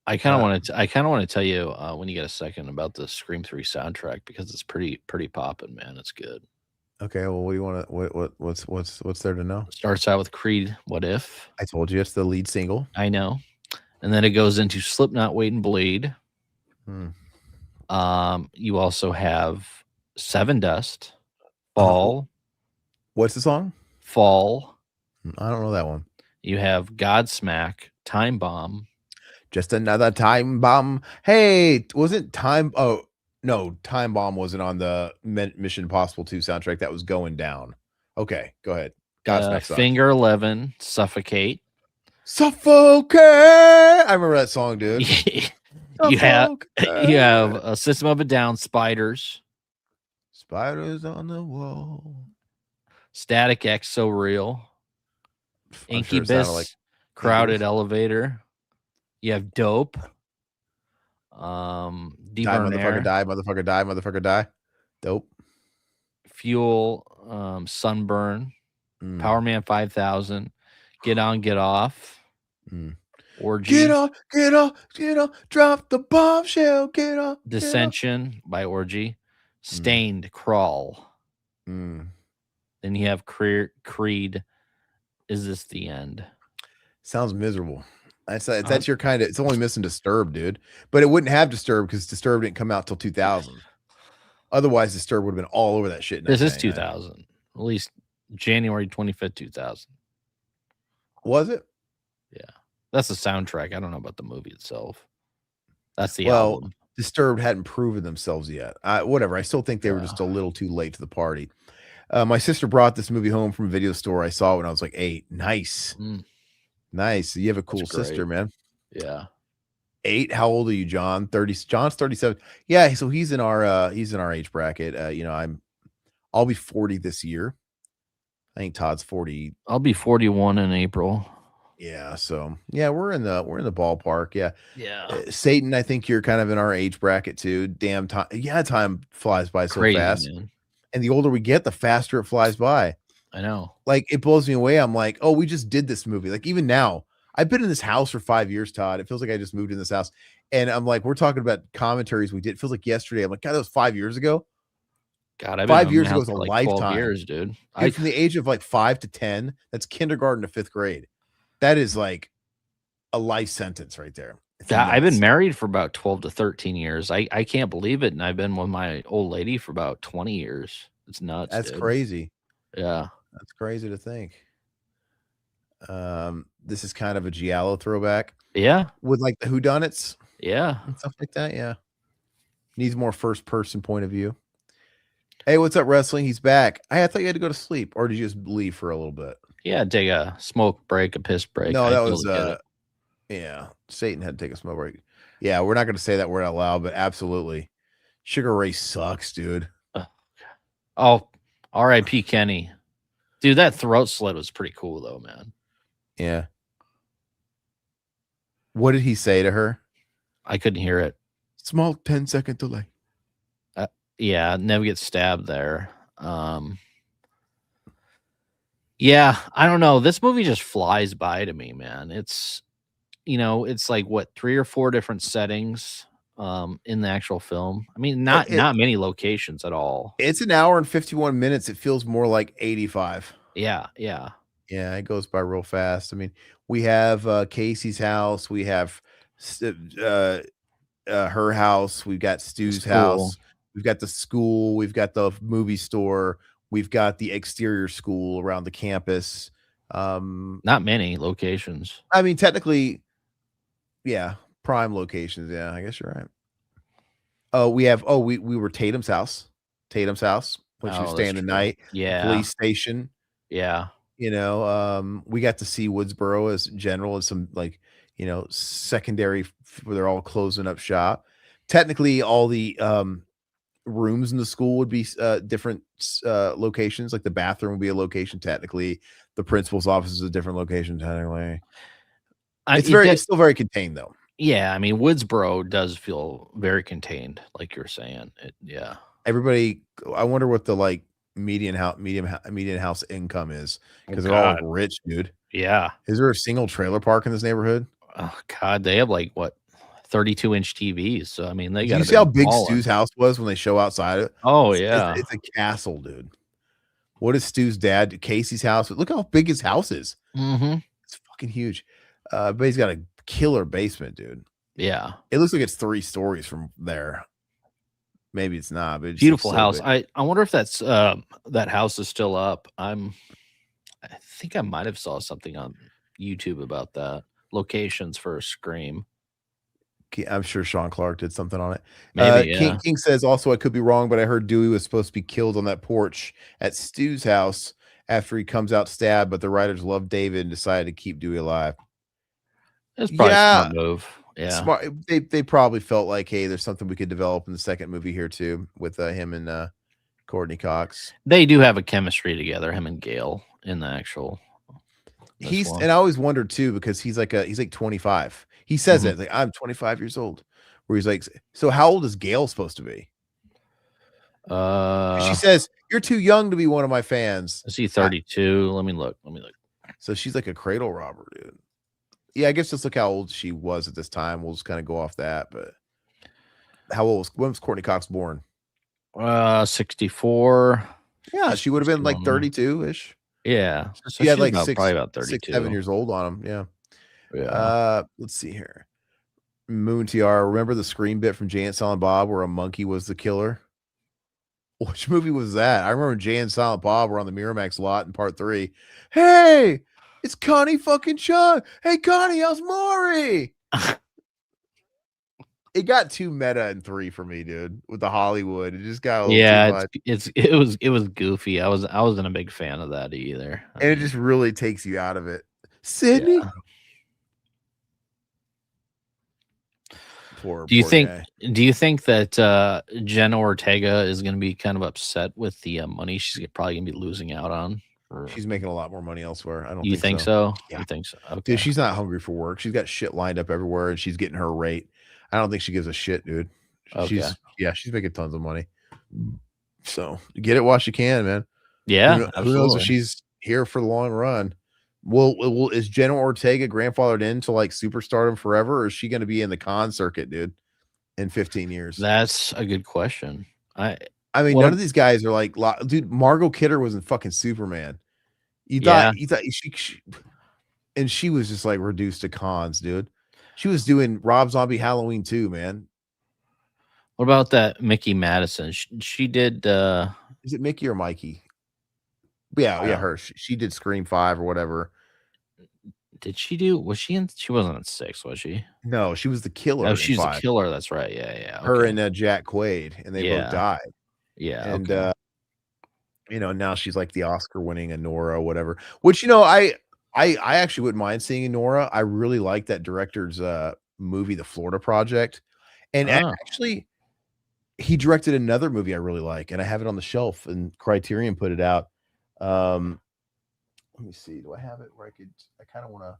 I kinda wanna tell you, when you get a second about the Scream 3 soundtrack because it's pretty poppin', man, it's good. Okay, well, what do you want to what's there to know? Starts out with Creed, What If? I told you it's the lead single. I know. And then it goes into Slipknot, Wait and Bleed. Hmm. You also have Seven Dust, Uh, Fall, what's the song? Fall. I don't know that one. You have Godsmack, Time Bomb. Just another time bomb. Hey, wasn't time? Oh no, time bomb wasn't on the Mission Impossible 2 soundtrack. That was going down. Okay, go ahead. Godsmack sucks. Finger 11, Suffocate. Suffocate. I remember that song, dude. you have a System of a Down, Spiders. Spiders on the wall. Static X, So Real. Incubus, sure like Crowded Incubus. Elevator. You have Dope. Die, Deburn motherfucker, Air. die, motherfucker, die, motherfucker, die. Dope. Fuel, Sunburn. Power Man 5000. Get On, Get Off. Orgy. Get off, get off, get off. Drop the bombshell. Get off. Dissension by Orgy. Stained, Crawl. Then you have Creed. Is This the End? Sounds miserable. That's your kind of. It's only missing Disturbed, dude. But it wouldn't have Disturbed because Disturbed didn't come out till 2000. Otherwise, Disturbed would have been all over that shit. This is 2000, at least January 25th, 2000. Was it? Yeah, that's the soundtrack. I don't know about the movie itself. That's the album. Disturbed hadn't proven themselves yet. Whatever. I still think they were just a little too late to the party. My sister brought this movie home from a video store. I saw it when I was like 8. Nice. Nice. You have a cool sister, man. Yeah. 8. How old are you, John? 30. John's 37. Yeah, so he's in our age bracket. I'll be 40 this year. I think Todd's 40. I'll be 41 in April. Yeah, so yeah, we're in the ballpark. Yeah. Yeah. Satan, I think you're kind of in our age bracket too. Damn time. Yeah, time flies by so fast. Man. And the older we get, the faster it flies by. I know. Like, it blows me away. I'm like, oh, we just did this movie. Like, even now, I've been in this house for 5 years, Todd. It feels like I just moved in this house. And I'm like, we're talking about commentaries we did. It feels like yesterday. I'm like, God, that was 5 years ago. God, I've 5 years ago was a like lifetime. 12 years, dude. From the age of like 5 to 10, that's kindergarten to 5th grade. That is like a life sentence right there. I've been married for about 12 to 13 years. I can't believe it. And I've been with my old lady for about 20 years. It's nuts. That's dude. Crazy. Yeah. That's crazy to think. This is kind of a Giallo throwback. Yeah. With like the whodunits. Yeah. And stuff like that. Yeah. Needs more first person point of view. Hey, what's up, wrestling? He's back. I thought you had to go to sleep, or did you just leave for a little bit? Yeah, take a smoke break, a piss break. No, that was yeah. Satan had to take a smoke break. Yeah, we're not going to say that word out loud, but absolutely, Sugar Ray sucks, dude. Oh, R.I.P. Kenny, dude. That throat slit was pretty cool, though, man. Yeah. What did he say to her? I couldn't hear it. Small 10-second delay. Yeah, never get stabbed there. Yeah, I don't know. This movie just flies by to me, man. It's, it's like what, 3 or 4 different settings in the actual film. I mean, not many locations at all. It's an hour and 51 minutes. It feels more like 85. Yeah. Yeah, it goes by real fast. I mean, we have Casey's house. We have her house. We've got Stu's house. We've got the school. We've got the movie store. We've got the exterior school around the campus. Not many locations. I mean, technically, yeah, prime locations. Yeah, I guess you're right. Oh, we were Tatum's house. When she was staying the night. Yeah. Police station. Yeah. We got to see Woodsboro as general as some secondary where they're all closing up shop. Technically, all the rooms in the school would be different locations. Like the bathroom would be a location technically. The principal's office is a different location technically. It's still very contained though. Yeah, I mean Woodsboro does feel very contained, like you're saying. Yeah. Everybody, I wonder what the like median house income is, because they're all rich, dude. Yeah. Is there a single trailer park in this neighborhood? Oh God, they have like what, 32-inch TVs. So I mean, they got. You see how big Stu's house was when they show outside it? Oh yeah, it's a castle, dude. What is Stu's dad? Casey's house. Look how big his house is. Mm-hmm. It's fucking huge. But he's got a killer basement, dude. Yeah, it looks like it's 3 stories from there. Maybe it's not, but it's beautiful house. Big. I wonder if that's that house is still up. I think I might have saw something on YouTube about that. Locations for a Scream. I'm sure Sean Clark did something on it. Maybe, yeah. King says also, I could be wrong, but I heard Dewey was supposed to be killed on that porch at Stu's house after he comes out stabbed, but the writers loved David and decided to keep Dewey alive. That's probably a smart move. Yeah, smart. They probably felt like, hey, there's something we could develop in the second movie here too with him and Courtney Cox. They do have a chemistry together, him and Gale, in the actual. And I always wondered too, because he's like 25. He says it like, I'm 25 years old. Where he's like, so how old is Gale supposed to be? She says, you're too young to be one of my fans. Is he 32? Let me look. So she's like a cradle robber, dude. Yeah, I guess just look how old she was at this time. We'll just kind of go off that. But when was Courtney Cox born? 64. Yeah, she would have been like 32-ish. Yeah. So she had like probably about 32. 6, 7 years old on him. Yeah. Yeah. Let's see here. Moon Tiara. Remember the scream bit from Jay and Silent Bob where a monkey was the killer? Which movie was that? I remember Jay and Silent Bob were on the Miramax lot in part 3. Hey, it's Connie fucking Chung. Hey, Connie, how's Maury? It got too meta in 3 for me, dude. With the Hollywood, it just got a little too much. It was goofy. I wasn't a big fan of that either. And it just really takes you out of it. Sidney. Yeah. Poor do you think guy. Do you think that Jenna Ortega is going to be kind of upset with the money she's probably going to be losing out on? She's making a lot more money elsewhere. I don't You think so? Yeah. You think so? Okay. Dude, she's not hungry for work. She's got shit lined up everywhere, and she's getting her rate. I don't think she gives a shit, dude. Okay. She's making tons of money. So get it while she can, man. Yeah. Who knows if she's here for the long run? Well, is Jenna Ortega grandfathered into like superstardom forever, or is she going to be in the con circuit, dude, in 15 years? That's a good question. I mean, none of these guys are like, dude. Margot Kidder was in fucking Superman. You thought she and she was just like reduced to cons, dude. She was doing Rob Zombie Halloween 2, man. What about that Mickey Madison? She did. Is it Mickey or Mikey? Yeah, her. She did Scream 5 or whatever. Did she do? Was she in? She wasn't in 6, was she? No, she was the killer. Oh, she's the killer. That's right. Yeah. Her and Jack Quaid, and they both died. Yeah, and now she's like the Oscar-winning Nora, whatever. Which I actually wouldn't mind seeing Nora. I really like that director's movie, The Florida Project, and actually, he directed another movie I really like, and I have it on the shelf, and Criterion put it out. Let me see. Do I have it where I kind of want to.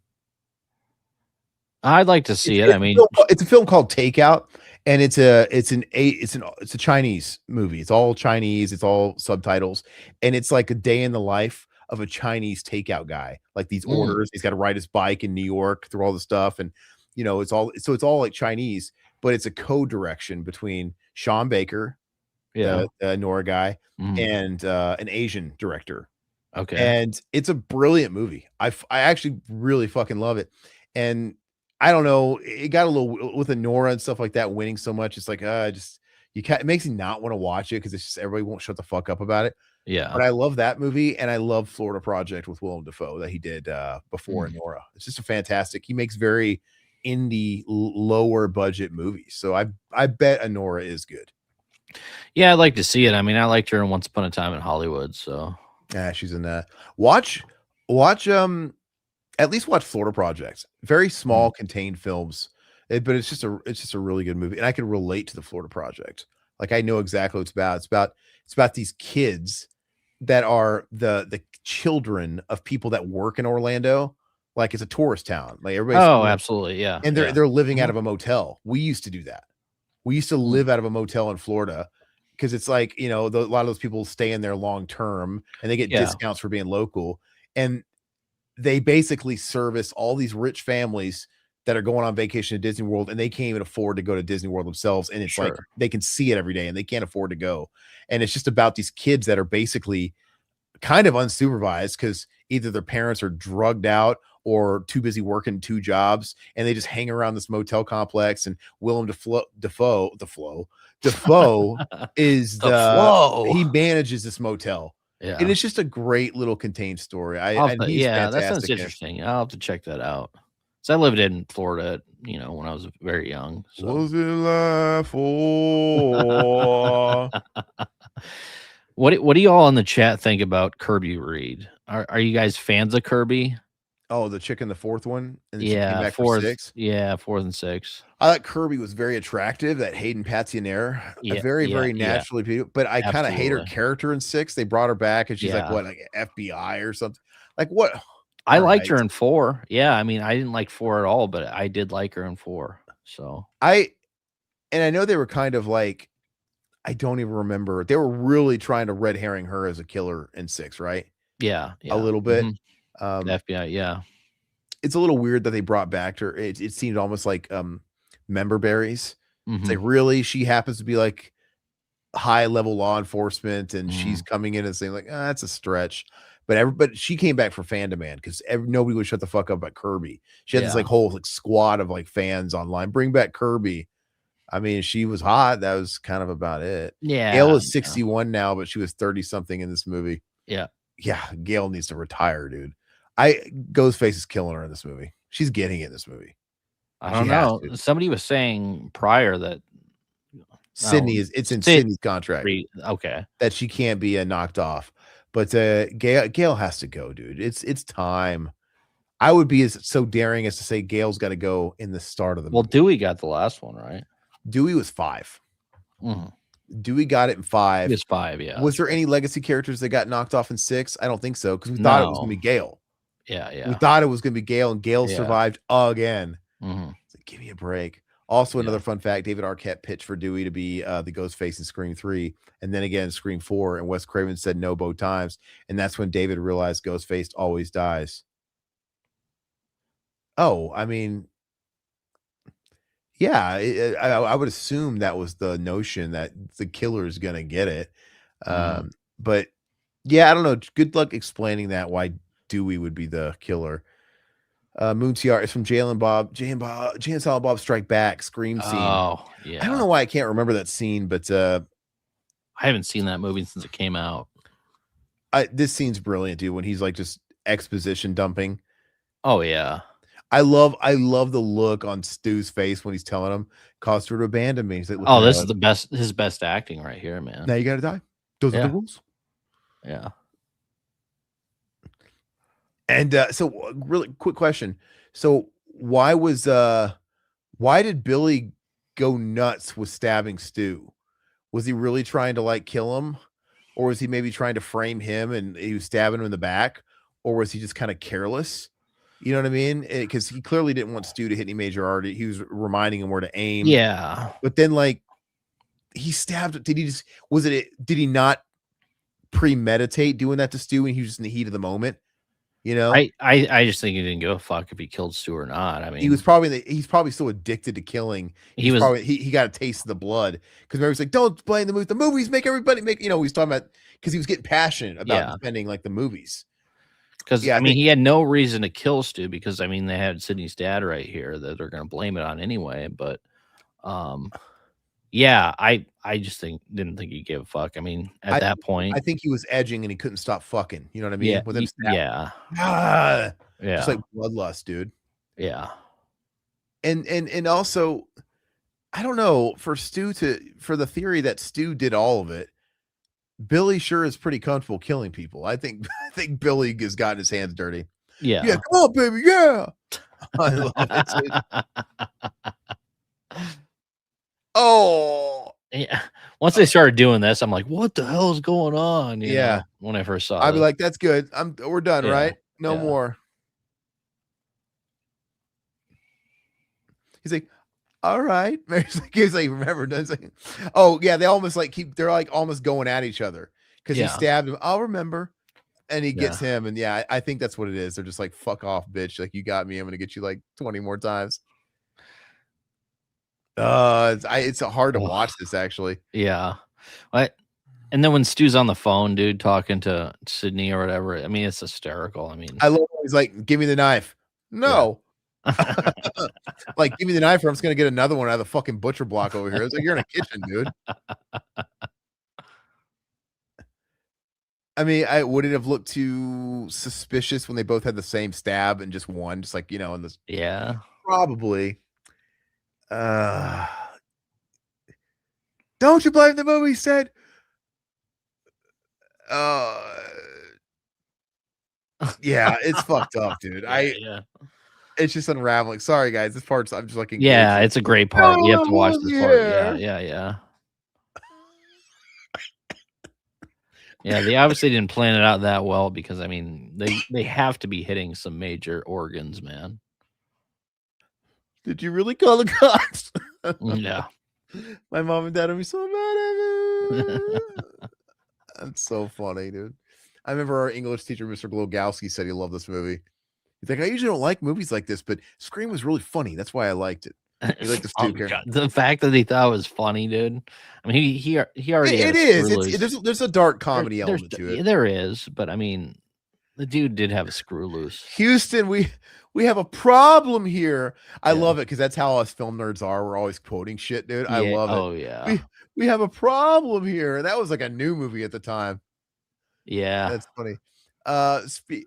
I'd like to see it. I mean, it's a film called Takeout, and it's a Chinese movie. It's all Chinese. It's all subtitles, and it's like a day in the life of a Chinese takeout guy. Like these orders, he's got to ride his bike in New York through all the stuff, and it's all like Chinese, but it's a co-direction between Sean Baker, the Nora guy, and an Asian director. Okay, and it's a brilliant movie. I actually really fucking love it, and I don't know. It got a little with Nora and stuff like that winning so much. It's like, it makes me not want to watch it because it's just everybody won't shut the fuck up about it. Yeah. But I love that movie, and I love Florida Project with Willem Dafoe that he did before Nora. It's just a fantastic. He makes very indie, lower budget movies. So I bet Nora is good. Yeah, I'd like to see it. I mean, I liked her in Once Upon a Time in Hollywood. So yeah, she's in that. Watch at least watch Florida Project. Very small, contained films, but it's just a really good movie, and I can relate to the Florida Project. Like I know exactly what it's about. It's about these kids that are the children of people that work in Orlando. Like it's a tourist town. Like everybody's absolutely, yeah. And they're living out of a motel. We used to do that. We used to live out of a motel in Florida because it's like a lot of those people stay in there long term, and they get discounts for being local, and they basically service all these rich families that are going on vacation to Disney World, and they can't even afford to go to Disney World themselves. And it's like they can see it every day and they can't afford to go. And it's just about these kids that are basically kind of unsupervised because either their parents are drugged out or too busy working 2 jobs, and they just hang around this motel complex. And Willem Dafoe is he manages this motel. Yeah. And it's just a great little contained story. That sounds interesting. I'll have to check that out. So I lived in Florida, when I was very young. So. Was it life for? What do you all in the chat think about Kirby Reed? Are you guys fans of Kirby? Oh, the chick in the 4th one? And then she came back for 6? Yeah, 4th and 6. I thought Kirby was very attractive, that Hayden Panettiere. Very naturally beautiful. But I kind of hate her character in 6. They brought her back, and she's like FBI or something? Like what? I liked her in 4. Yeah, I mean, I didn't like 4 at all, but I did like her in 4. So I know they were kind of like, I don't even remember. They were really trying to red herring her as a killer in 6, right? Yeah. A little bit. The FBI, yeah. It's a little weird that they brought back her. It seemed almost like member berries. It's like, really, she happens to be like high level law enforcement, and she's coming in and saying like, that's a stretch. But she came back for fan demand because nobody would shut the fuck up about Kirby. She had this like whole like squad of like fans online. Bring back Kirby. I mean, she was hot. That was kind of about it. Yeah. Gail is 61 now, but she was 30 something in this movie. Yeah. Yeah. Gail needs to retire, dude. Ghostface is killing her in this movie. She's getting it in this movie. I don't know. Somebody was saying prior that Sidney it's in Sidney's contract. Okay. That she can't be knocked off. But Gail has to go, dude. It's time. I would be so daring as to say Gail's got to go in the start of the movie. Well, Dewey got the last one, right? Dewey was 5. Mm-hmm. Dewey got it in 5. He was 5, yeah. Was there any legacy characters that got knocked off in 6? I don't think so, because we thought it was going to be Gail. Yeah. We thought it was going to be Gail, and Gail survived again. Mm-hmm. So give me a break. Also, another fun fact, David Arquette pitched for Dewey to be the Ghostface in Scream 3, and then again Scream 4, and Wes Craven said no both times, and that's when David realized Ghostface always dies. Oh, I mean, yeah, I would assume that was the notion that the killer is going to get it. But yeah, I don't know. Good luck explaining that, why Dewey would be the killer. Moon TR is from Jay and Silent Bob Strike Back Scream scene. Oh, yeah. I don't know why I can't remember that scene, but I haven't seen that movie since it came out. This scene's brilliant, dude, when he's like just exposition dumping. Oh yeah. I love the look on Stu's face when he's telling him, caused her to abandon me. He's like, oh, this is his best acting right here, man. Now you gotta die. Those are the rules. Yeah. And so really quick question. So why did Billy go nuts with stabbing Stu? Was he really trying to like kill him? Or was he maybe trying to frame him and he was stabbing him in the back? Or was he just kind of careless? You know what I mean? Because he clearly didn't want Stu to hit any major artery. He was reminding him where to aim. Yeah. But then like he stabbed. Did he not premeditate doing that to Stu and he was just in the heat of the moment? You know, I just think he didn't give a fuck if he killed Stu or not. I mean, he's probably so addicted to killing. He got a taste of the blood, because remember he's like, don't blame the movie. The movies make everybody make. You know, he's talking about, because he was getting passionate about defending like the movies. Because I mean, he had no reason to kill Stu, because I mean they had Sidney's dad right here that they're going to blame it on anyway. But yeah, I just didn't think he gave a fuck. I mean, at that point, I think he was edging and he couldn't stop fucking. You know what I mean? Yeah, with him yeah, just like bloodlust, dude. Yeah, and also, I don't know, for the theory that Stu did all of it, Billy sure is pretty comfortable killing people. I think Billy has gotten his hands dirty. Yeah, come on, baby, yeah. I love it. Oh yeah. Once they started doing this, I'm like, what the hell is going on? You know, when I first saw it, I'd be like, that's good. We're done, right? No more. He's like, all right. He's like, remember, doesn't he? Oh yeah, they almost like they're like almost going at each other because he stabbed him. I'll remember. And he gets him, and I think that's what it is. They're just like, fuck off, bitch. Like, you got me. I'm gonna get you like 20 more times. It's hard to watch this, actually. Yeah. And then when Stu's on the phone, dude, talking to Sidney or whatever, I mean, it's hysterical. I mean, I love he's like, give me the knife. No. Like, give me the knife, or I'm just gonna get another one out of the fucking butcher block over here. It's like, you're in a kitchen, dude. I mean, would it have looked too suspicious when they both had the same stab and just one, just like, you know, in this? Yeah, probably. Don't you blame the movie? Said, yeah, it's fucked up, dude. It's just unraveling. Sorry, guys. This part's I'm just looking. Yeah, it's a great part. You have to watch this part. Yeah. Yeah, they obviously didn't plan it out that well, because I mean, they have to be hitting some major organs, man. Did you really call the cops? Yeah. My mom and dad would be so mad at me. That's so funny, dude. I remember our English teacher, Mr. Glogowski, said he loved this movie. He's like, I usually don't like movies like this, but Scream was really funny. That's why I liked it. He liked the fact that he thought it was funny, dude. I mean, he already. It is. There's a dark comedy element to it. There is, but I mean, The dude did have a screw loose. Houston, we have a problem here. I love it because that's how us film nerds are. We're always quoting shit, dude. I love it. Oh yeah. We have a problem here. That was like a new movie at the time. Yeah. That's funny.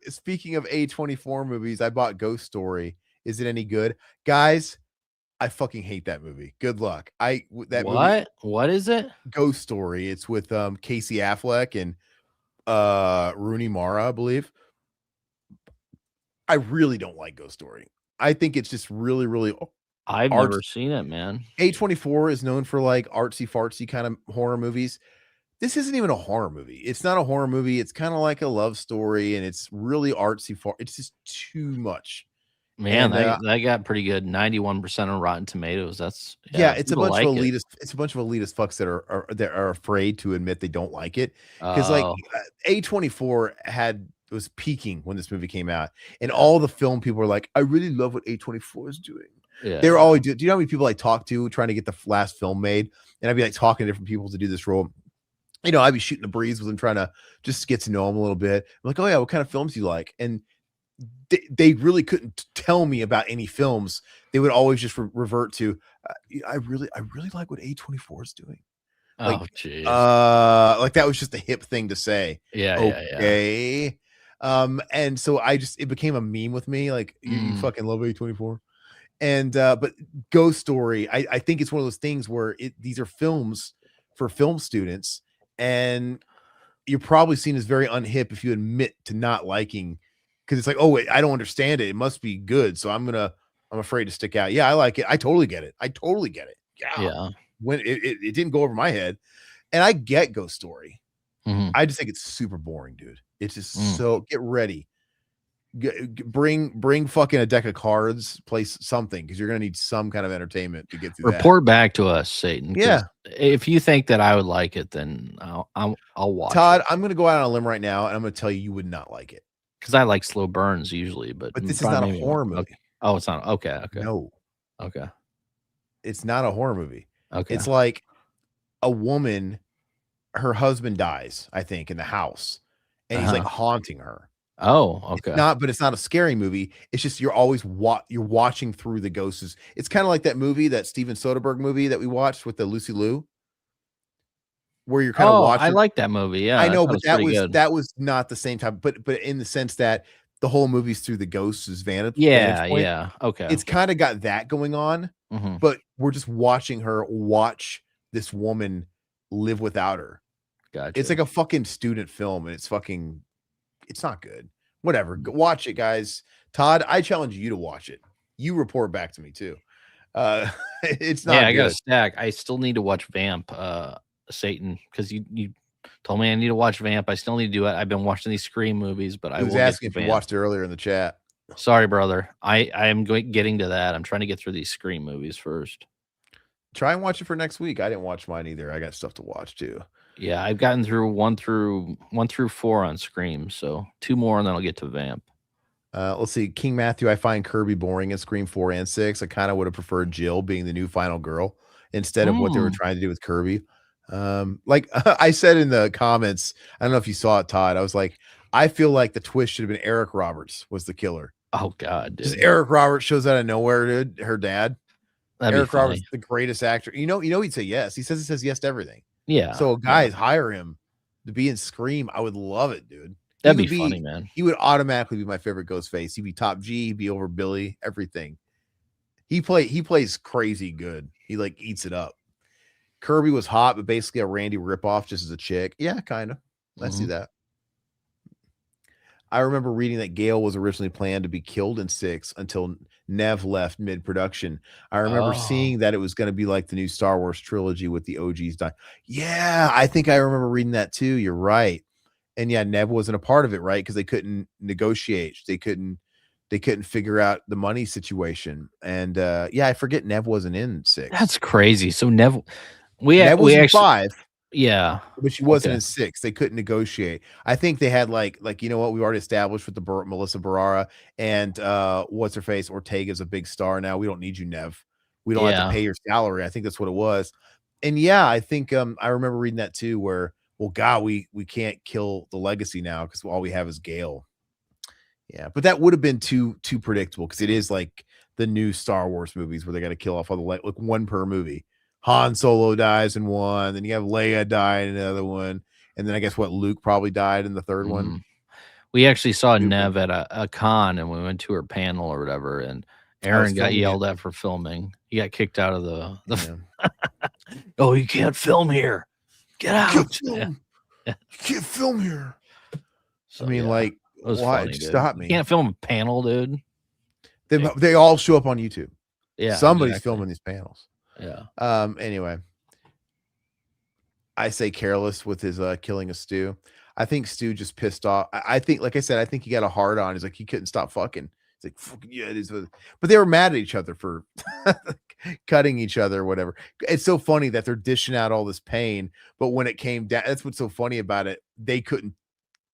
Speaking of A24 movies, I bought Ghost Story. Is it any good? Guys, I fucking hate that movie. Good luck. Movie, what is it? Ghost Story. It's with Casey Affleck and Rooney Mara, I believe. I really don't like Ghost Story. I think it's just really, really I've never seen it, man. A24 is known for like artsy fartsy kind of horror movies. This isn't even a horror movie. It's not a horror movie. It's kind of like a love story, and it's really artsy. It's just too much. Man, that got pretty good. 91% on Rotten Tomatoes. That's it's a bunch of elitist. It's a bunch of elitist fucks that are afraid to admit they don't like it because like A24 was peaking when this movie came out, and all the film people were like, "I really love what A24 is doing." Yeah, they were always. Do you know how many people I talk to trying to get the last film made? And I'd be like talking to different people to do this role. You know, I'd be shooting the breeze with them, trying to just get to know them a little bit. I'm like, "Oh yeah, what kind of films do you like?" And they really couldn't tell me about any films. They would always just revert to, I really like what A24 is doing. Like, oh, geez. Like that was just a hip thing to say. Yeah. Okay. And so it became a meme with me. Like you fucking love A24. And, but Ghost Story, I think it's one of those things where these are films for film students, and you're probably seen as very unhip if you admit to not liking, because it's like, oh wait, I don't understand it. It must be good. So I'm afraid to stick out. Yeah, I like it. I totally get it. Yeah. When it didn't go over my head. And I get Ghost Story. I just think it's super boring, dude. It's just so get ready. Bring fucking a deck of cards, play something, because you're gonna need some kind of entertainment to get through. Report back to us, Satan. Yeah, if you think that I would like it, then I'll watch. Todd, it. I'm gonna go out on a limb right now, and I'm gonna tell you would not like it because I like slow burns usually, but this is not a horror movie. Okay. Oh, it's not. Okay. No. Okay. It's not a horror movie. Okay. It's like a woman, her husband dies, I think, in the house, and he's like haunting her. Oh, okay. It's not a scary movie. It's just you're always you're watching through the ghosts. It's kind of like that movie, that Steven Soderbergh movie that we watched with the Lucy Liu, where you're kind of watching. I like that movie. Yeah, I know, but that was not the same type. But in the sense that the whole movie's through the ghosts' vantage point. Yeah. Okay. It's kind of got that going on, but we're just watching her watch this woman live without her. Gotcha. It's like a fucking student film, and it's not good. Whatever. Go watch it, guys. Todd, I challenge you to watch it. You report back to me too. It's not. Yeah, I got a stack. I still need to watch Vamp, Satan, because you told me I need to watch Vamp. I still need to do it. I've been watching these Scream movies, but I was asking if you watched it earlier in the chat. Sorry, brother. I am getting to that. I'm trying to get through these Scream movies first. Try and watch it for next week. I didn't watch mine either. I got stuff to watch too. Yeah, I've gotten through 1 through 4 on Scream, so 2 more and then I'll get to Vamp. Let's see. King Matthew, I find Kirby boring in Scream 4 and 6. I kind of would have preferred Jill being the new final girl instead of what they were trying to do with Kirby. Like I said in the comments, I don't know if you saw it, Todd. I was like, I feel like the twist should have been Eric Roberts was the killer. Oh God, dude. Just Eric Roberts shows out of nowhere, dude. Her dad. Eric Roberts, the greatest actor. You know, he'd say yes. He says yes to everything. Yeah. So guys, hire him to be in Scream. I would love it, dude. That'd be funny, man. He would automatically be my favorite Ghostface. He'd be top G. He'd be over Billy. Everything. He plays crazy good. He like eats it up. Kirby was hot, but basically a Randy ripoff just as a chick. Yeah, kind of. I see that. I remember reading that Gale was originally planned to be killed in 6 until Nev left mid-production. I remember seeing that it was going to be like the new Star Wars trilogy with the OGs dying. Yeah, I think I remember reading that too. You're right. And yeah, Nev wasn't a part of it, right? Because they couldn't negotiate. They couldn't figure out the money situation. And yeah, I forget Nev wasn't in 6. That's crazy. So Nev was in 5. Yeah, but she wasn't in 6. They couldn't negotiate. I think they had like you know what, we already established with the Melissa Barrera and what's her face, Ortega's a big star now. We don't need you, Nev. We don't have to pay your salary. I think that's what it was. And yeah, I think I remember reading that too, where well, God, we can't kill the legacy now because all we have is Gale. Yeah, but that would have been too predictable because it is like the new Star Wars movies where they got to kill off all the like one per movie. Han Solo dies in one, then you have Leia die in another one, and then I guess Luke probably died in the third one. We actually saw Nev at a con, and we went to her panel or whatever, and Aaron got yelled at for filming. He got kicked out of the oh, you can't film here. Get out. You can't film here. So, I mean, like, why? Funny, stop me. You can't film a panel, dude. They all show up on YouTube. Yeah. Somebody's filming these panels. Yeah. Anyway, I say careless with his killing of Stu. I think Stu just pissed off. I think, like I said, I think he got a hard on. He's like, he couldn't stop fucking. He's like, fucking yeah, it is. But they were mad at each other for cutting each other or whatever. It's so funny that they're dishing out all this pain, but when it came down, that's what's so funny about it. They couldn't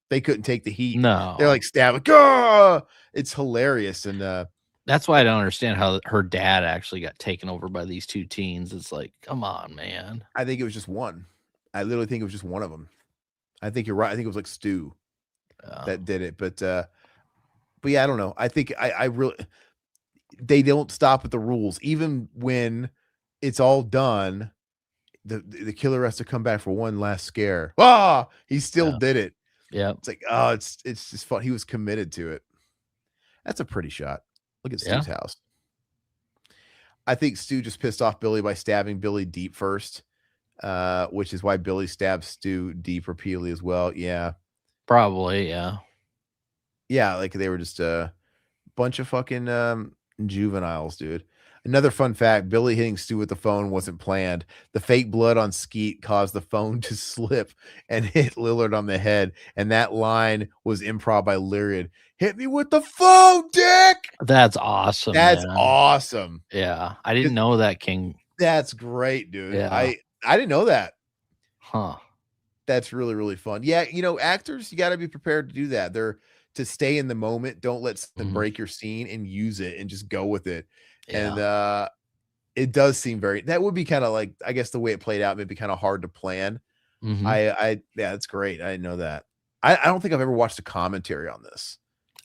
take the heat. No, they're like stabbing. Gah! It's hilarious. And that's why I don't understand how her dad actually got taken over by these two teens. It's like, come on, man. I think it was just one. I literally think it was just one of them. I think you're right. I think it was like Stu that did it. But yeah, I don't know. I think I really, they don't stop at the rules. Even when it's all done, the killer has to come back for one last scare. He still did it. Yeah. It's like, oh, it's just fun. He was committed to it. That's a pretty shot. Look at Stu's house. I think Stu just pissed off Billy by stabbing Billy deep first, which is why Billy stabs Stu deep repeatedly as well. Yeah. Probably, yeah. Yeah, like they were just a bunch of fucking juveniles, dude. Another fun fact, Billy hitting Stu with the phone wasn't planned. The fake blood on Skeet caused the phone to slip and hit Lillard on the head. And that line was improv by Lyriad. Hit me with the phone, dick! That's awesome. That's awesome. Yeah. I didn't know that, King. That's great, dude. Yeah. I didn't know that. Huh. That's really, really fun. Yeah, actors, you got to be prepared to do that. They're to stay in the moment. Don't let them break your scene and use it and just go with it. Yeah. And it does seem that would be kind of like, I guess the way it played out, maybe kind of hard to plan. Yeah, that's great. I didn't know that. I don't think I've ever watched a commentary on this.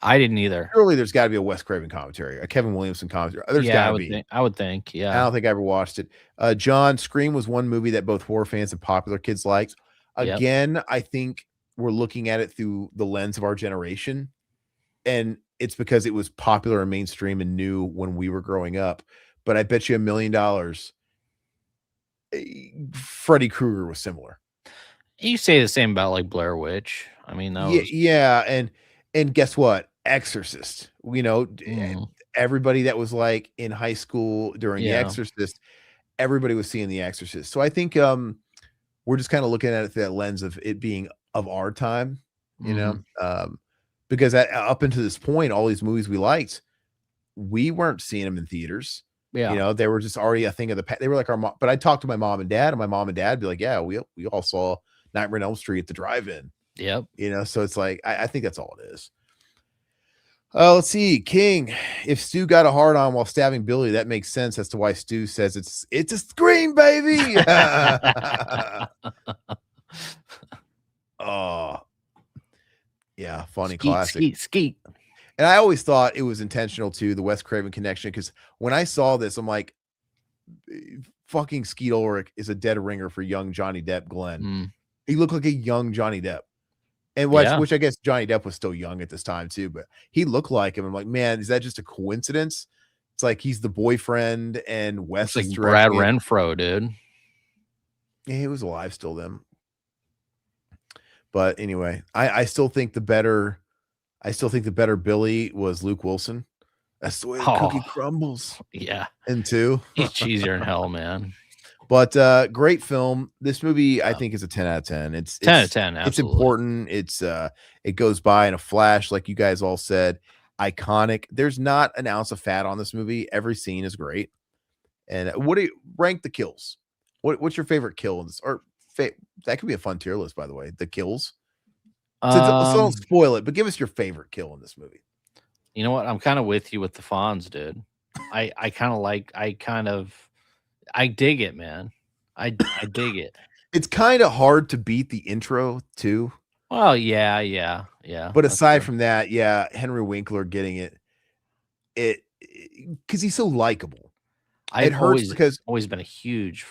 I didn't either. Surely there's got to be a Wes Craven commentary, a Kevin Williamson commentary. There's got to be. I would think. Yeah. I don't think I ever watched it. John, Scream was one movie that both horror fans and popular kids liked. Again, I think we're looking at it through the lens of our generation. And it's because it was popular and mainstream and new when we were growing up. But I bet you $1 million Freddy Krueger was similar. You say the same about like Blair Witch. I mean, yeah, and guess what? Exorcist. Everybody that was like in high school during The Exorcist, everybody was seeing The Exorcist. So I think we're just kind of looking at it through that lens of it being of our time, because up until this point, all these movies we liked, we weren't seeing them in theaters. Yeah. They were just already a thing of the past. They were like our mom. But I talked to my mom and dad, and my mom and dad be like, yeah, we all saw Nightmare on Elm Street at the drive-in. Yep. So it's like, I think that's all it is. Let's see. King, if Stu got a hard on while stabbing Billy, that makes sense as to why Stu says it's a scream, baby. Oh, yeah, funny classic. Skeet. And I always thought it was intentional too, the Wes Craven connection, because when I saw this, I'm like, fucking Skeet Ulrich is a dead ringer for young Johnny Depp. Glenn, he looked like a young Johnny Depp, and which I guess Johnny Depp was still young at this time too, but he looked like him. I'm like, man, is that just a coincidence? It's like he's the boyfriend, and Wes is like Brad Renfro, dude. Yeah, he was alive still then. But anyway, I still think the better Billy was Luke Wilson. That's the way the cookie crumbles. Yeah. And 2. He's cheesier in hell, man. But great film. This movie, I think, is a 10 out of 10. It's 10 out of 10. Absolutely. It's important. It goes by in a flash, like you guys all said. Iconic. There's not an ounce of fat on this movie. Every scene is great. And what do you rank the kills? What's your favorite kill in this? Or that could be a fun tier list, by the way. The kills. So don't spoil it, but give us your favorite kill in this movie. You know what? I'm kind of with you with the Fonz, dude. I dig it, man. I dig it. It's kind of hard to beat the intro too. Well, yeah. But aside from that, yeah, Henry Winkler getting it because he's so likable. It hurts because always been a huge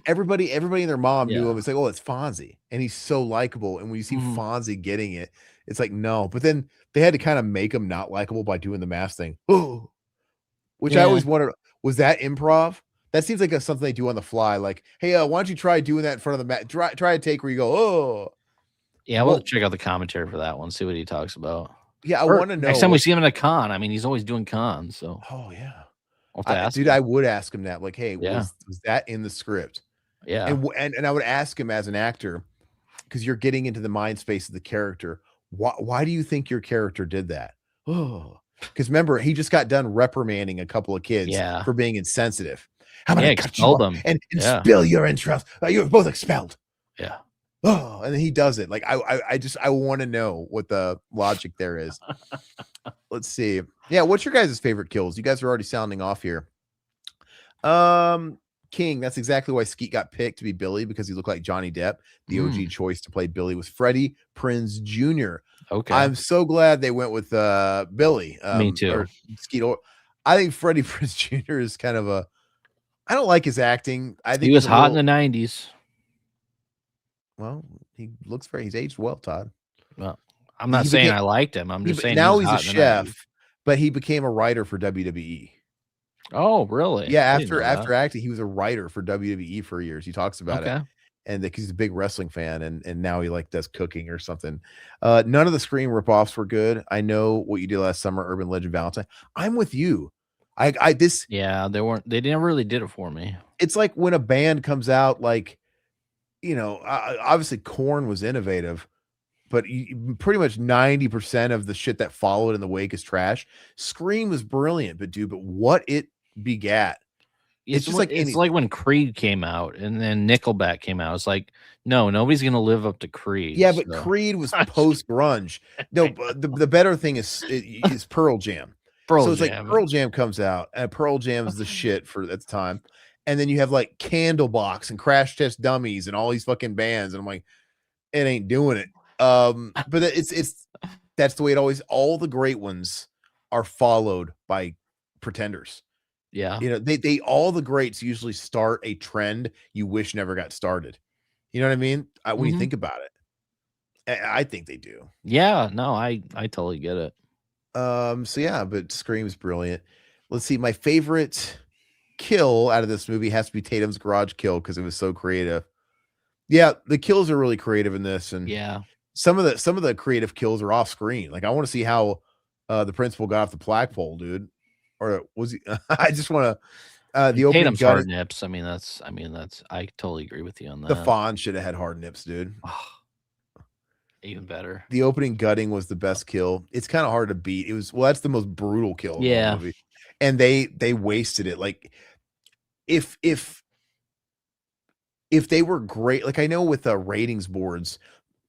everybody and their mom knew yeah. him. It's like, oh, it's Fonzie, and he's so likable. And when you see Fonzie getting it, it's like no. But then they had to kind of make him not likable by doing the mask thing. Oh, which I always wondered, was that improv? That seems like something they do on the fly. Like, hey, why don't you try doing that in front of the mat? Try a take where you go, oh. Yeah, we'll check out the commentary for that one, see what he talks about. Yeah, I want to know. Next time we see him at a con, I mean, he's always doing cons. So, oh yeah, I'll have to ask him. I would ask him that. Like, hey, was that in the script? Yeah, and I would ask him as an actor, because you're getting into the mind space of the character. Why do you think your character did that? Oh, because remember, he just got done reprimanding a couple of kids for being insensitive. How about I cut you up and spill your entrails? You're both expelled. Yeah. Oh, and then he does it. Like I want to know what the logic there is. Let's see. Yeah, what's your guys' favorite kills? You guys are already sounding off here. King, that's exactly why Skeet got picked to be Billy, because he looked like Johnny Depp. The OG choice to play Billy was Freddie Prinze Jr. Okay. I'm so glad they went with Billy. Me too. Or Skeet. I think Freddie Prinze Jr. is kind of a, I don't like his acting. I think he was hot in the 90s. Well, he looks he's aged well, Todd. Well, I'm not saying I liked him. I'm just saying now he's a chef, but he became a writer for WWE. Oh, really? Yeah, after acting, he was a writer for WWE for years. He talks about it. And he's a big wrestling fan, and now he does cooking or something. None of the Scream ripoffs were good. I know what you did last summer, Urban Legend Valentine. I'm with you. They never really did it for me. It's like when a band comes out, like, you know, obviously Korn was innovative, but pretty much 90% of the shit that followed in the wake is trash. Scream was brilliant, but what it begat. It's just like when Creed came out and then Nickelback came out. It's like, no, nobody's gonna live up to Creed. Yeah, but Creed was post grunge. No, the better thing is Pearl Jam. Like Pearl Jam comes out, and Pearl Jam's the shit for at the time. And then you have like Candlebox and Crash Test Dummies and all these fucking bands, and I'm like, it ain't doing it. But it's that's the way it always. All the great ones are followed by pretenders. Yeah, you know, they all the greats usually start a trend you wish never got started. You know what I mean? When you think about it, I think they do. Yeah, no, I totally get it. So yeah, but Scream's brilliant. Let's see, my favorite kill out of this movie has to be Tatum's garage kill because it was so creative. Yeah, the kills are really creative in this, and some of the creative kills are off screen. Like I want to see how the principal got off the flagpole, dude. Or was he? I just want to. The opening Tatum's hard nips. I mean, that's. I totally agree with you on that. The Fawn should have had hard nips, dude. Oh, even better. The opening gutting was the best kill. It's kind of hard to beat. It was that's the most brutal kill of the movie. And they wasted it. Like if they were great, like I know with ratings boards,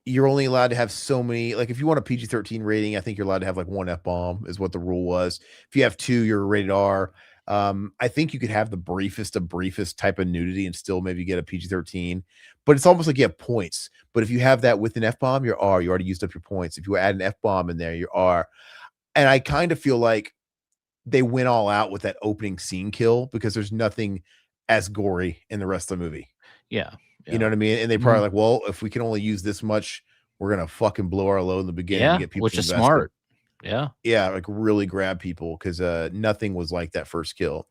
you're only allowed to have so many. Like if you want a PG-13 rating, I think you're allowed to have like one F-bomb is what the rule was. If you have two, you're rated R. I think you could have the briefest type of nudity and still maybe get a PG-13, but it's almost like you have points. But if you have that with an F-bomb, you're R. You already used up your points. If you add an F-bomb in there, you're R. And I kind of feel like they went all out with that opening scene kill because there's nothing as gory in the rest of the movie. Yeah. You know what I mean? And they probably like, well, if we can only use this much, we're gonna fucking blow our load in the beginning and get people which invested. Is smart. Yeah. Yeah, like really grab people because nothing was like that first kill.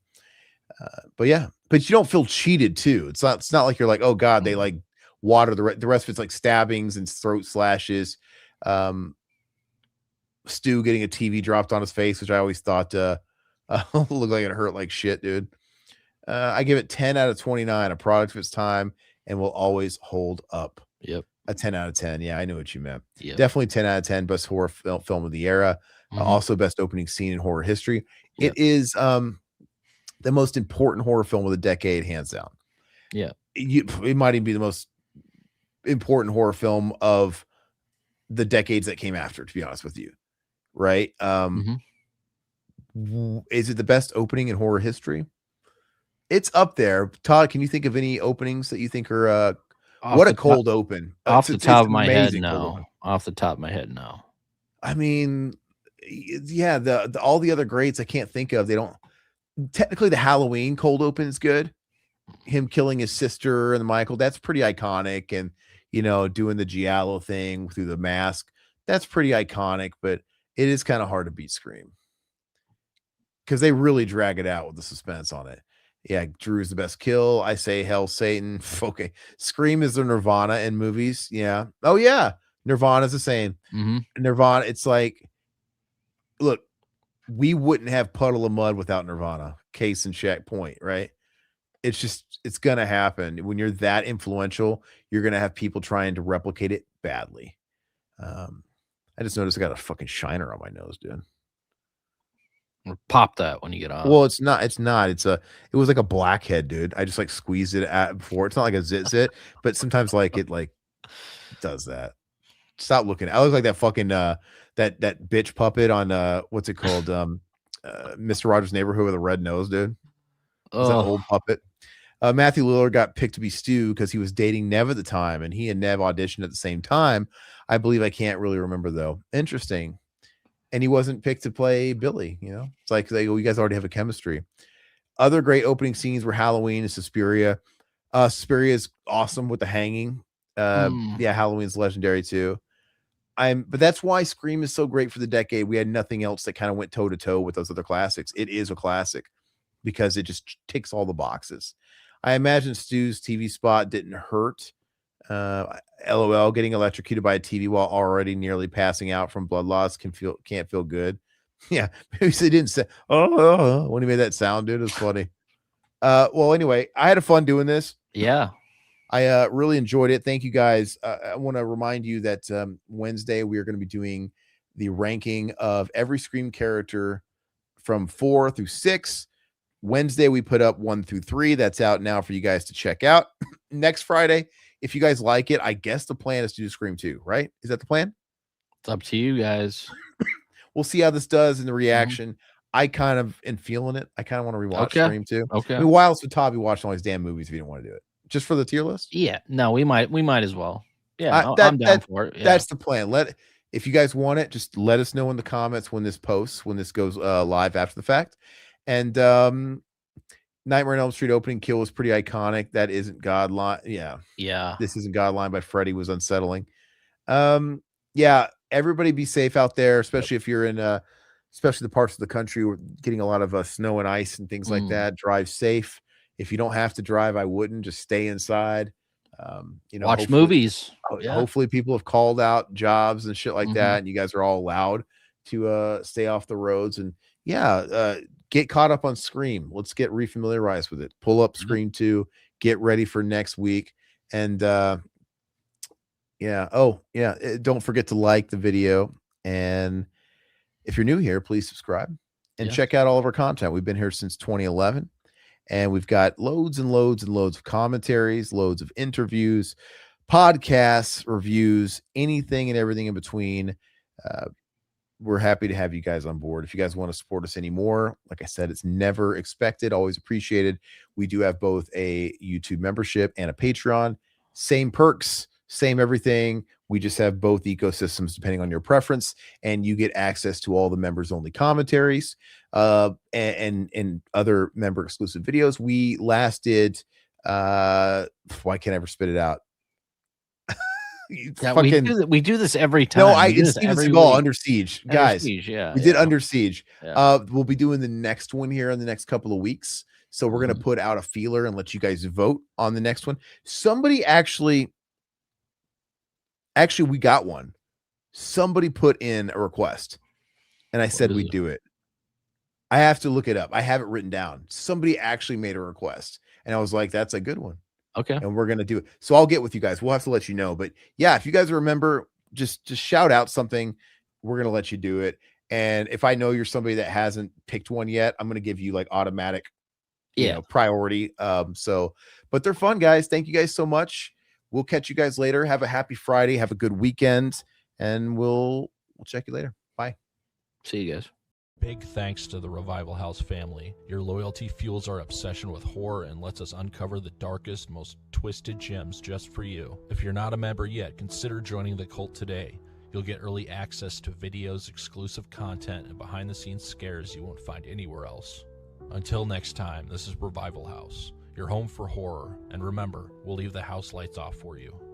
But you don't feel cheated too. It's not like you're like, oh god, they like water the rest of it's like stabbings and throat slashes. Stu getting a TV dropped on his face, which I always thought looked like it hurt like shit, dude. I give it 10 out of 29, a product of its time, and will always hold up. Yep. A 10 out of 10. Yeah, I knew what you meant. Yep. Definitely 10 out of 10. Best horror film of the era. Also best opening scene in horror history. Yep. It is the most important horror film of the decade, hands down. Yeah. It might even be the most important horror film of the decades that came after, to be honest with you. Right? Is it the best opening in horror history? It's up there. Todd, can you think of any openings that you think are what a cold open? Off the top of my head, no. Off the top of my head, no. I mean, yeah, the all the other greats I can't think of. They don't technically the Halloween cold open is good. Him killing his sister and Michael, that's pretty iconic. And doing the Giallo thing through the mask, that's pretty iconic, but it is kind of hard to beat Scream because they really drag it out with the suspense on it. Yeah, Drew's the best kill. I say Hell Satan. Okay. Scream is the Nirvana in movies. Yeah. Oh, yeah. Nirvana's the same. Nirvana, it's like, look, we wouldn't have Puddle of Mud without Nirvana. Case and check point, right? It's going to happen. When you're that influential, you're going to have people trying to replicate it badly. I just noticed I got a fucking shiner on my nose, dude. Or pop that when you get off. Well, it's not. It was like a blackhead, dude. I just like squeezed it at before. It's not like a zit, but sometimes like it like does that. Stop looking. I look like that fucking that bitch puppet on what's it called? Mr. Rogers' Neighborhood with a red nose, dude. Is that an old puppet? Matthew Lillard got picked to be Stu because he was dating Nev at the time, and he and Nev auditioned at the same time. I believe. I can't really remember though. Interesting. And he wasn't picked to play Billy. It's like you guys already have a chemistry. Other great opening scenes were Halloween and Suspiria. Suspiria is awesome with the hanging. Yeah, Halloween's legendary too. But that's why Scream is so great for the decade. We had nothing else that kind of went toe to toe with those other classics. It is a classic because it just ticks all the boxes. I imagine Stu's TV spot didn't hurt. LOL, getting electrocuted by a TV while already nearly passing out from blood loss can't feel good. Yeah, maybe they didn't say when he made that sound, dude. It was funny. Well, anyway, I had a fun doing this. Yeah. I really enjoyed it. Thank you guys. I want to remind you that Wednesday we are going to be doing the ranking of every Scream character from 4 through 6. Wednesday we put up 1 through 3. That's out now for you guys to check out. Next Friday, if you guys like it, I guess the plan is to do Scream 2, right? Is that the plan? It's up to you guys. We'll see how this does in the reaction. I kind of am feeling it. I kind of want to rewatch Scream 2. Okay. I mean, why else would Toby watch all these damn movies if he didn't want to do it? Just for the tier list? Yeah. No, we might as well. Yeah, I'm down for it. Yeah. That's the plan. If you guys want it, just let us know in the comments when this goes live after the fact. And Nightmare on Elm Street opening kill was pretty iconic. That isn't Godline. Yeah. This isn't Godline by Freddy was unsettling. Yeah, everybody be safe out there, especially if you're in especially the parts of the country where getting a lot of snow and ice and things like that. Drive safe. If you don't have to drive, I wouldn't. Just stay inside. Watch movies. Hopefully people have called out jobs and shit like that, and you guys are all allowed to stay off the roads. And get caught up on Scream. Let's get refamiliarized with it. Pull up Scream 2. Get ready for next week. And don't forget to like the video. And if you're new here, please subscribe and check out all of our content. We've been here since 2011. And we've got loads and loads and loads of commentaries, loads of interviews, podcasts, reviews, anything and everything in between. We're happy to have you guys on board. If you guys want to support us anymore, like I said, it's never expected, always appreciated. We do have both a YouTube membership and a Patreon. Same perks, same everything. We just have both ecosystems depending on your preference, and you get access to all the members only commentaries and other member exclusive videos. We last did why can't I ever spit it out? We do this every time. No, it's Steven Seagal, Under Siege. Guys, we did Under Siege. We'll be doing the next one here in the next couple of weeks. So we're going to put out a feeler and let you guys vote on the next one. Somebody actually, we got one. Somebody put in a request and I said we'd do it. I have to look it up. I have it written down. Somebody actually made a request and I was like, that's a good one. Okay. And we're going to do it. So I'll get with you guys. We'll have to let you know. But yeah, if you guys remember, just shout out something. We're going to let you do it. And if I know you're somebody that hasn't picked one yet, I'm going to give you like automatic priority. But they're fun, guys. Thank you guys so much. We'll catch you guys later. Have a happy Friday. Have a good weekend. And we'll check you later. Bye. See you guys. Big thanks to the Revival House family. Your loyalty fuels our obsession with horror and lets us uncover the darkest, most twisted gems just for you. If you're not a member yet, consider joining the cult today. You'll get early access to videos, exclusive content, and behind-the-scenes scares you won't find anywhere else. Until next time, this is Revival House, your home for horror, and remember, we'll leave the house lights off for you.